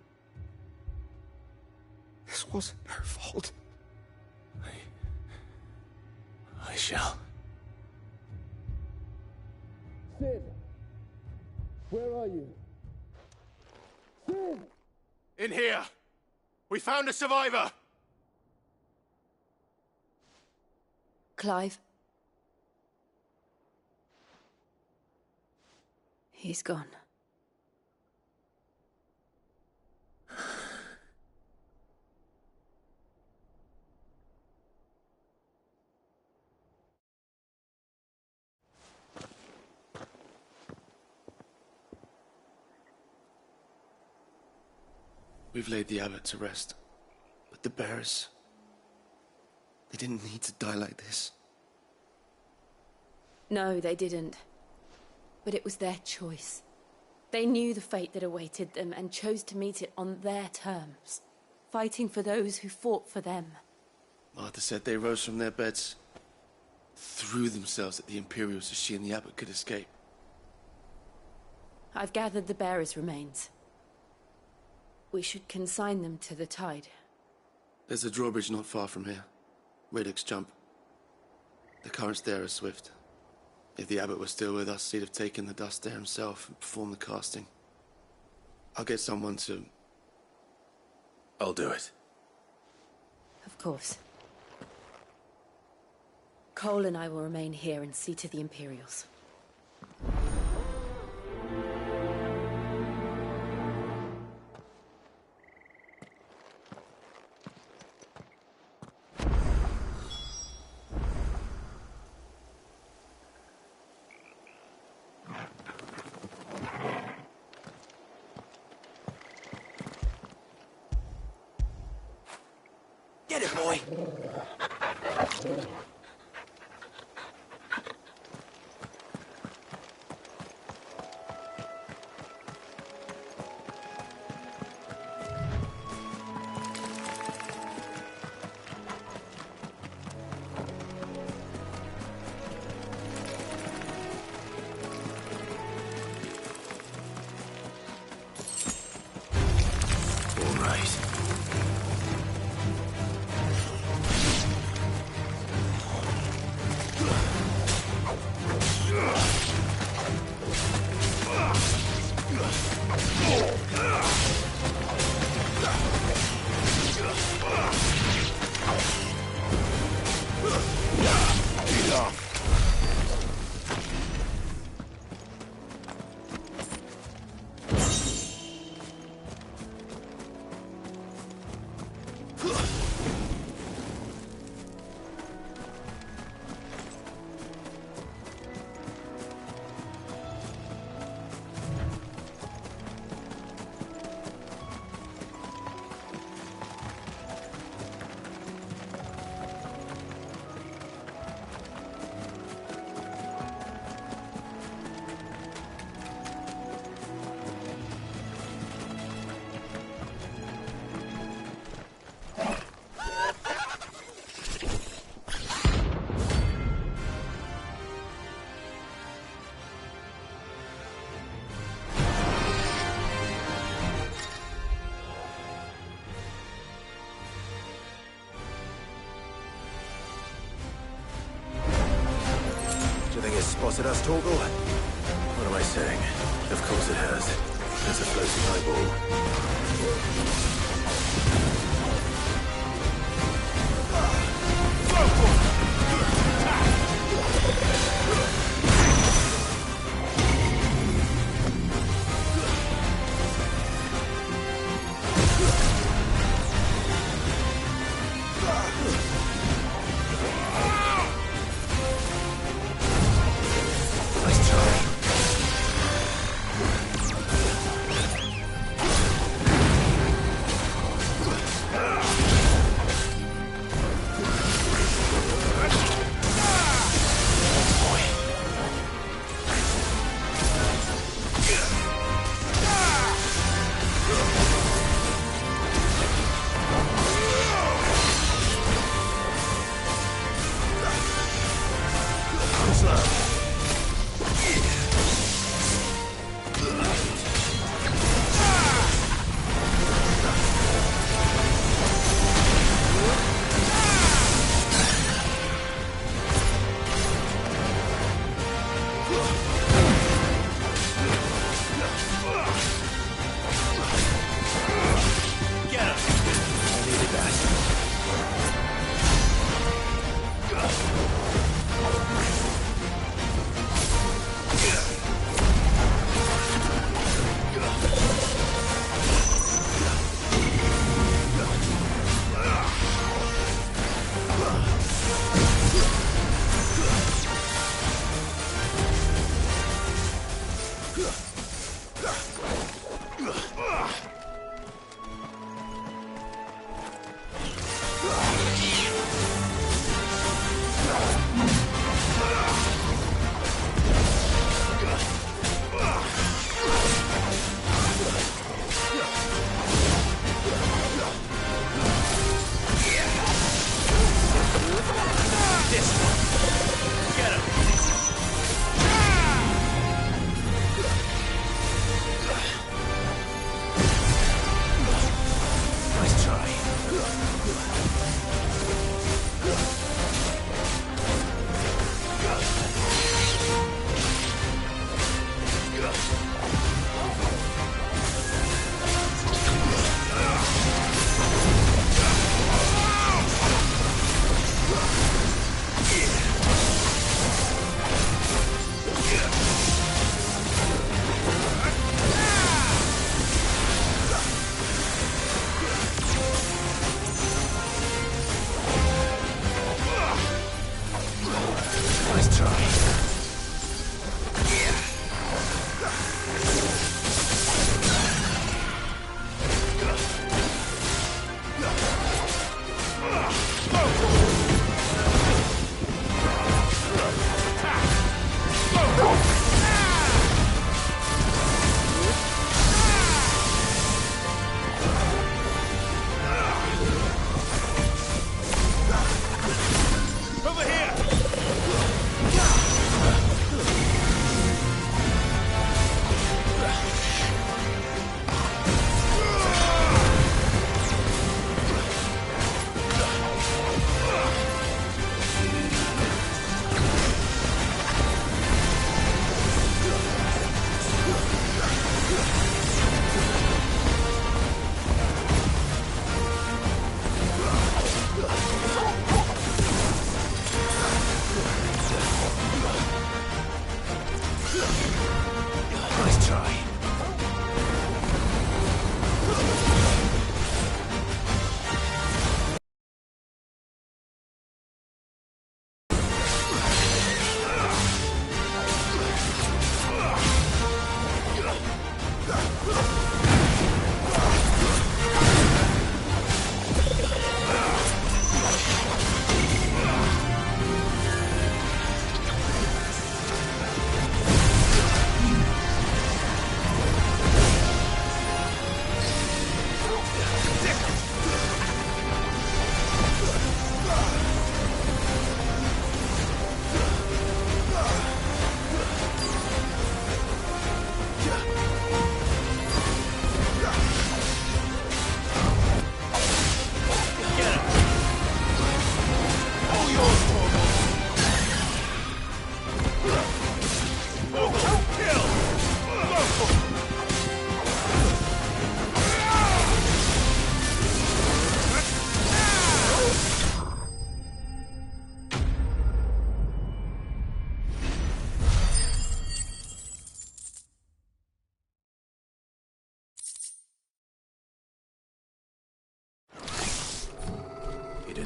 this wasn't her fault. I shall. Sid, where are you? Sid! In here! We found a survivor! Clive. He's gone. We've laid the abbot to rest. But the bearers... they didn't need to die like this. No, they didn't. But it was their choice. They knew the fate that awaited them and chose to meet it on their terms, fighting for those who fought for them. Martha said they rose from their beds, threw themselves at the Imperials so she and the abbot could escape. I've gathered the bearers' remains. We should consign them to the tide. There's a drawbridge not far from here. Riddick's Jump. The currents there are swift. If the abbot was still with us, he'd have taken the dust there himself and performed the casting. I'll get someone to... I'll do it. Of course. Cole and I will remain here and see to the Imperials. Get it, boy! Spotted us, Torgal? What am I saying? Of course it has. It's a floating eyeball.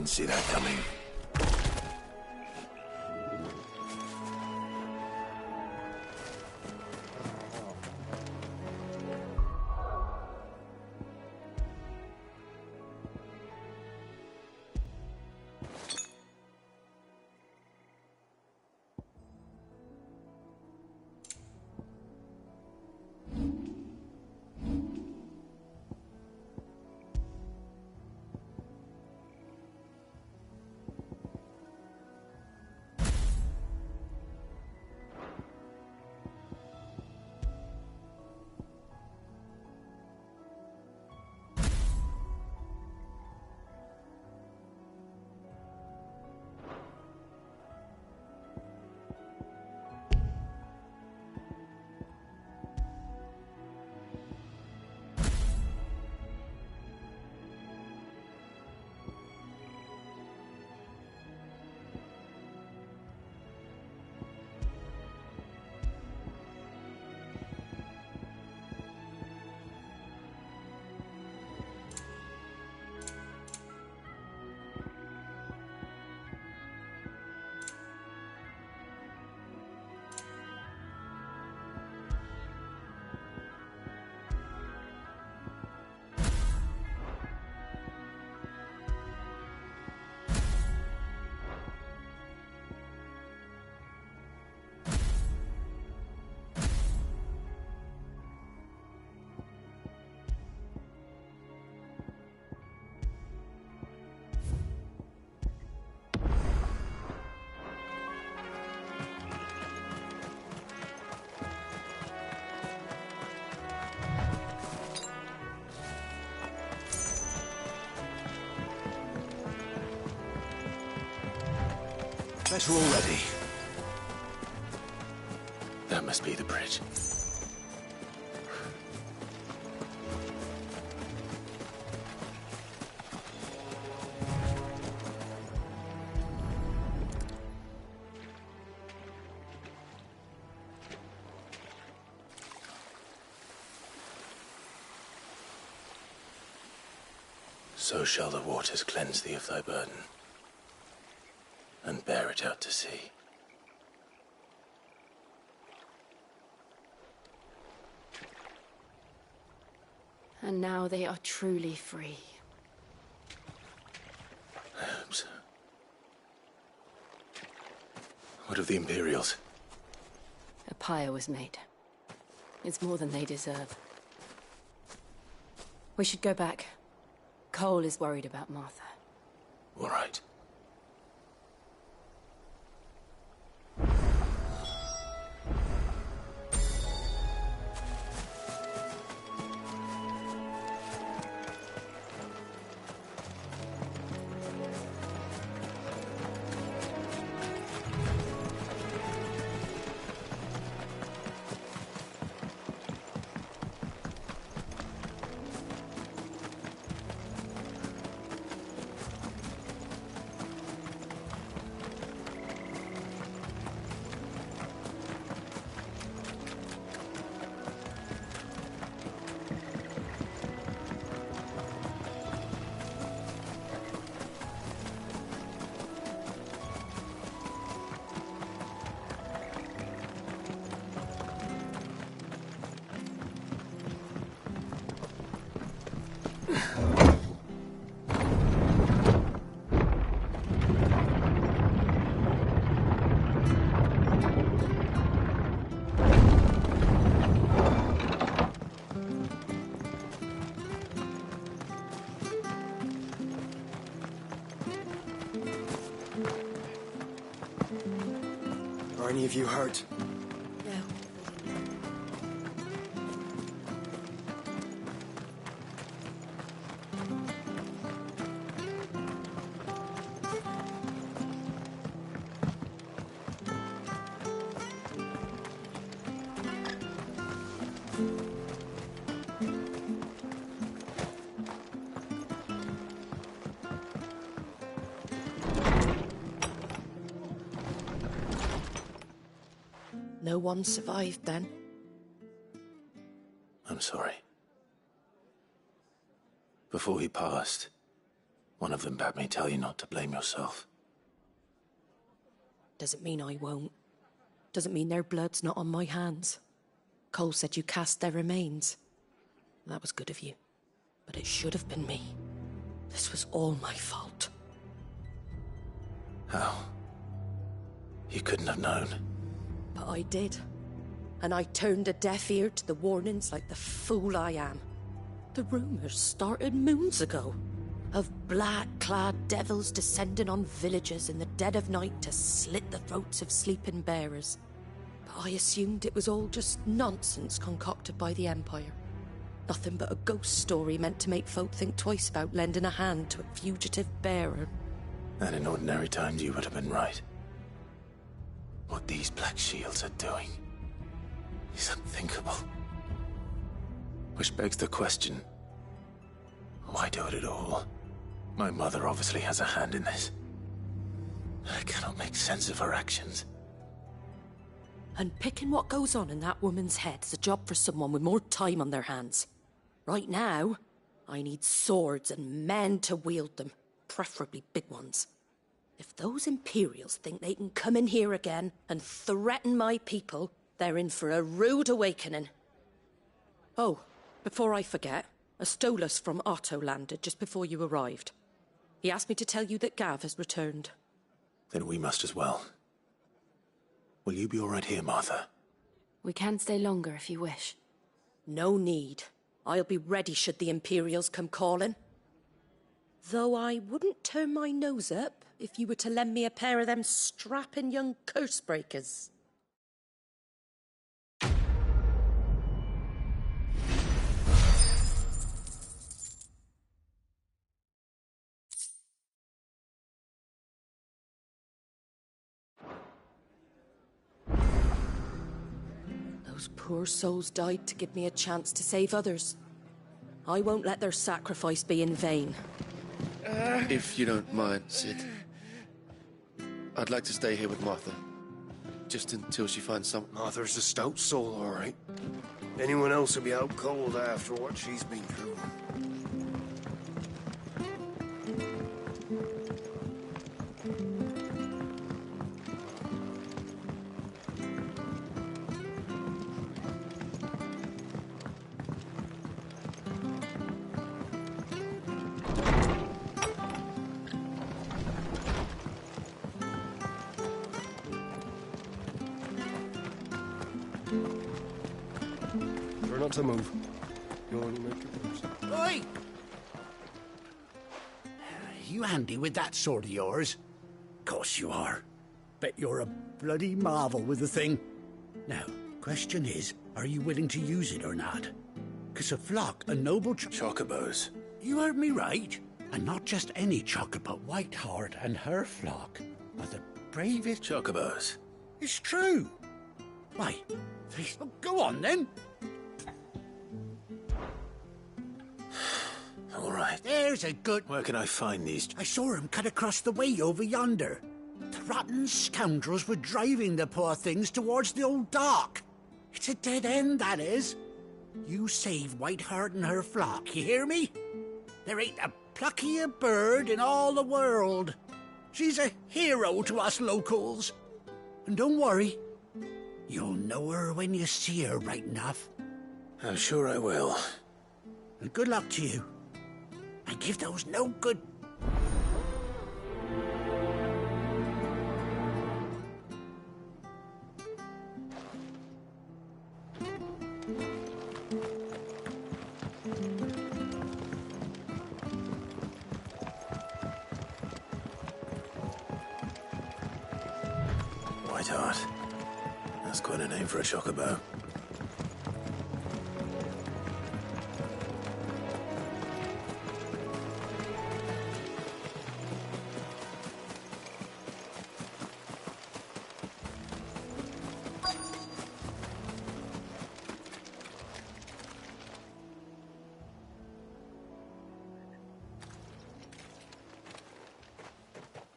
didn't see that coming. Better already. That must be the bridge. So shall the waters cleanse thee of thy burden, and bear it out to sea. And now they are truly free. I hope so. What of the Imperials? A pyre was made. It's more than they deserve. We should go back. Cole is worried about Martha. All right. Are any of you hurt? No. No one survived then? I'm sorry. Before he passed, One of them bade me tell you not to blame yourself. Doesn't mean I won't. Doesn't mean their blood's not on my hands. Cole said you cast their remains. That was good of you. But it should have been me. This was all my fault. How? You couldn't have known. But I did. And I turned a deaf ear to the warnings like the fool I am. The rumours started moons ago. Of black-clad devils descending on villages in the dead of night to slit the throats of sleeping bearers. But I assumed it was all just nonsense concocted by the Empire. Nothing but a ghost story meant to make folk think twice about lending a hand to a fugitive bearer. And in ordinary times you would have been right. What these Black Shields are doing is unthinkable. Which begs the question, why do it at all? My mother obviously has a hand in this. I cannot make sense of her actions. And picking what goes on in that woman's head is a job for someone with more time on their hands. Right now, I need swords and men to wield them, preferably big ones. If those Imperials think they can come in here again and threaten my people, they're in for a rude awakening. Oh, before I forget, a Stolas from Otto landed just before you arrived. He asked me to tell you that Gav has returned. Then we must as well. Will you be all right here, Martha? We can stay longer if you wish. No need. I'll be ready should the Imperials come calling. Though I wouldn't turn my nose up if you were to lend me a pair of them strapping young curse-breakers. Those poor souls died to give me a chance to save others. I won't let their sacrifice be in vain. If you don't mind, Sid, I'd like to stay here with Martha. Just until she finds some... Martha's a stout soul, all right. Anyone else will be out cold after what she's been through. Try not to move. You only make it worse. Oi! You handy with that sword of yours? Course you are. Bet you're a bloody marvel with the thing. Now, question is, are you willing to use it or not? 'Cause a flock of noble chocobos. You heard me right. And not just any chocobo. Whiteheart and her flock are the bravest chocobos. It's true. Why? Go on then. All right. There's a good... Where can I find these? I saw him cut across the way over yonder. The rotten scoundrels were driving the poor things towards the old dock. It's a dead end, that is. You save Whiteheart and her flock, you hear me? There ain't a pluckier bird in all the world. She's a hero to us locals. And don't worry, you'll know her when you see her right enough. I'm sure I will. And good luck to you. And give those no good... Whiteheart. That's quite a name for a chocobo.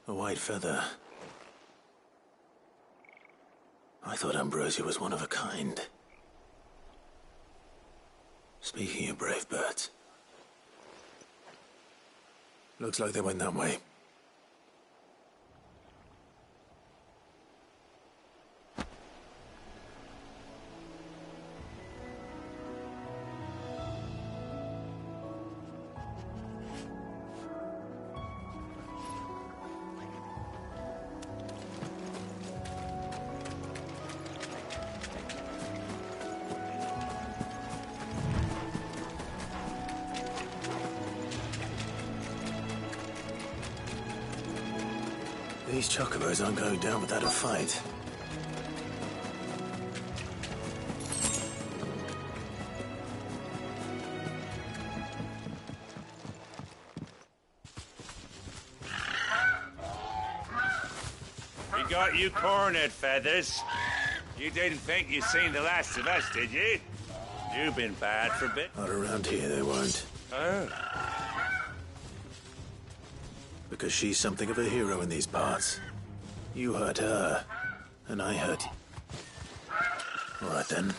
A white feather. I thought Ambrosia was one of a kind. Speaking of brave birds, Looks like they went that way. These chocobos aren't going down without a fight. We got you cornered, Feathers. You didn't think you'd seen the last of us, did you? You've been bad for a bit. Not around here, they won't. Oh. Because she's something of a hero in these parts. You hurt her, and I hurt you. All right, then.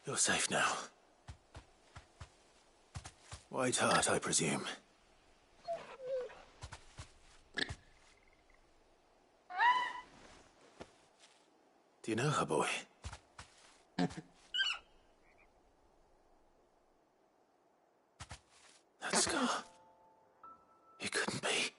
You're safe now. White Heart, I presume. Do you know her, boy? That scar. It couldn't be.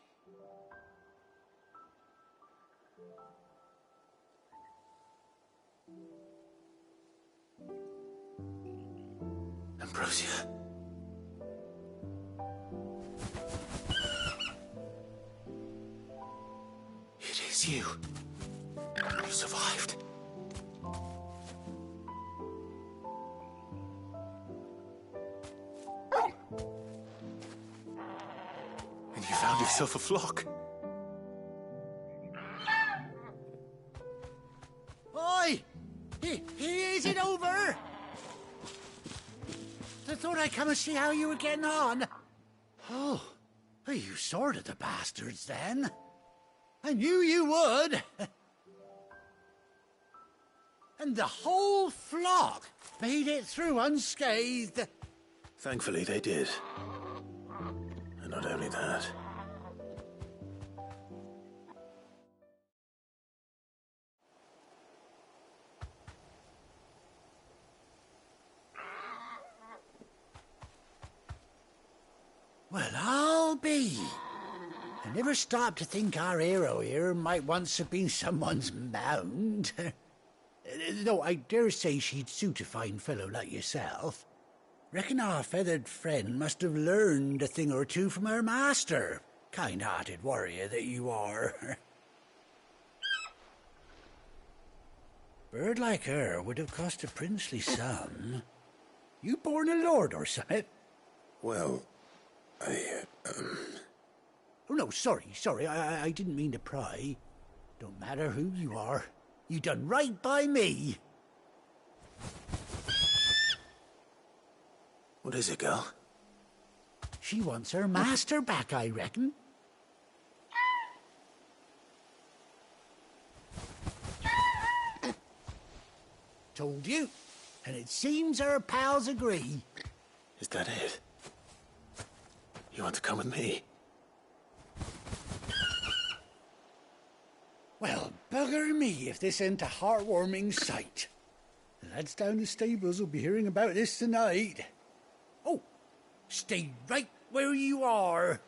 Ambrosia. It is you. You survived. And you found yourself a flock. Oi! Is it over? I thought I'd come and see how you were getting on. Oh, you sorted the bastards then. I knew you would. And the whole flock made it through unscathed. Thankfully, they did. And not only that. Well, I'll be. I never stopped to think our hero here might once have been someone's mount. Though I dare say she'd suit a fine fellow like yourself. Reckon our feathered friend must have learned a thing or two from her master. Kind-hearted warrior that you are. Bird like her would have cost a princely sum. You born a lord or something? Well, Oh, no, sorry. I didn't mean to pry. Don't matter who you are. You done right by me. What is it, girl? She wants her master back, I reckon. Told you. And it seems her pals agree. Is that it? You want to come with me? Well, bugger me if this ain't a heartwarming sight. The lads down the stables will be hearing about this tonight. Oh, stay right where you are.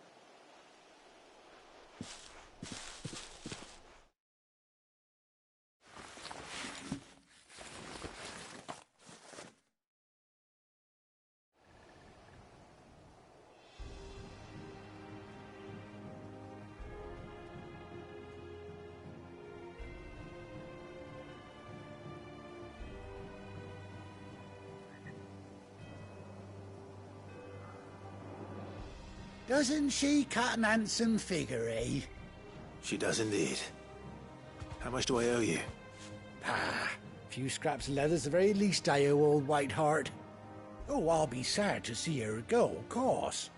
Doesn't she cut an handsome figure, eh? She does indeed. How much do I owe you? Ah, a few scraps of leather's the very least I owe old Whiteheart. Oh, I'll be sad to see her go, of course.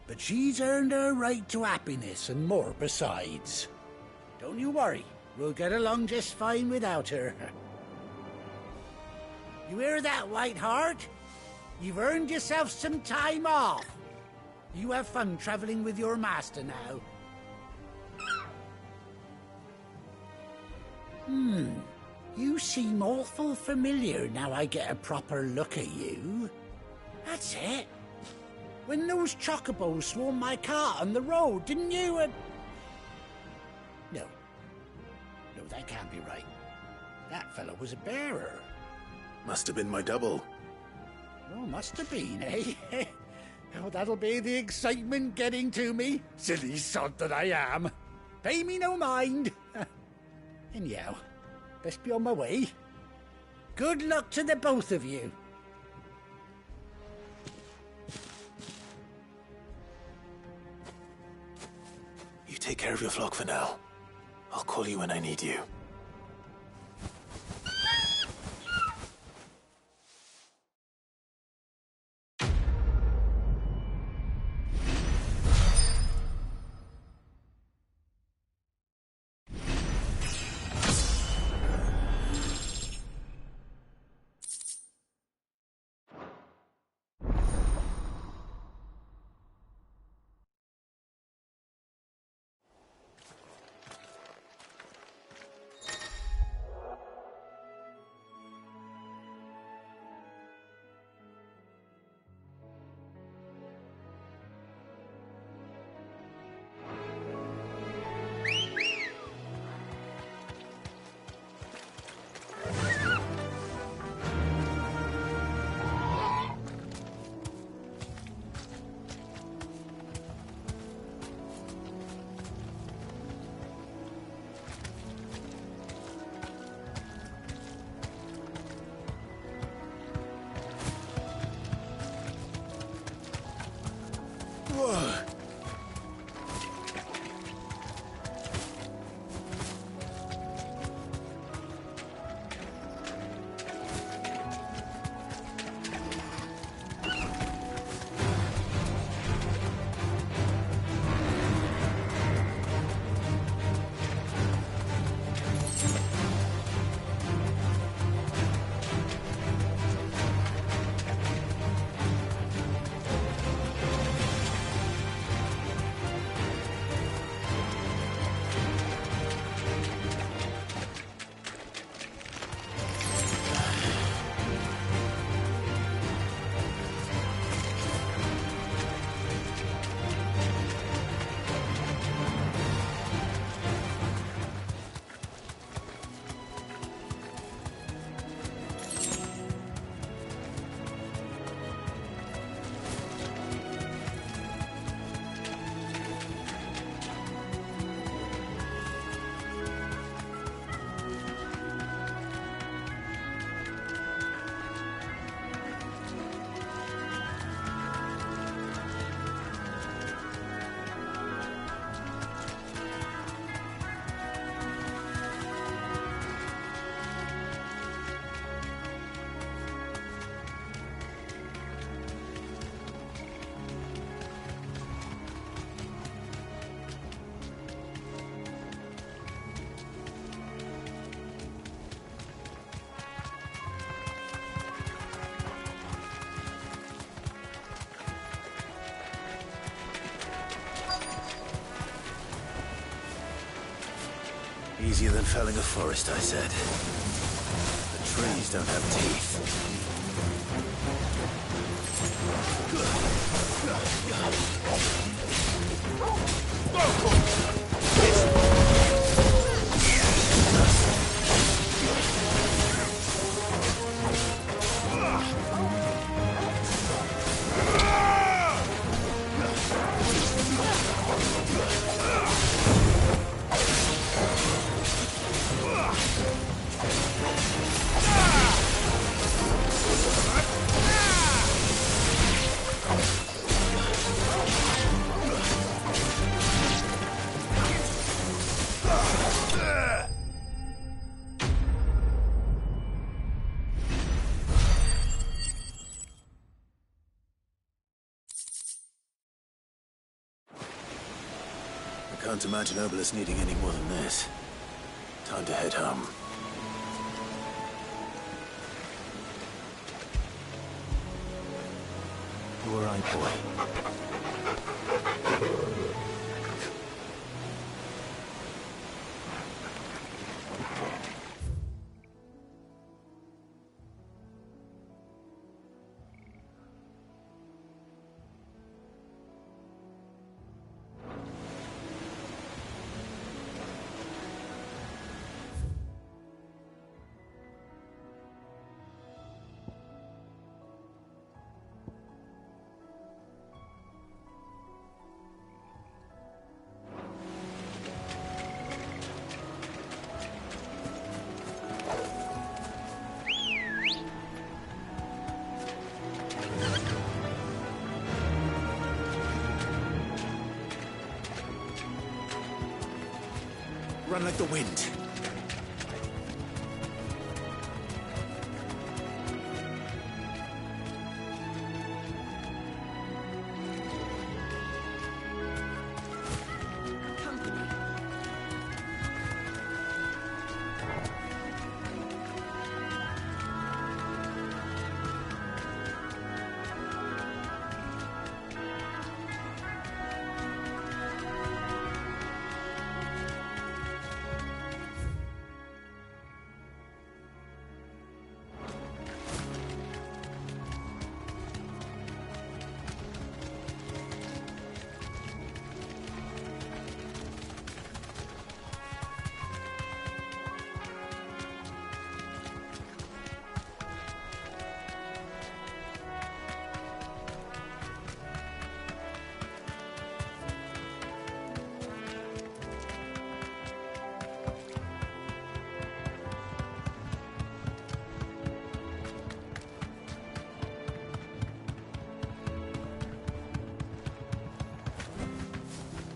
But she's earned her right to happiness and more besides. Don't you worry, we'll get along just fine without her. You hear that, Whiteheart? You've earned yourself some time off. You have fun traveling with your master now. You seem awful familiar now I get a proper look at you. That's it. When those chocobos swarmed my cart on the road, didn't you? No, that can't be right. That fellow was a bearer. Must have been my double. Oh, must have been, eh? Oh, that'll be the excitement getting to me. Silly sod that I am. Pay me no mind. Anyhow, best be on my way. Good luck to the both of you. You take care of your flock for now. I'll call you when I need you. Easier than felling a forest, I said. The trees don't have teeth. I can't imagine Obelisk needing any more than this. Time to head home. You all right, boy? Run like the wind.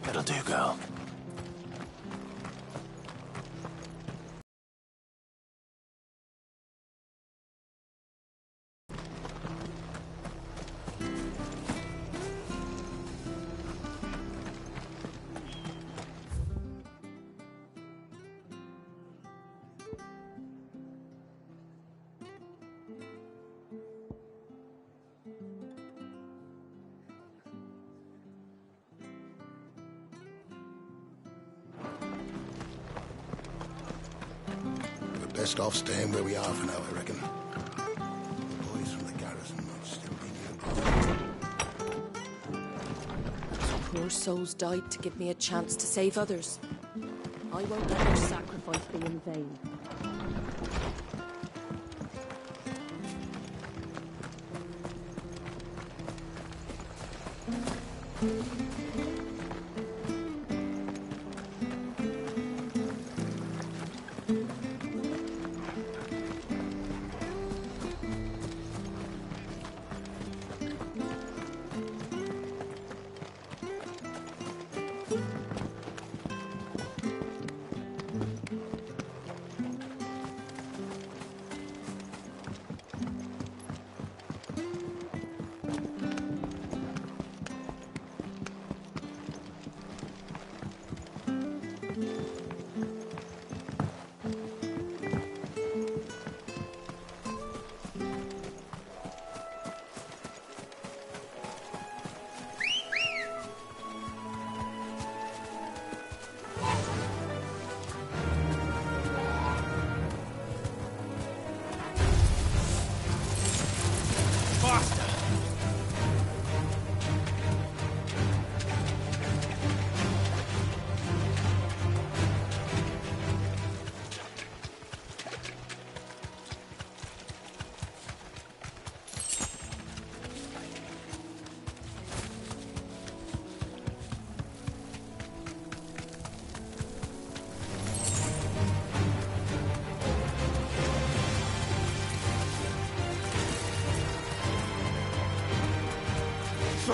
That'll do, girl. Best off staying where we are for now, I reckon. The boys from the garrison might still be nearby. Those poor souls died to give me a chance to save others. I won't let their sacrifice be in vain.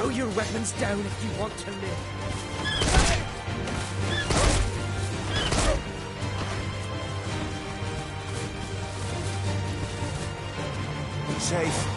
Throw your weapons down if you want to live. Safe.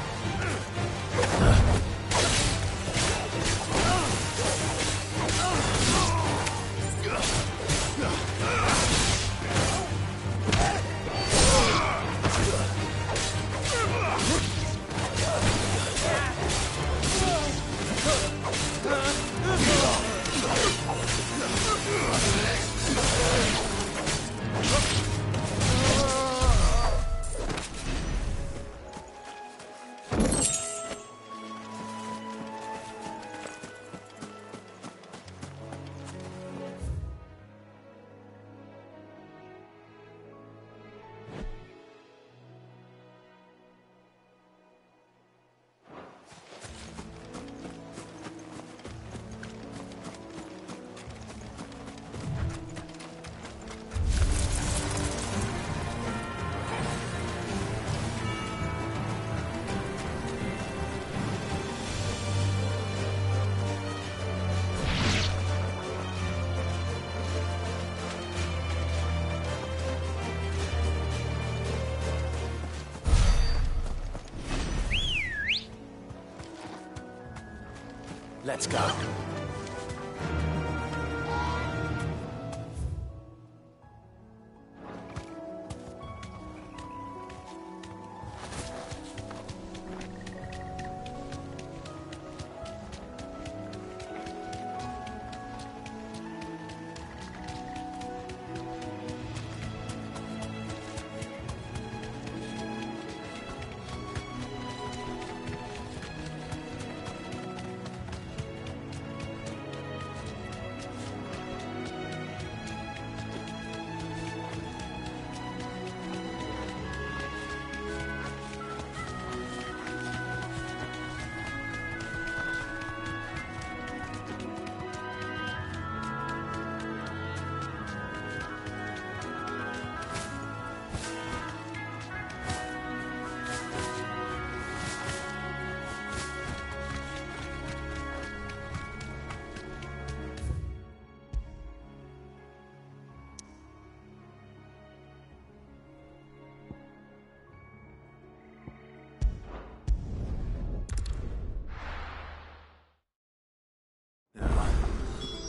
Let's go.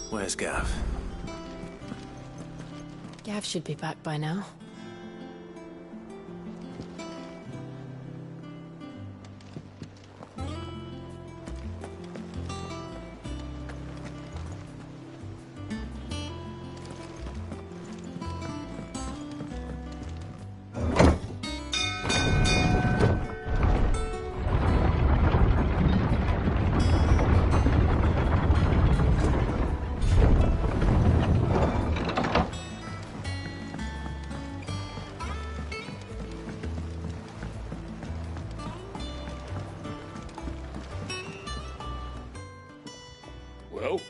Where's Gav? Gav should be back by now. Well,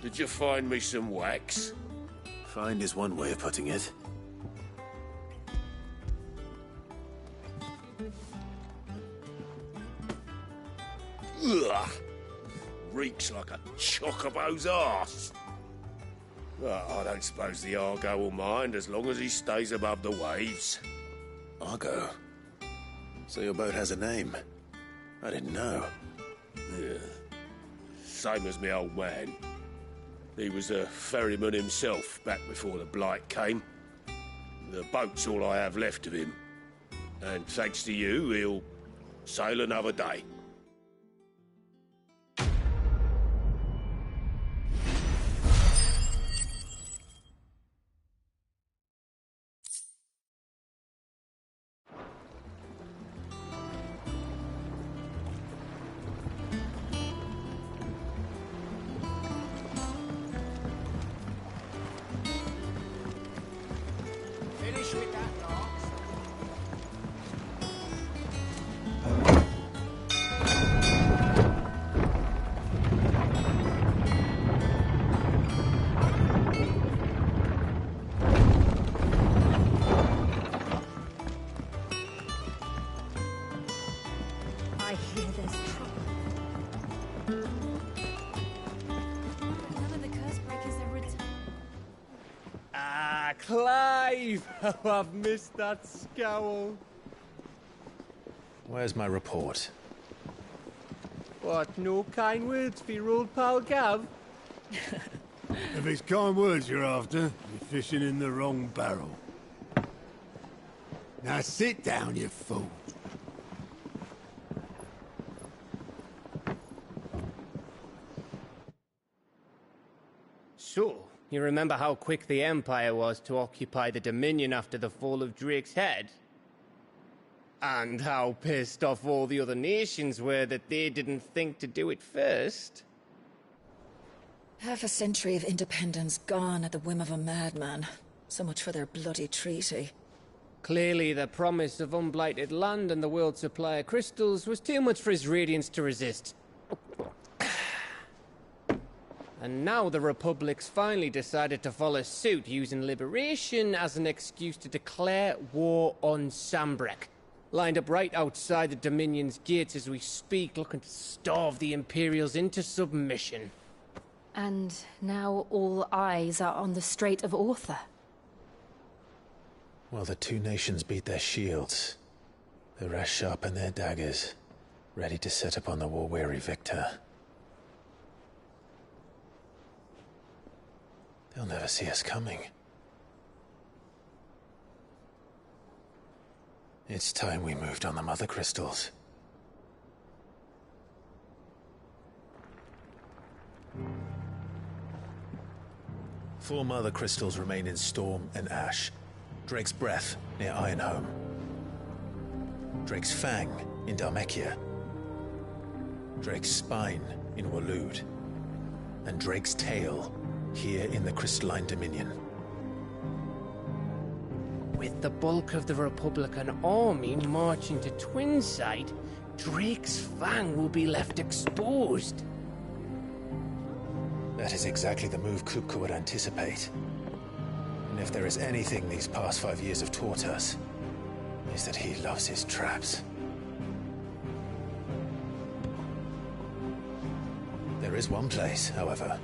did you find me some wax? Find is one way of putting it. Ugh! Reeks like a chocobo's arse. I don't suppose the Argo will mind as long as he stays above the waves. Argo? So your boat has a name? I didn't know. Yeah. Same as my old man. He was a ferryman himself back before the Blight came. The boat's all I have left of him. And thanks to you, he'll sail another day. Finish with that, Lance. Clive! Oh, I've missed that scowl. Where's my report? What, no kind words for your old pal Gav? If it's kind words you're after, you're fishing in the wrong barrel. Now sit down, you fool. So, you remember how quick the Empire was to occupy the Dominion after the fall of Drake's head? And how pissed off all the other nations were that they didn't think to do it first? Half a century of independence gone at the whim of a madman. So much for their bloody treaty. Clearly, the promise of unblighted land and the world's supply of crystals was too much for his radiance to resist. And now the Republic's finally decided to follow suit, using liberation as an excuse to declare war on Sambrek. Lined up right outside the Dominion's gates as we speak, looking to starve the Imperials into submission. And now all eyes are on the Strait of Author. Well, the two nations beat their shields. The rest sharpen their daggers, ready to set upon the war-weary victor. They'll never see us coming. It's time we moved on the Mother Crystals. Four Mother Crystals remain in Storm and Ash. Drake's Breath near Ironhome. Drake's Fang in Dhalmekia. Drake's Spine in Waloed. And Drake's Tail here in the Crystalline Dominion. With the bulk of the Republican army marching to Twinside, Drake's Fang will be left exposed. That is exactly the move Kupka would anticipate. And if there is anything these past 5 years have taught us, is that he loves his traps. There is one place, however,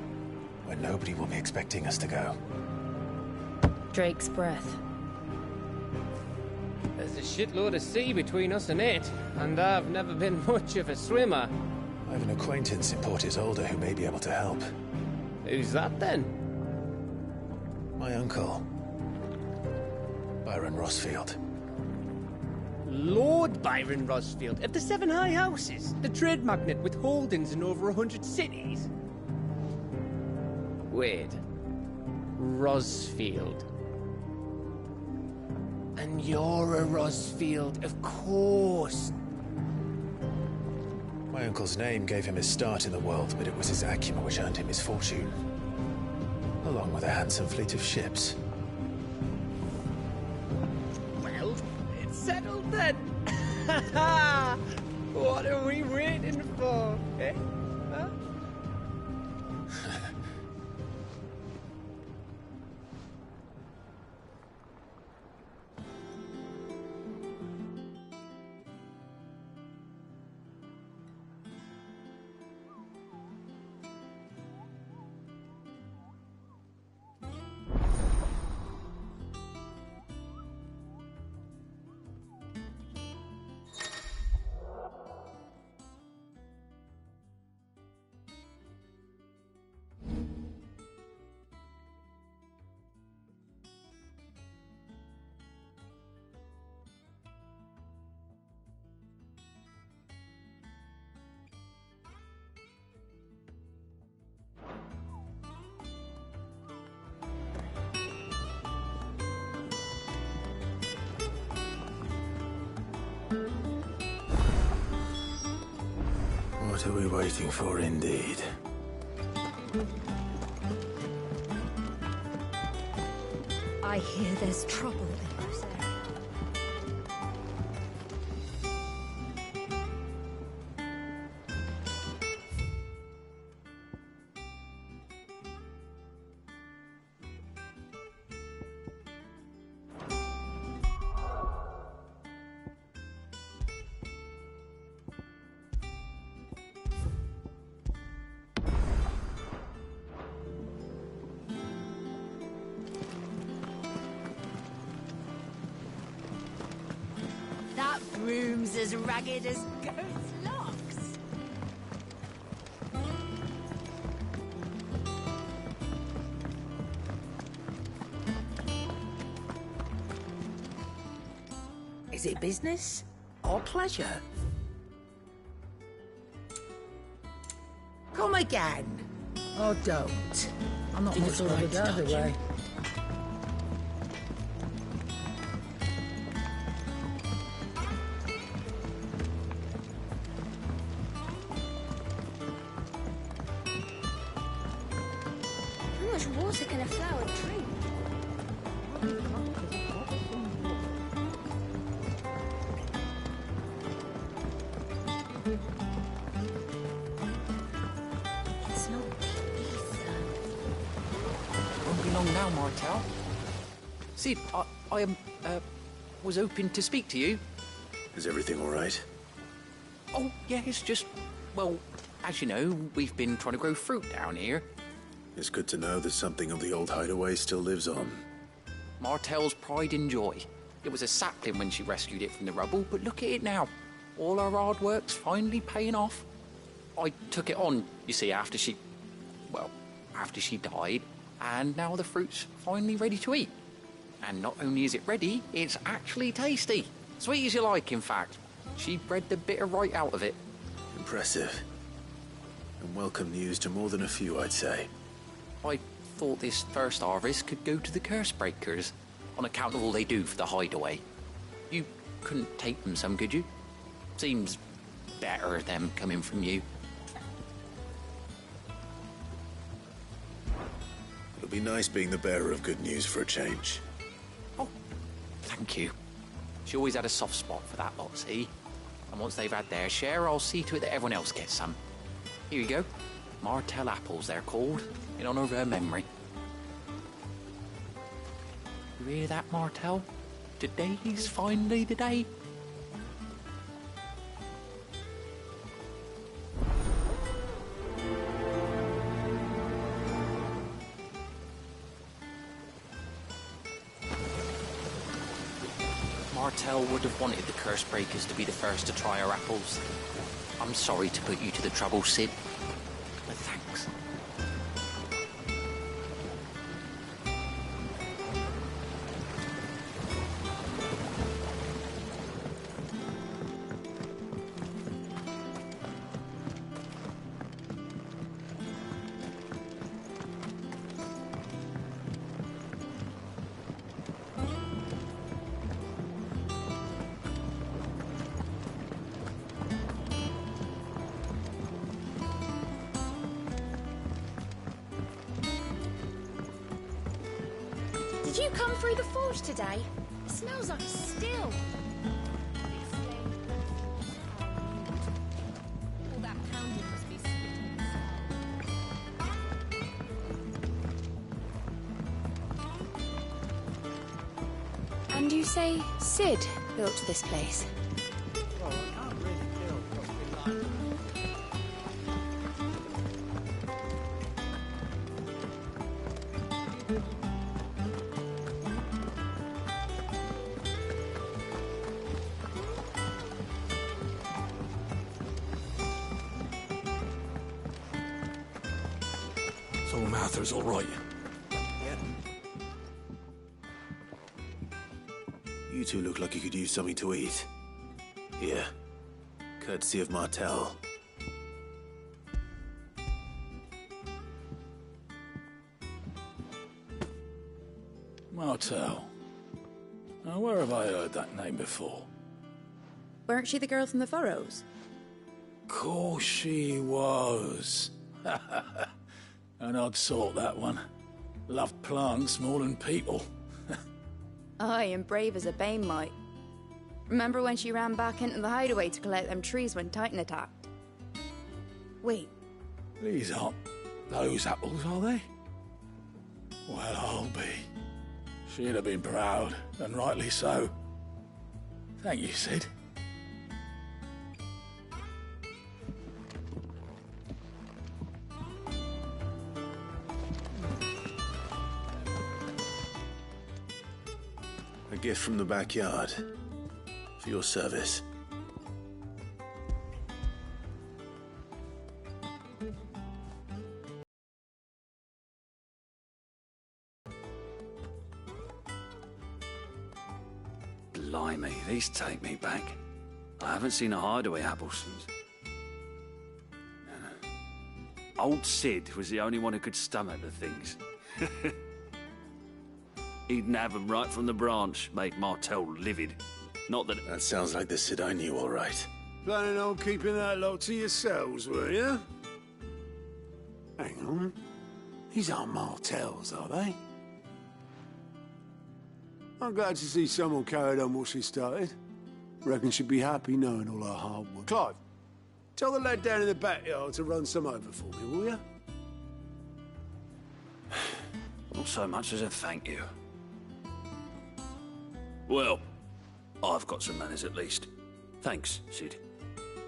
where nobody will be expecting us to go. Drake's Breath. There's a shitload of sea between us and it, and I've never been much of a swimmer. I have an acquaintance in Port Isolde who may be able to help. Who's that then? My uncle, Byron Rossfield. Lord Byron Rossfield of the Seven High Houses, the trade magnate with holdings in over 100 cities. Wait, Rossfield. And you're a Rossfield, of course. My uncle's name gave him his start in the world, but it was his acumen which earned him his fortune. Along with a handsome fleet of ships. Well, it's settled then. What are we waiting for, eh? Huh? What are we waiting for, indeed? I hear there's trouble in this area. grooms as ragged as goat's locks. Is it business or pleasure? Come again. Or don't. I'm not much bothered either way. How much water can a flower drink? It's not ether. Won't be long now, Martel. Sid, I was hoping to speak to you. Is everything all right? Oh, yeah, it's just, well, as you know, we've been trying to grow fruit down here. It's good to know that something of the old hideaway still lives on. Martel's pride and joy. It was a sapling when she rescued it from the rubble, but look at it now. All our hard work's finally paying off. I took it on, you see, after she died, and now the fruit's finally ready to eat. And not only is it ready, it's actually tasty. Sweet as you like, in fact. She bred the bitter right out of it. Impressive. And welcome news to more than a few, I'd say. I thought this first harvest could go to the curse breakers, on account of all they do for the hideaway. You couldn't take them some, could you? Seems better them coming from you. It'll be nice being the bearer of good news for a change. Thank you. She always had a soft spot for that lot, see? And once they've had their share, I'll see to it that everyone else gets some. Here you go. Martel apples, they're called, in honour of her memory. You hear that, Martel? Today's finally the day. Martel would have wanted the curse breakers to be the first to try our apples. I'm sorry to put you to the trouble, Sid, but thanks. Did you come through the forge today? It smells like a still. All that pounding must be sweet. And you say Sid built this place? Well, I can't really tell what's been like. So Martha's all right. You two look like you could use something to eat. Here. Courtesy of Martel. Martel. Now, where have I heard that name before? Weren't she the girl from the Furrows? Course she was. An odd sort, that one. Loved plants more than people. Aye, and brave as a bane might. Remember when she ran back into the hideaway to collect them trees when Titan attacked? Wait. These aren't those apples, are they? Well, I'll be. She'd have been proud, and rightly so. Thank you, Sid. A gift from the backyard. For your service. Blimey, these take me back. I haven't seen a hideaway apple since. Old Sid was the only one who could stomach the things. He'd nab them right from the branch, made Martel livid. Not that... That sounds like the Sid I knew, all right. Planning on keeping that lot to yourselves, were you? Hang on. These aren't Martels, are they? I'm glad to see someone carried on what she started. Reckon she'd be happy knowing all her hard work. Clive, tell the lad down in the backyard to run some over for me, will you? Not so much as a thank you. Well, I've got some manners at least. Thanks, Sid.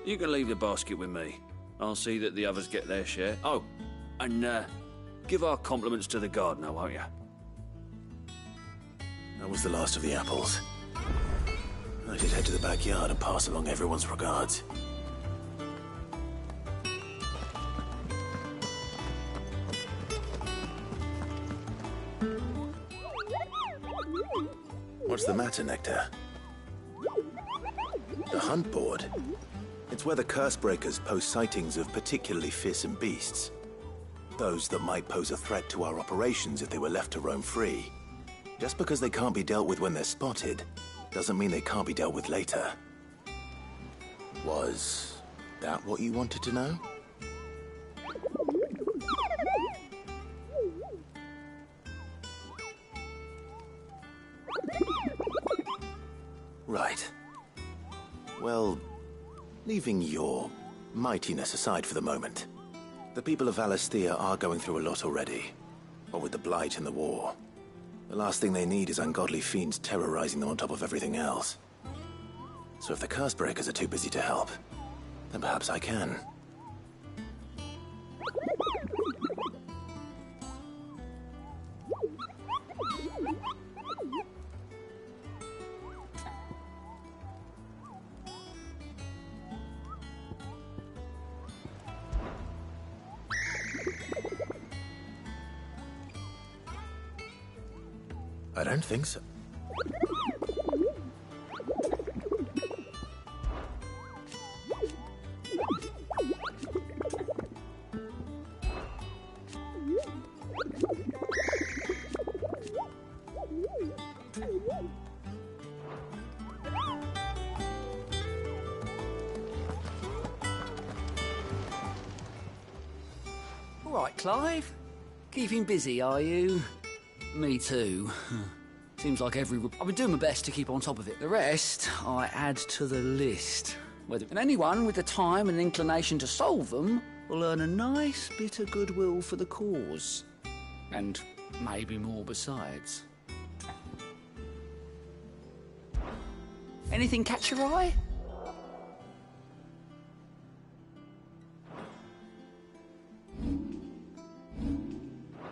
You can leave the basket with me. I'll see that the others get their share. Oh, and give our compliments to the gardener, won't you? That was the last of the apples. I should head to the backyard and pass along everyone's regards. What's the matter, Nectar? The hunt board? It's where the Cursebreakers post sightings of particularly fearsome beasts. Those that might pose a threat to our operations if they were left to roam free. Just because they can't be dealt with when they're spotted, doesn't mean they can't be dealt with later. Was that what you wanted to know? Right. Well, leaving your mightiness aside for the moment, the people of Valisthea are going through a lot already. What with the Blight and the war. The last thing they need is ungodly fiends terrorizing them on top of everything else. So if the Cursebreakers are too busy to help, then perhaps I can. I don't think so. All right, Clive. Keeping busy, are you? Me too. Seems like I've been doing my best to keep on top of it. The rest, I add to the list. And anyone with the time and inclination to solve them will earn a nice bit of goodwill for the cause. And maybe more besides. Anything catch your eye?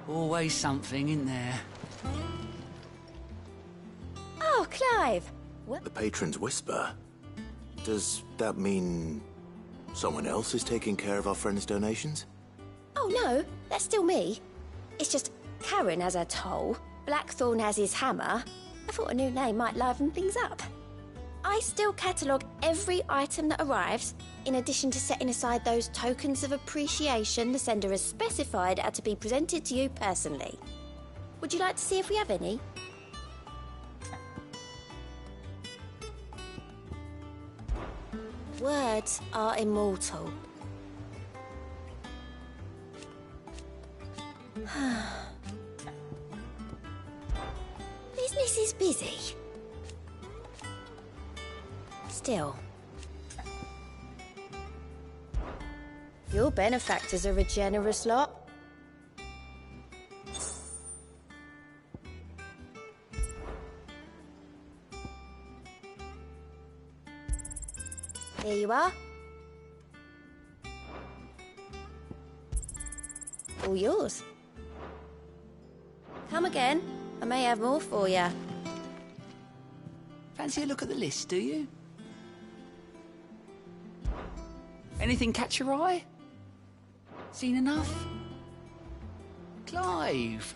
Always something in there. Oh, Clive! The Patron's Whisper? Does that mean someone else is taking care of our friend's donations? Oh, no, that's still me. It's just Karen has her toll, Blackthorn has his hammer. I thought a new name might liven things up. I still catalogue every item that arrives, in addition to setting aside those tokens of appreciation the sender has specified are to be presented to you personally. Would you like to see if we have any? Words are immortal. Business is busy. Still. Your benefactors are a generous lot. Here you are. All yours. Come again. I may have more for you. Fancy a look at the list, do you? Anything catch your eye? Seen enough? Clive.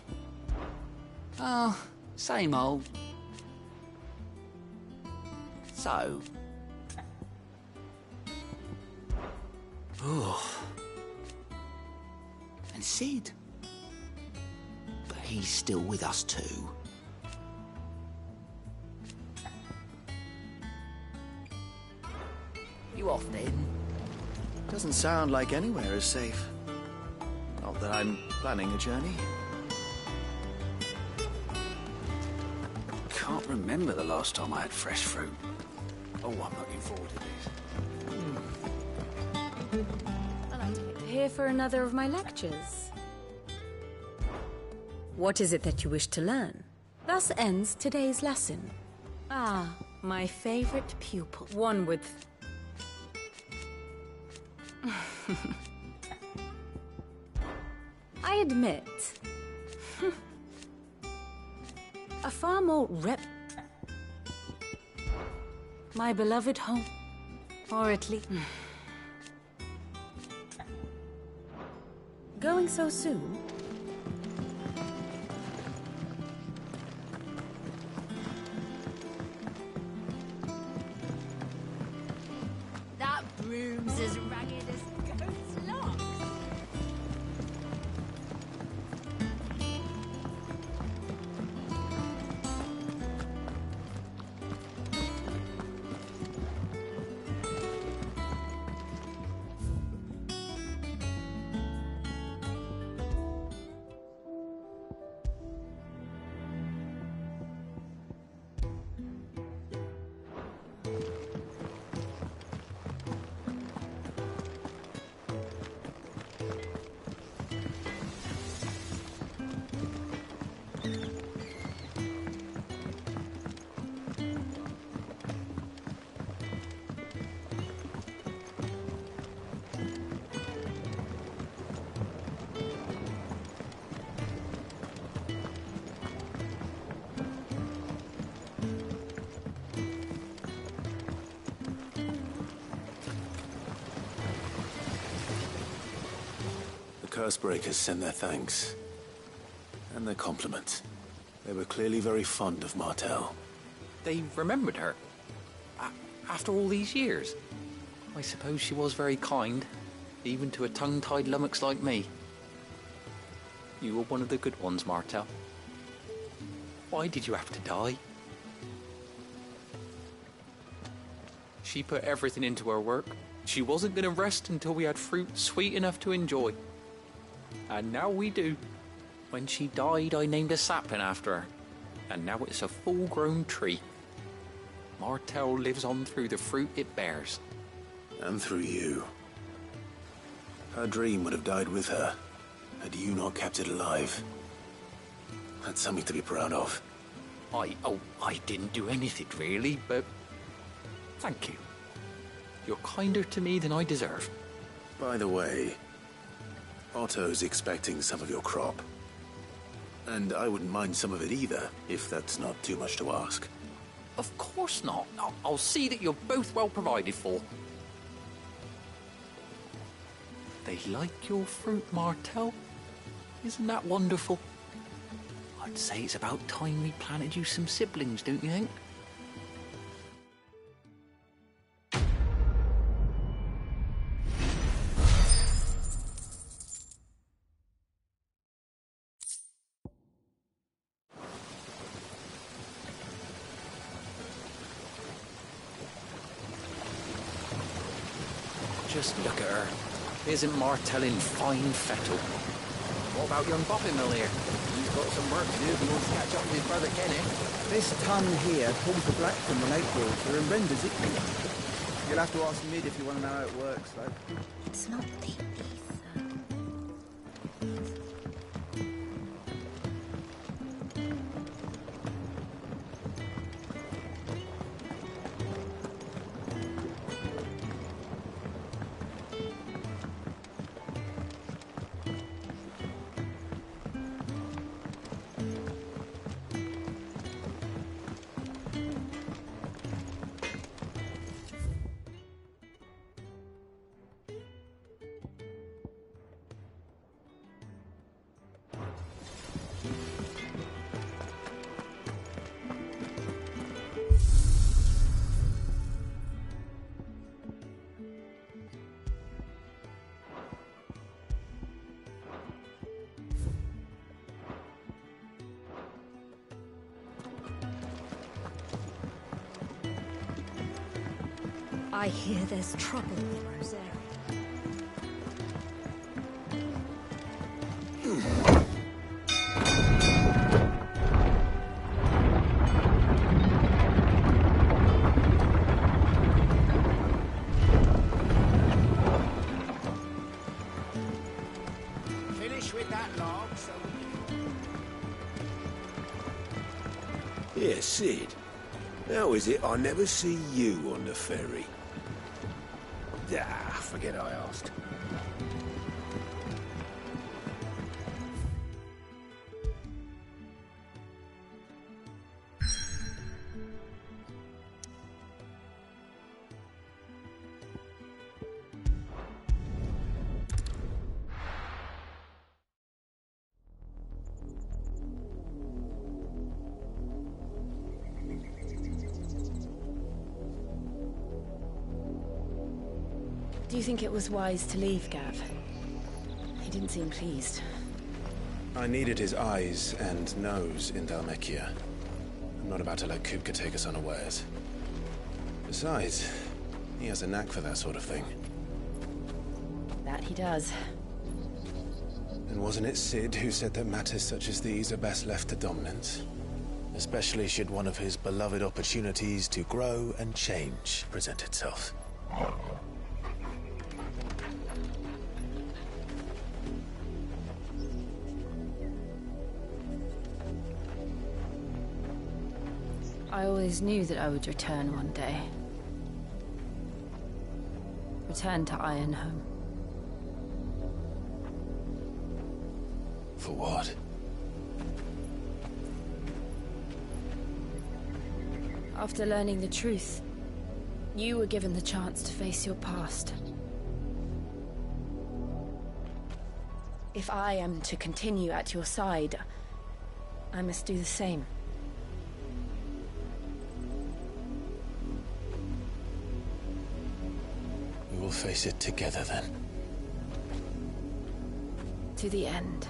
Oh, same old. So... Oh. And Sid. But he's still with us too. You off then? Doesn't sound like anywhere is safe. Not that I'm planning a journey. Can't remember the last time I had fresh fruit. Oh, I'm looking forward to this. I'd like to get here for another of my lectures. What is it that you wish to learn? Thus ends today's lesson. Ah, my favorite pupil. One with... I admit... a far more my beloved home. Or at least... Going so soon? That broom's as ragged as goat's locks. Cursebreakers send their thanks. And their compliments. They were clearly very fond of Martel. They remembered her. After all these years. I suppose she was very kind, even to a tongue-tied lummox like me. You were one of the good ones, Martel. Why did you have to die? She put everything into her work. She wasn't going to rest until we had fruit sweet enough to enjoy. And now we do. When she died, I named a sapling after her. And now it's a full-grown tree. Martel lives on through the fruit it bears. And through you. Her dream would have died with her, had you not kept it alive. That's something to be proud of. I didn't do anything really, but thank you. You're kinder to me than I deserve. By the way, Otto's expecting some of your crop. And I wouldn't mind some of it either, if that's not too much to ask. Of course not. I'll see that you're both well provided for. They like your fruit, Martel. Isn't that wonderful? I'd say it's about time we planted you some siblings, don't you think? Just look at her. Isn't Martel in fine fettle? What about young Boppinmill here? He's got some work to do if he wants to catch up with his brother Kenny. This ton here pulls the black from the lake water and renders it clear. You'll have to ask Mid if you want to know how it works, though. It's not deep either. I hear there's trouble with Rosaria. Finish with that log, so Yeah, Sid. How is it I never see you on the ferry? Ah, forget I asked. Do you think it was wise to leave, Gav? He didn't seem pleased. I needed his eyes and nose in Dhalmekia. I'm not about to let Kupka take us unawares. Besides, he has a knack for that sort of thing. That he does. And wasn't it Sid who said that matters such as these are best left to dominance? Especially should one of his beloved opportunities to grow and change present itself. I always knew that I would return one day. Return to Ironhome. For what? After learning the truth, you were given the chance to face your past. If I am to continue at your side, I must do the same. We will face it together then. To the end.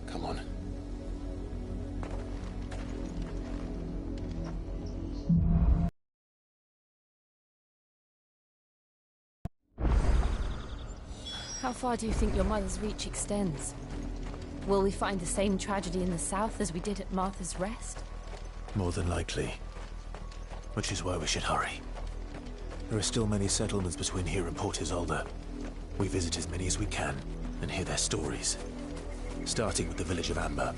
Come on. How far do you think your mother's reach extends? Will we find the same tragedy in the south as we did at Martha's Rest? More than likely. Which is why we should hurry. There are still many settlements between here and Port Isolde. We visit as many as we can and hear their stories. Starting with the village of Amber.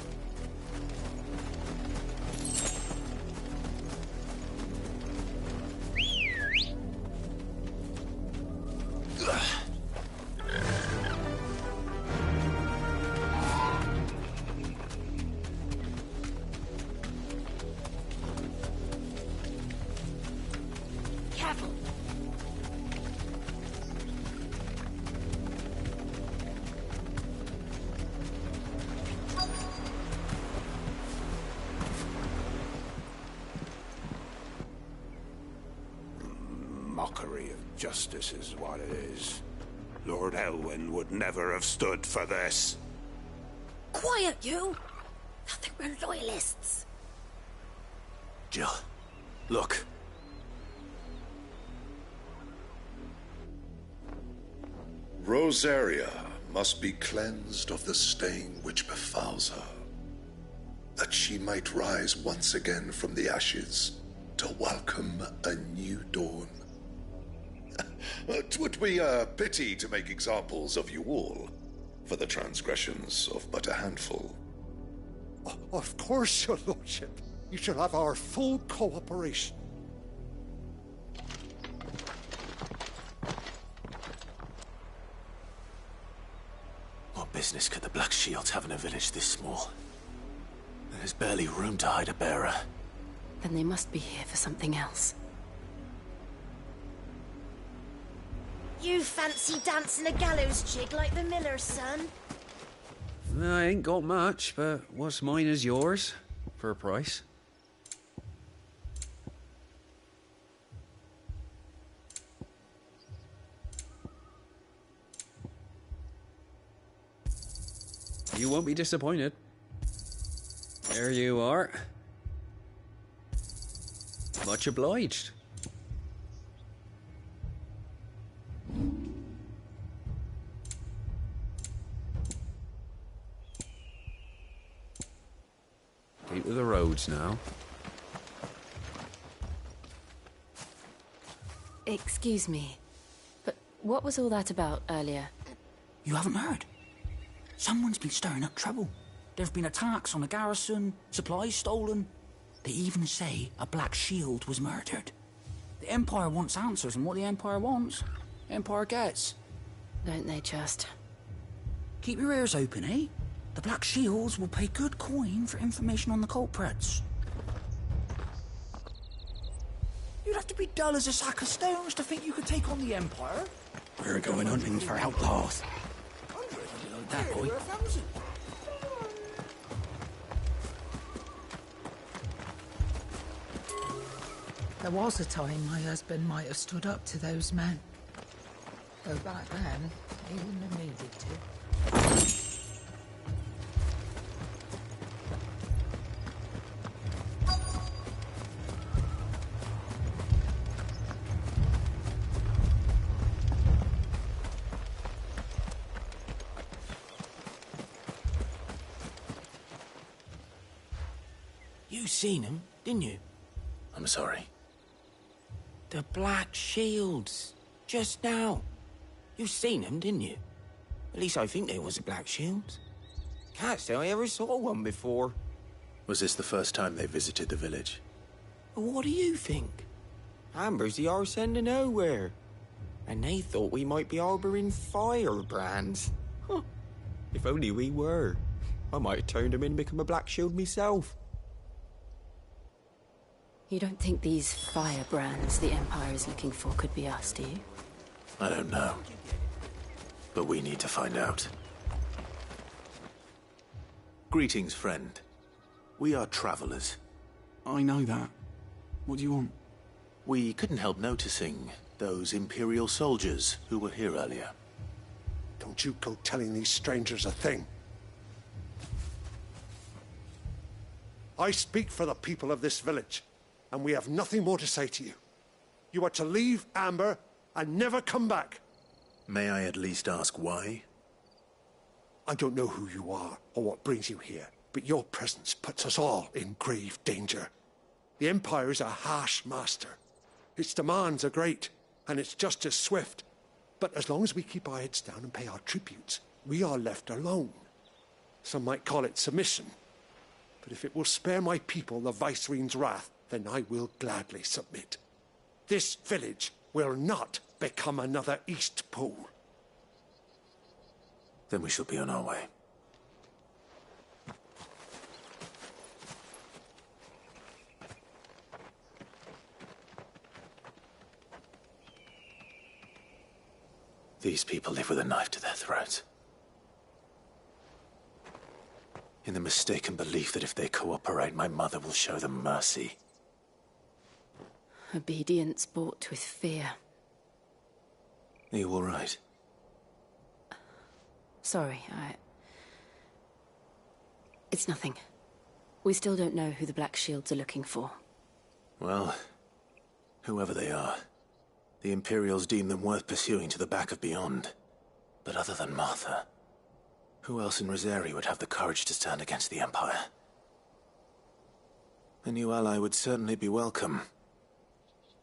Careful. Mockery of justice is what it is. Lord Elwyn would never have stood for this. Quiet, you! I think we're loyalists. Jill, look. Rosaria must be cleansed of the stain which befouls her, that she might rise once again from the ashes to welcome a new dawn. 'Twould be a pity to make examples of you all, for the transgressions of but a handful. Of course, your lordship. You shall have our full cooperation. What business could the Black Shields have in a village this small? There's barely room to hide a bearer. Then they must be here for something else. You fancy dancing a gallows jig like the miller's son? I ain't got much, but what's mine is yours, for a price. You won't be disappointed. There you are. Much obliged. Keep to the roads now. Excuse me, but what was all that about earlier? You haven't heard? Someone's been stirring up trouble. There've been attacks on the garrison, supplies stolen. They even say a Black Shield was murdered. The Empire wants answers, and what the Empire wants, the Empire gets. Don't they just? Keep your ears open, eh? The Black Shields will pay good coin for information on the culprits. You'd have to be dull as a sack of stones to think you could take on the Empire. We're going hunting for outlaws. Like that, boy. There was a time my husband might have stood up to those men. Though back then, he wouldn't have needed to. You seen him, didn't you? I'm sorry. The Black Shields. Just now. You seen them, didn't you? At least I think they was the Black Shields. Can't say I ever saw one before. Was this the first time they visited the village? What do you think? Amber's the arse end of nowhere. And they thought we might be harbouring firebrands. Huh. If only we were. I might have turned them in and become a Black Shield myself. You don't think these firebrands the Empire is looking for could be us, do you? I don't know. But we need to find out. Greetings, friend. We are travelers. I know that. What do you want? We couldn't help noticing those Imperial soldiers who were here earlier. Don't you go telling these strangers a thing. I speak for the people of this village, and we have nothing more to say to you. You are to leave Amber and never come back. May I at least ask why? I don't know who you are or what brings you here, but your presence puts us all in grave danger. The Empire is a harsh master. Its demands are great, and its justice swift. But as long as we keep our heads down and pay our tributes, we are left alone. Some might call it submission. But if it will spare my people the Viceroy's wrath, then I will gladly submit. This village will not become another Eastpool. Then we shall be on our way. These people live with a knife to their throats. In the mistaken belief that if they cooperate, my mother will show them mercy. Obedience bought with fear. Are you all right? Sorry, It's nothing. We still don't know who the Black Shields are looking for. Well, whoever they are, the Imperials deem them worth pursuing to the back of beyond. But other than Martha, who else in Rosari would have the courage to stand against the Empire? A new ally would certainly be welcome.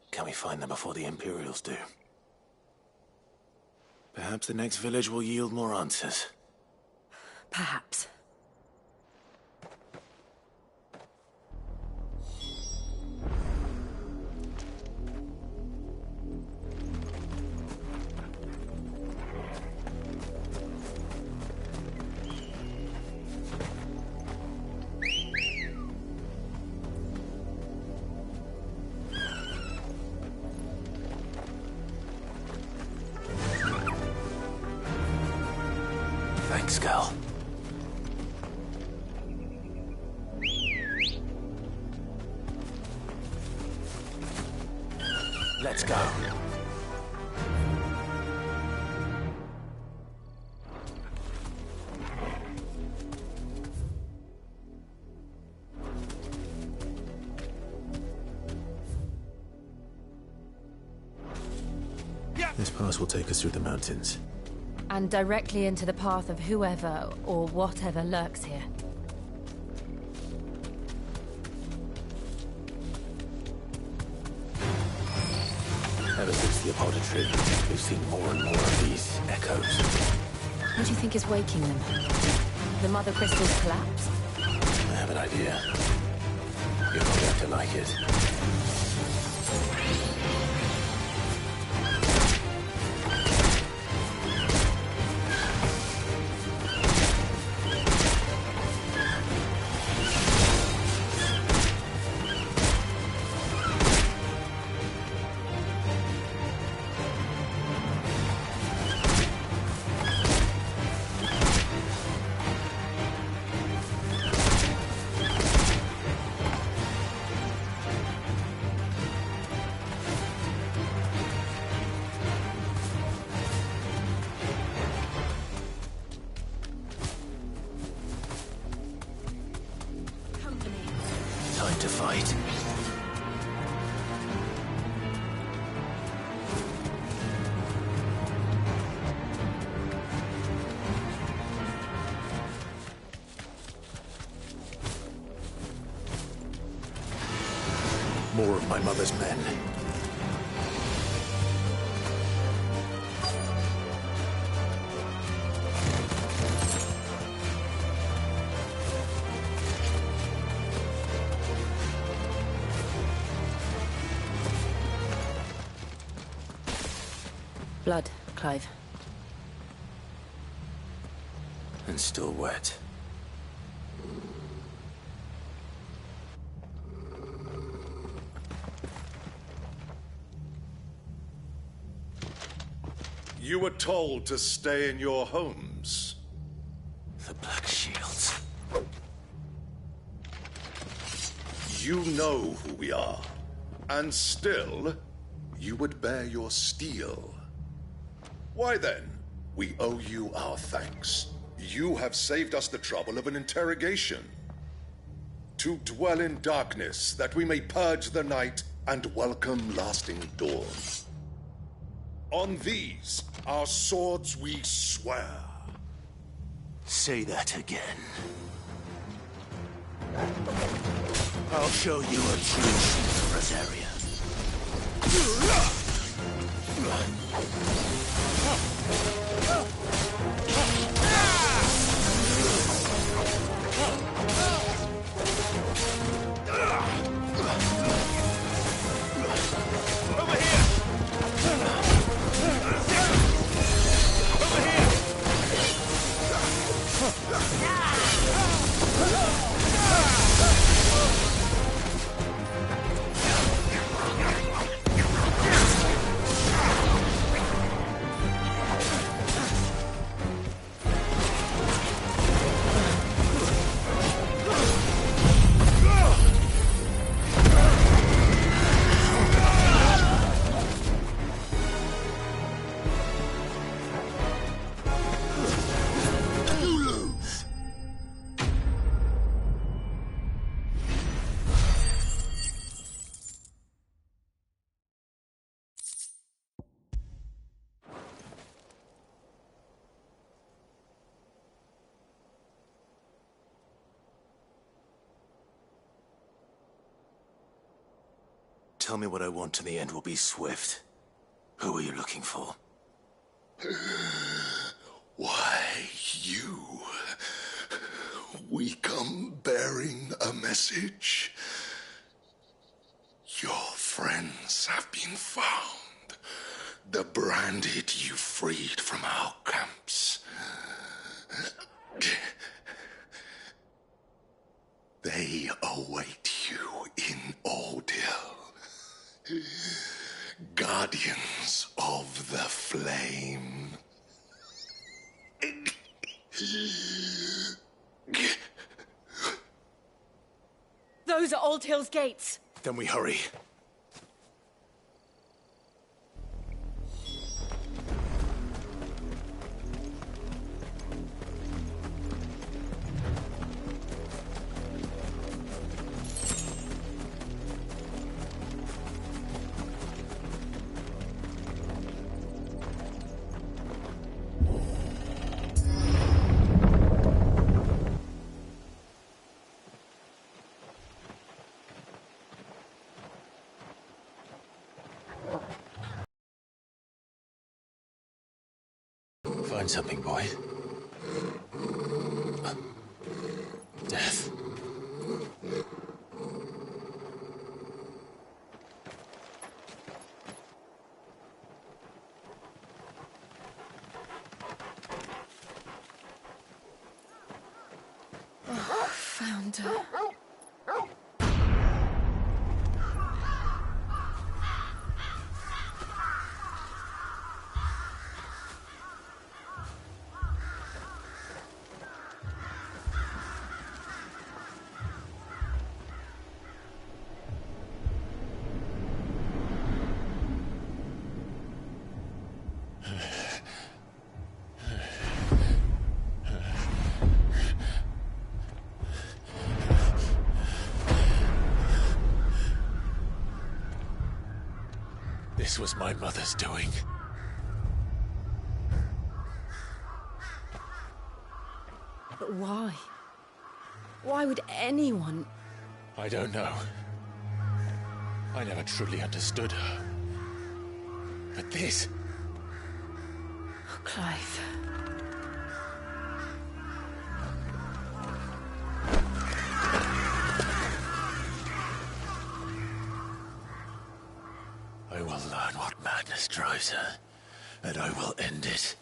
Can we find them before the Imperials do? Perhaps the next village will yield more answers. Perhaps. Thanks, girl. Let's go. This pass will take us through the mountains. And directly into the path of whoever or whatever lurks here. Ever since the apothecary, we've seen more and more of these echoes. What do you think is waking them? The Mother Crystal's collapse? I have an idea. You're going to like it. Time to fight. More of my mother's men. Blood, Clive. And still wet. You were told to stay in your homes. The Black Shields. You know who we are. And still, you would bear your steel. Why then, we owe you our thanks. You have saved us the trouble of an interrogation. To dwell in darkness, that we may purge the night and welcome lasting dawn. On these, our swords we swear. Say that again. I'll show you a true shield, Rosaria. Tell me what I want and the end will be swift. Who are you looking for? Why, you. We come bearing a message. Your friends have been found. The branded you freed from our camps. They await you in Ordeal. Guardians of the Flame. Those are Old Hill's gates. Then we hurry. Find something, boy. Death. Oh, found her. This was my mother's doing. But why? Why would anyone... I don't know. I never truly understood her. But this... Oh, Clive. I will learn what madness drives her, and I will end it.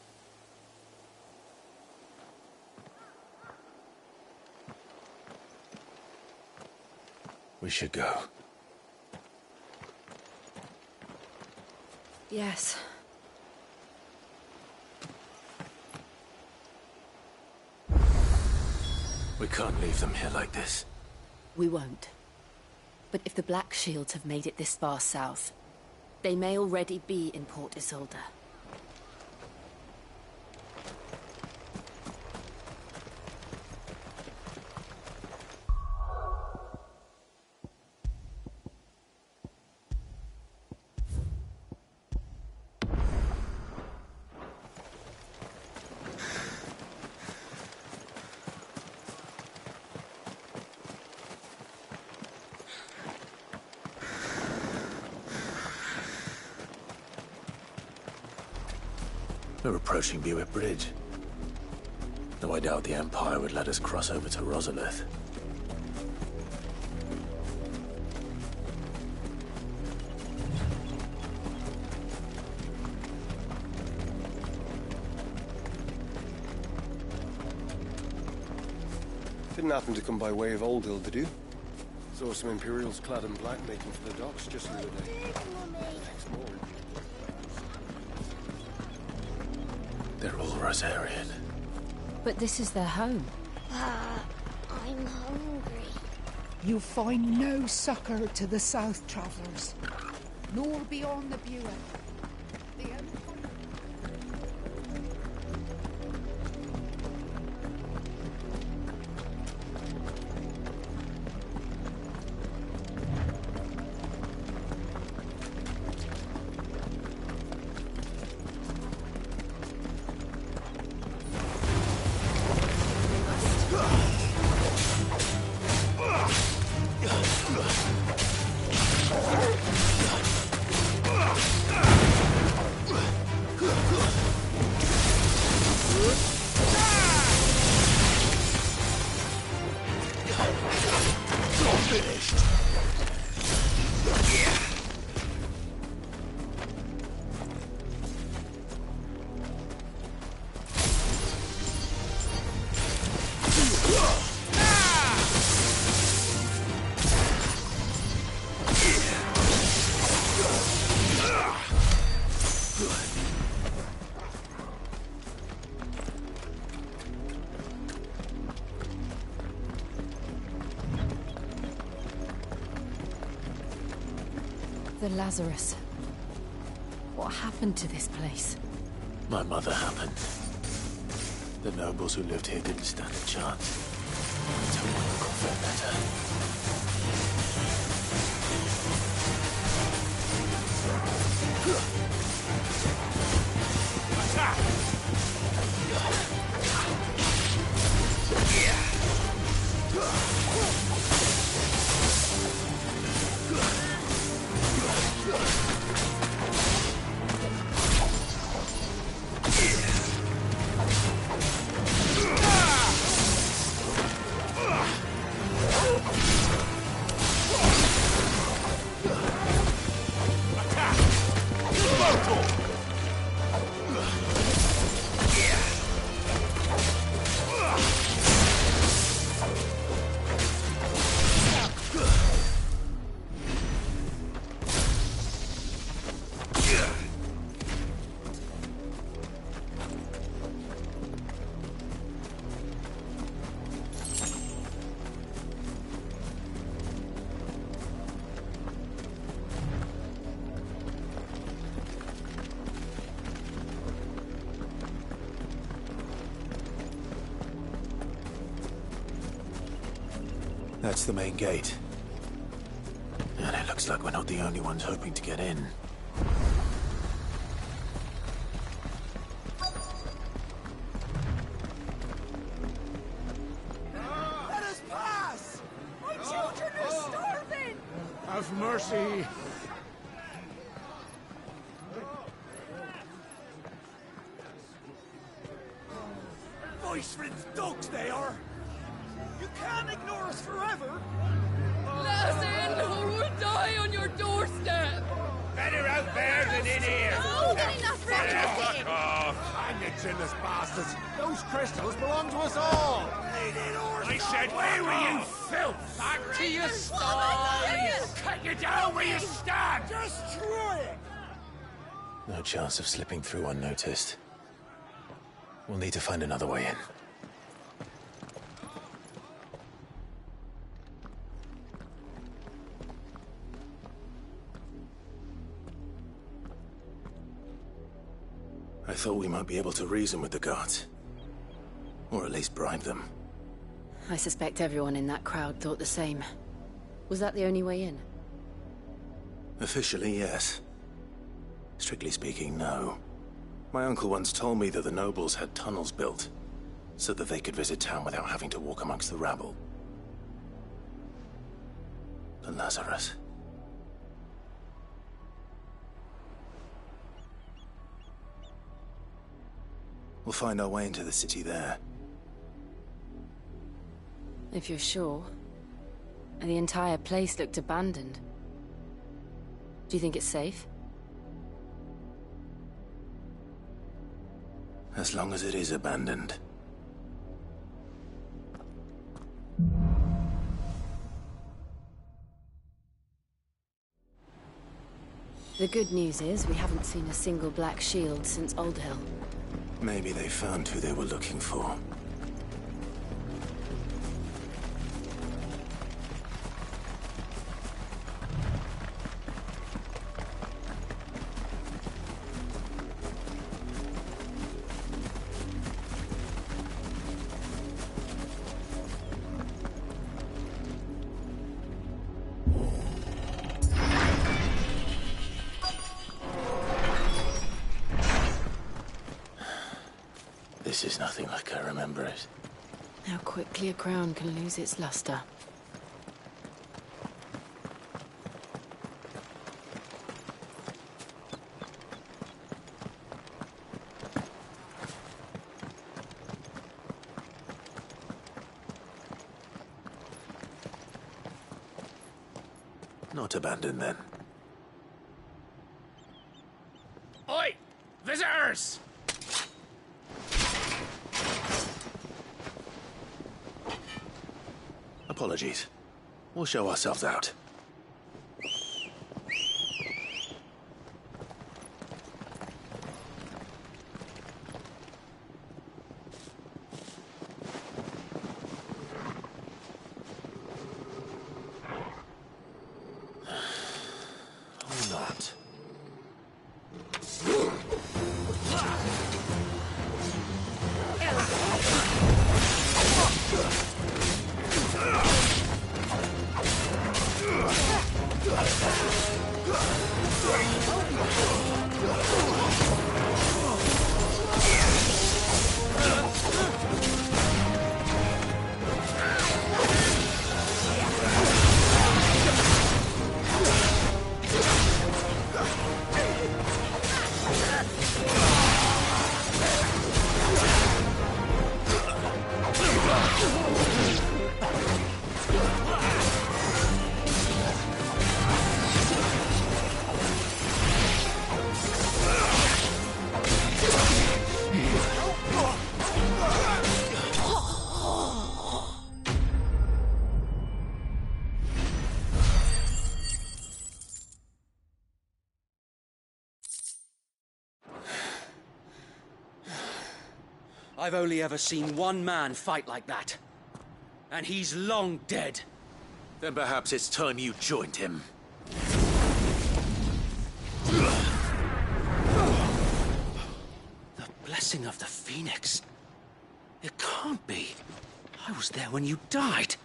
We should go. Yes. We can't leave them here like this. We won't. But if the Black Shields have made it this far south, they may already be in Port Isolde. We're approaching Buick Bridge. Though I doubt the Empire would let us cross over to Rosalith. Didn't happen to come by way of Old Hill, did you? Saw some Imperials clad in black making for the docks just the other day. Next morning. They're all Rosarian. But this is their home. I'm hungry. You find no succor to the south travellers, nor beyond the Buick. The Empire... The Lazarus. What happened to this place? My mother happened. The nobles who lived here didn't stand a chance. Until one of Crawford met That's the main gate. And it looks like we're not the only ones hoping to get in. Let us pass! My children are starving! Have mercy. Voice-riddled dogs they are! You can't ignore us forever! Let us in, or we'll die on your doorstep! Better out there than in here! More than enough round Fuck here! off! Hang it, chinless bastards! Those crystals belong to us all! I said, where were you, filth? Back to your sties! Cut you down where you stand! Destroy it! No chance of slipping through unnoticed. We'll need to find another way in. I thought we might be able to reason with the guards. Or at least bribe them. I suspect everyone in that crowd thought the same. Was that the only way in? Officially, yes. Strictly speaking, no. My uncle once told me that the nobles had tunnels built, so that they could visit town without having to walk amongst the rabble. But Lazarus... We'll find our way into the city there. If you're sure. The entire place looked abandoned. Do you think it's safe? As long as it is abandoned. The good news is we haven't seen a single black shield since Old Hill. Maybe they found who they were looking for. This is nothing like I remember it. How quickly a crown can lose its luster. Not abandoned, then. Oi! Visitors! Apologies. We'll show ourselves out. Or not. I've only ever seen one man fight like that. And he's long dead. Then perhaps it's time you joined him. The blessing of the Phoenix. It can't be. I was there when you died.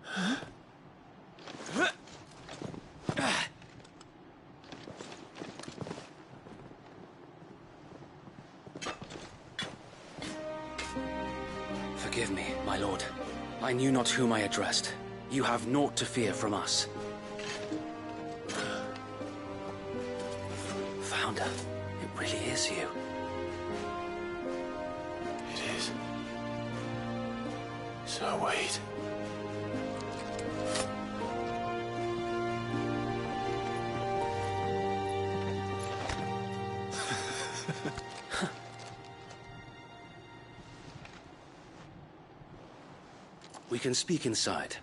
Huh? Forgive me, my lord. I knew not whom I addressed. You have naught to fear from us. Founder, it really is you. It is. So wait. We can speak inside.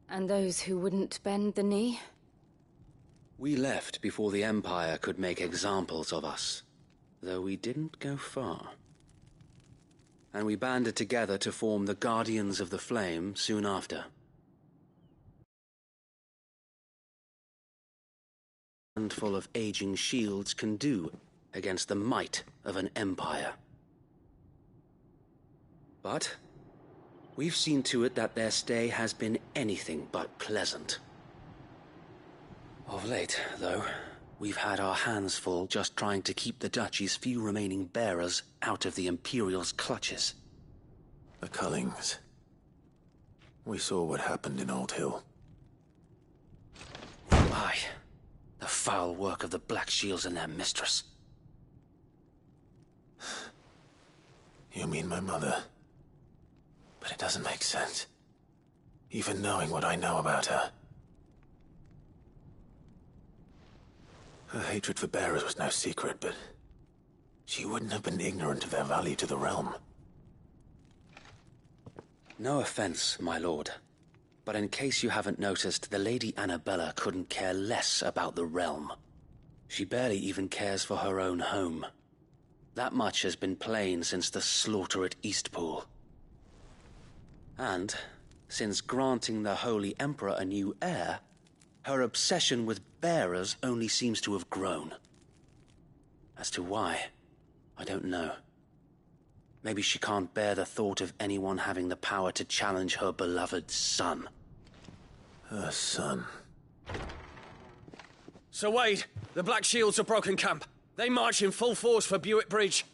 And those who wouldn't bend the knee? We left before the Empire could make examples of us, though we didn't go far. And we banded together to form the Guardians of the Flame soon after. A handful of aging shields can do against the might of an empire. But we've seen to it that their stay has been anything but pleasant. Of late, though, we've had our hands full just trying to keep the Duchy's few remaining bearers out of the Imperial's clutches. The Cullings. We saw what happened in Old Hill. Aye. The foul work of the Black Shields and their mistress. You mean my mother? But it doesn't make sense. Even knowing what I know about her. Her hatred for bearers was no secret, but she wouldn't have been ignorant of their value to the realm. No offense, my lord, but in case you haven't noticed, the Lady Annabella couldn't care less about the realm. She barely even cares for her own home. That much has been plain since the slaughter at Eastpool. And, since granting the Holy Emperor a new heir, her obsession with bearers only seems to have grown. As to why, I don't know. Maybe she can't bear the thought of anyone having the power to challenge her beloved son. Her son. Sir Wade, the Black Shields have broken camp. They march in full force for Buick Bridge.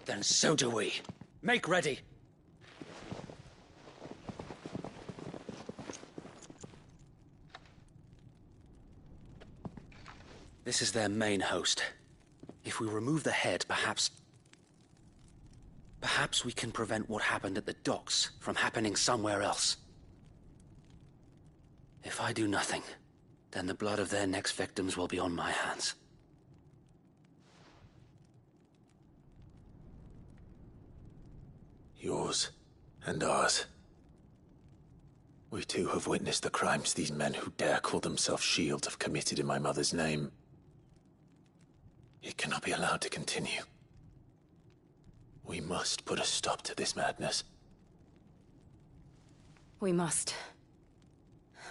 Then so do we. Make ready. This is their main host. If we remove the head, perhaps we can prevent what happened at the docks from happening somewhere else. If I do nothing, then the blood of their next victims will be on my hands. Yours and ours. We too have witnessed the crimes these men who dare call themselves Shields have committed in my mother's name. It cannot be allowed to continue. We must put a stop to this madness. We must.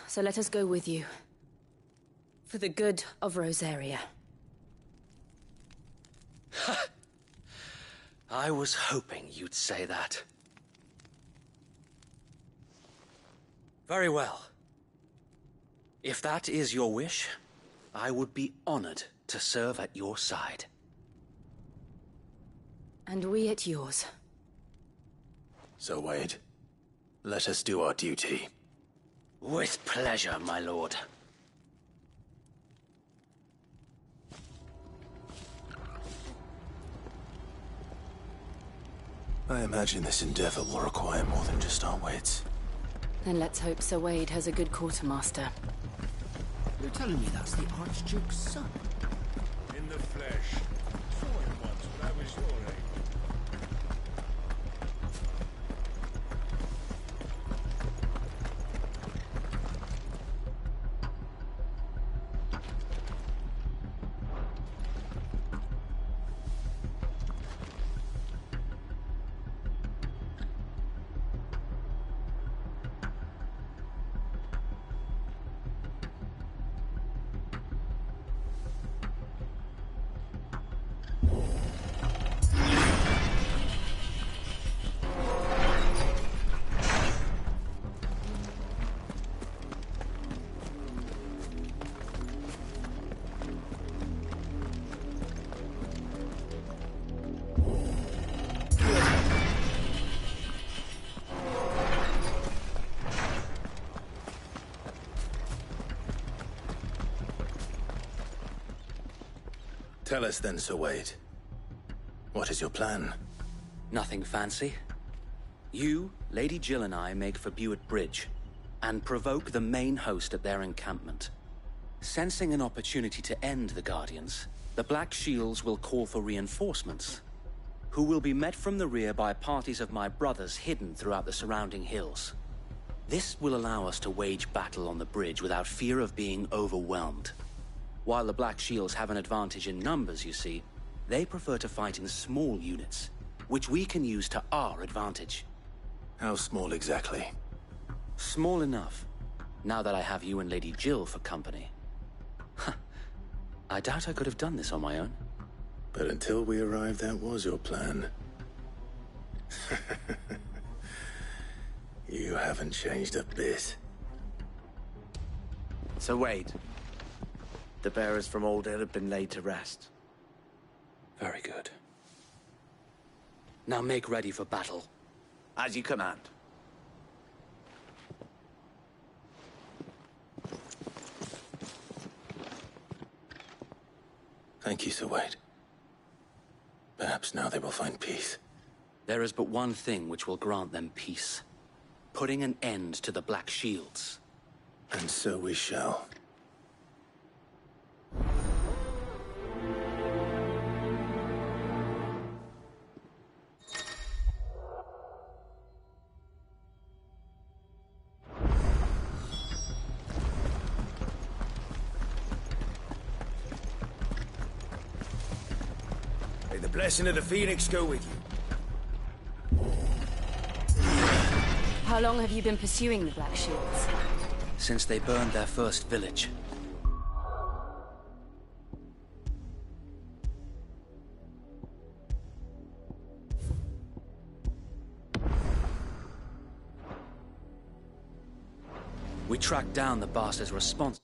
So let us go with you. For the good of Rosaria. I was hoping you'd say that. Very well. If that is your wish, I would be honored to serve at your side. And we at yours. So, Wade, let us do our duty. With pleasure, my lord. I imagine this endeavor will require more than just our wits. Then let's hope Sir Wade has a good quartermaster. You're telling me that's the Archduke's son? In the flesh. Saw him once when I was your age. Tell us then, Sir Wade. What is your plan? Nothing fancy. You, Lady Jill and I make for Buett Bridge, and provoke the main host at their encampment. Sensing an opportunity to end the Guardians, the Black Shields will call for reinforcements, who will be met from the rear by parties of my brothers hidden throughout the surrounding hills. This will allow us to wage battle on the bridge without fear of being overwhelmed. While the Black Shields have an advantage in numbers, you see, they prefer to fight in small units, which we can use to our advantage. How small exactly? Small enough, now that I have you and Lady Jill for company. I doubt I could have done this on my own. But until we arrived, that was your plan. You haven't changed a bit. So Wade, the bearers from Oldale have been laid to rest. Very good. Now make ready for battle. As you command. Thank you, Sir Wade. Perhaps now they will find peace. There is but one thing which will grant them peace. Putting an end to the Black Shields. And so we shall. May the blessing of the Phoenix go with you. How long have you been pursuing the Black Shields? Since they burned their first village. We tracked down the bastards responsible.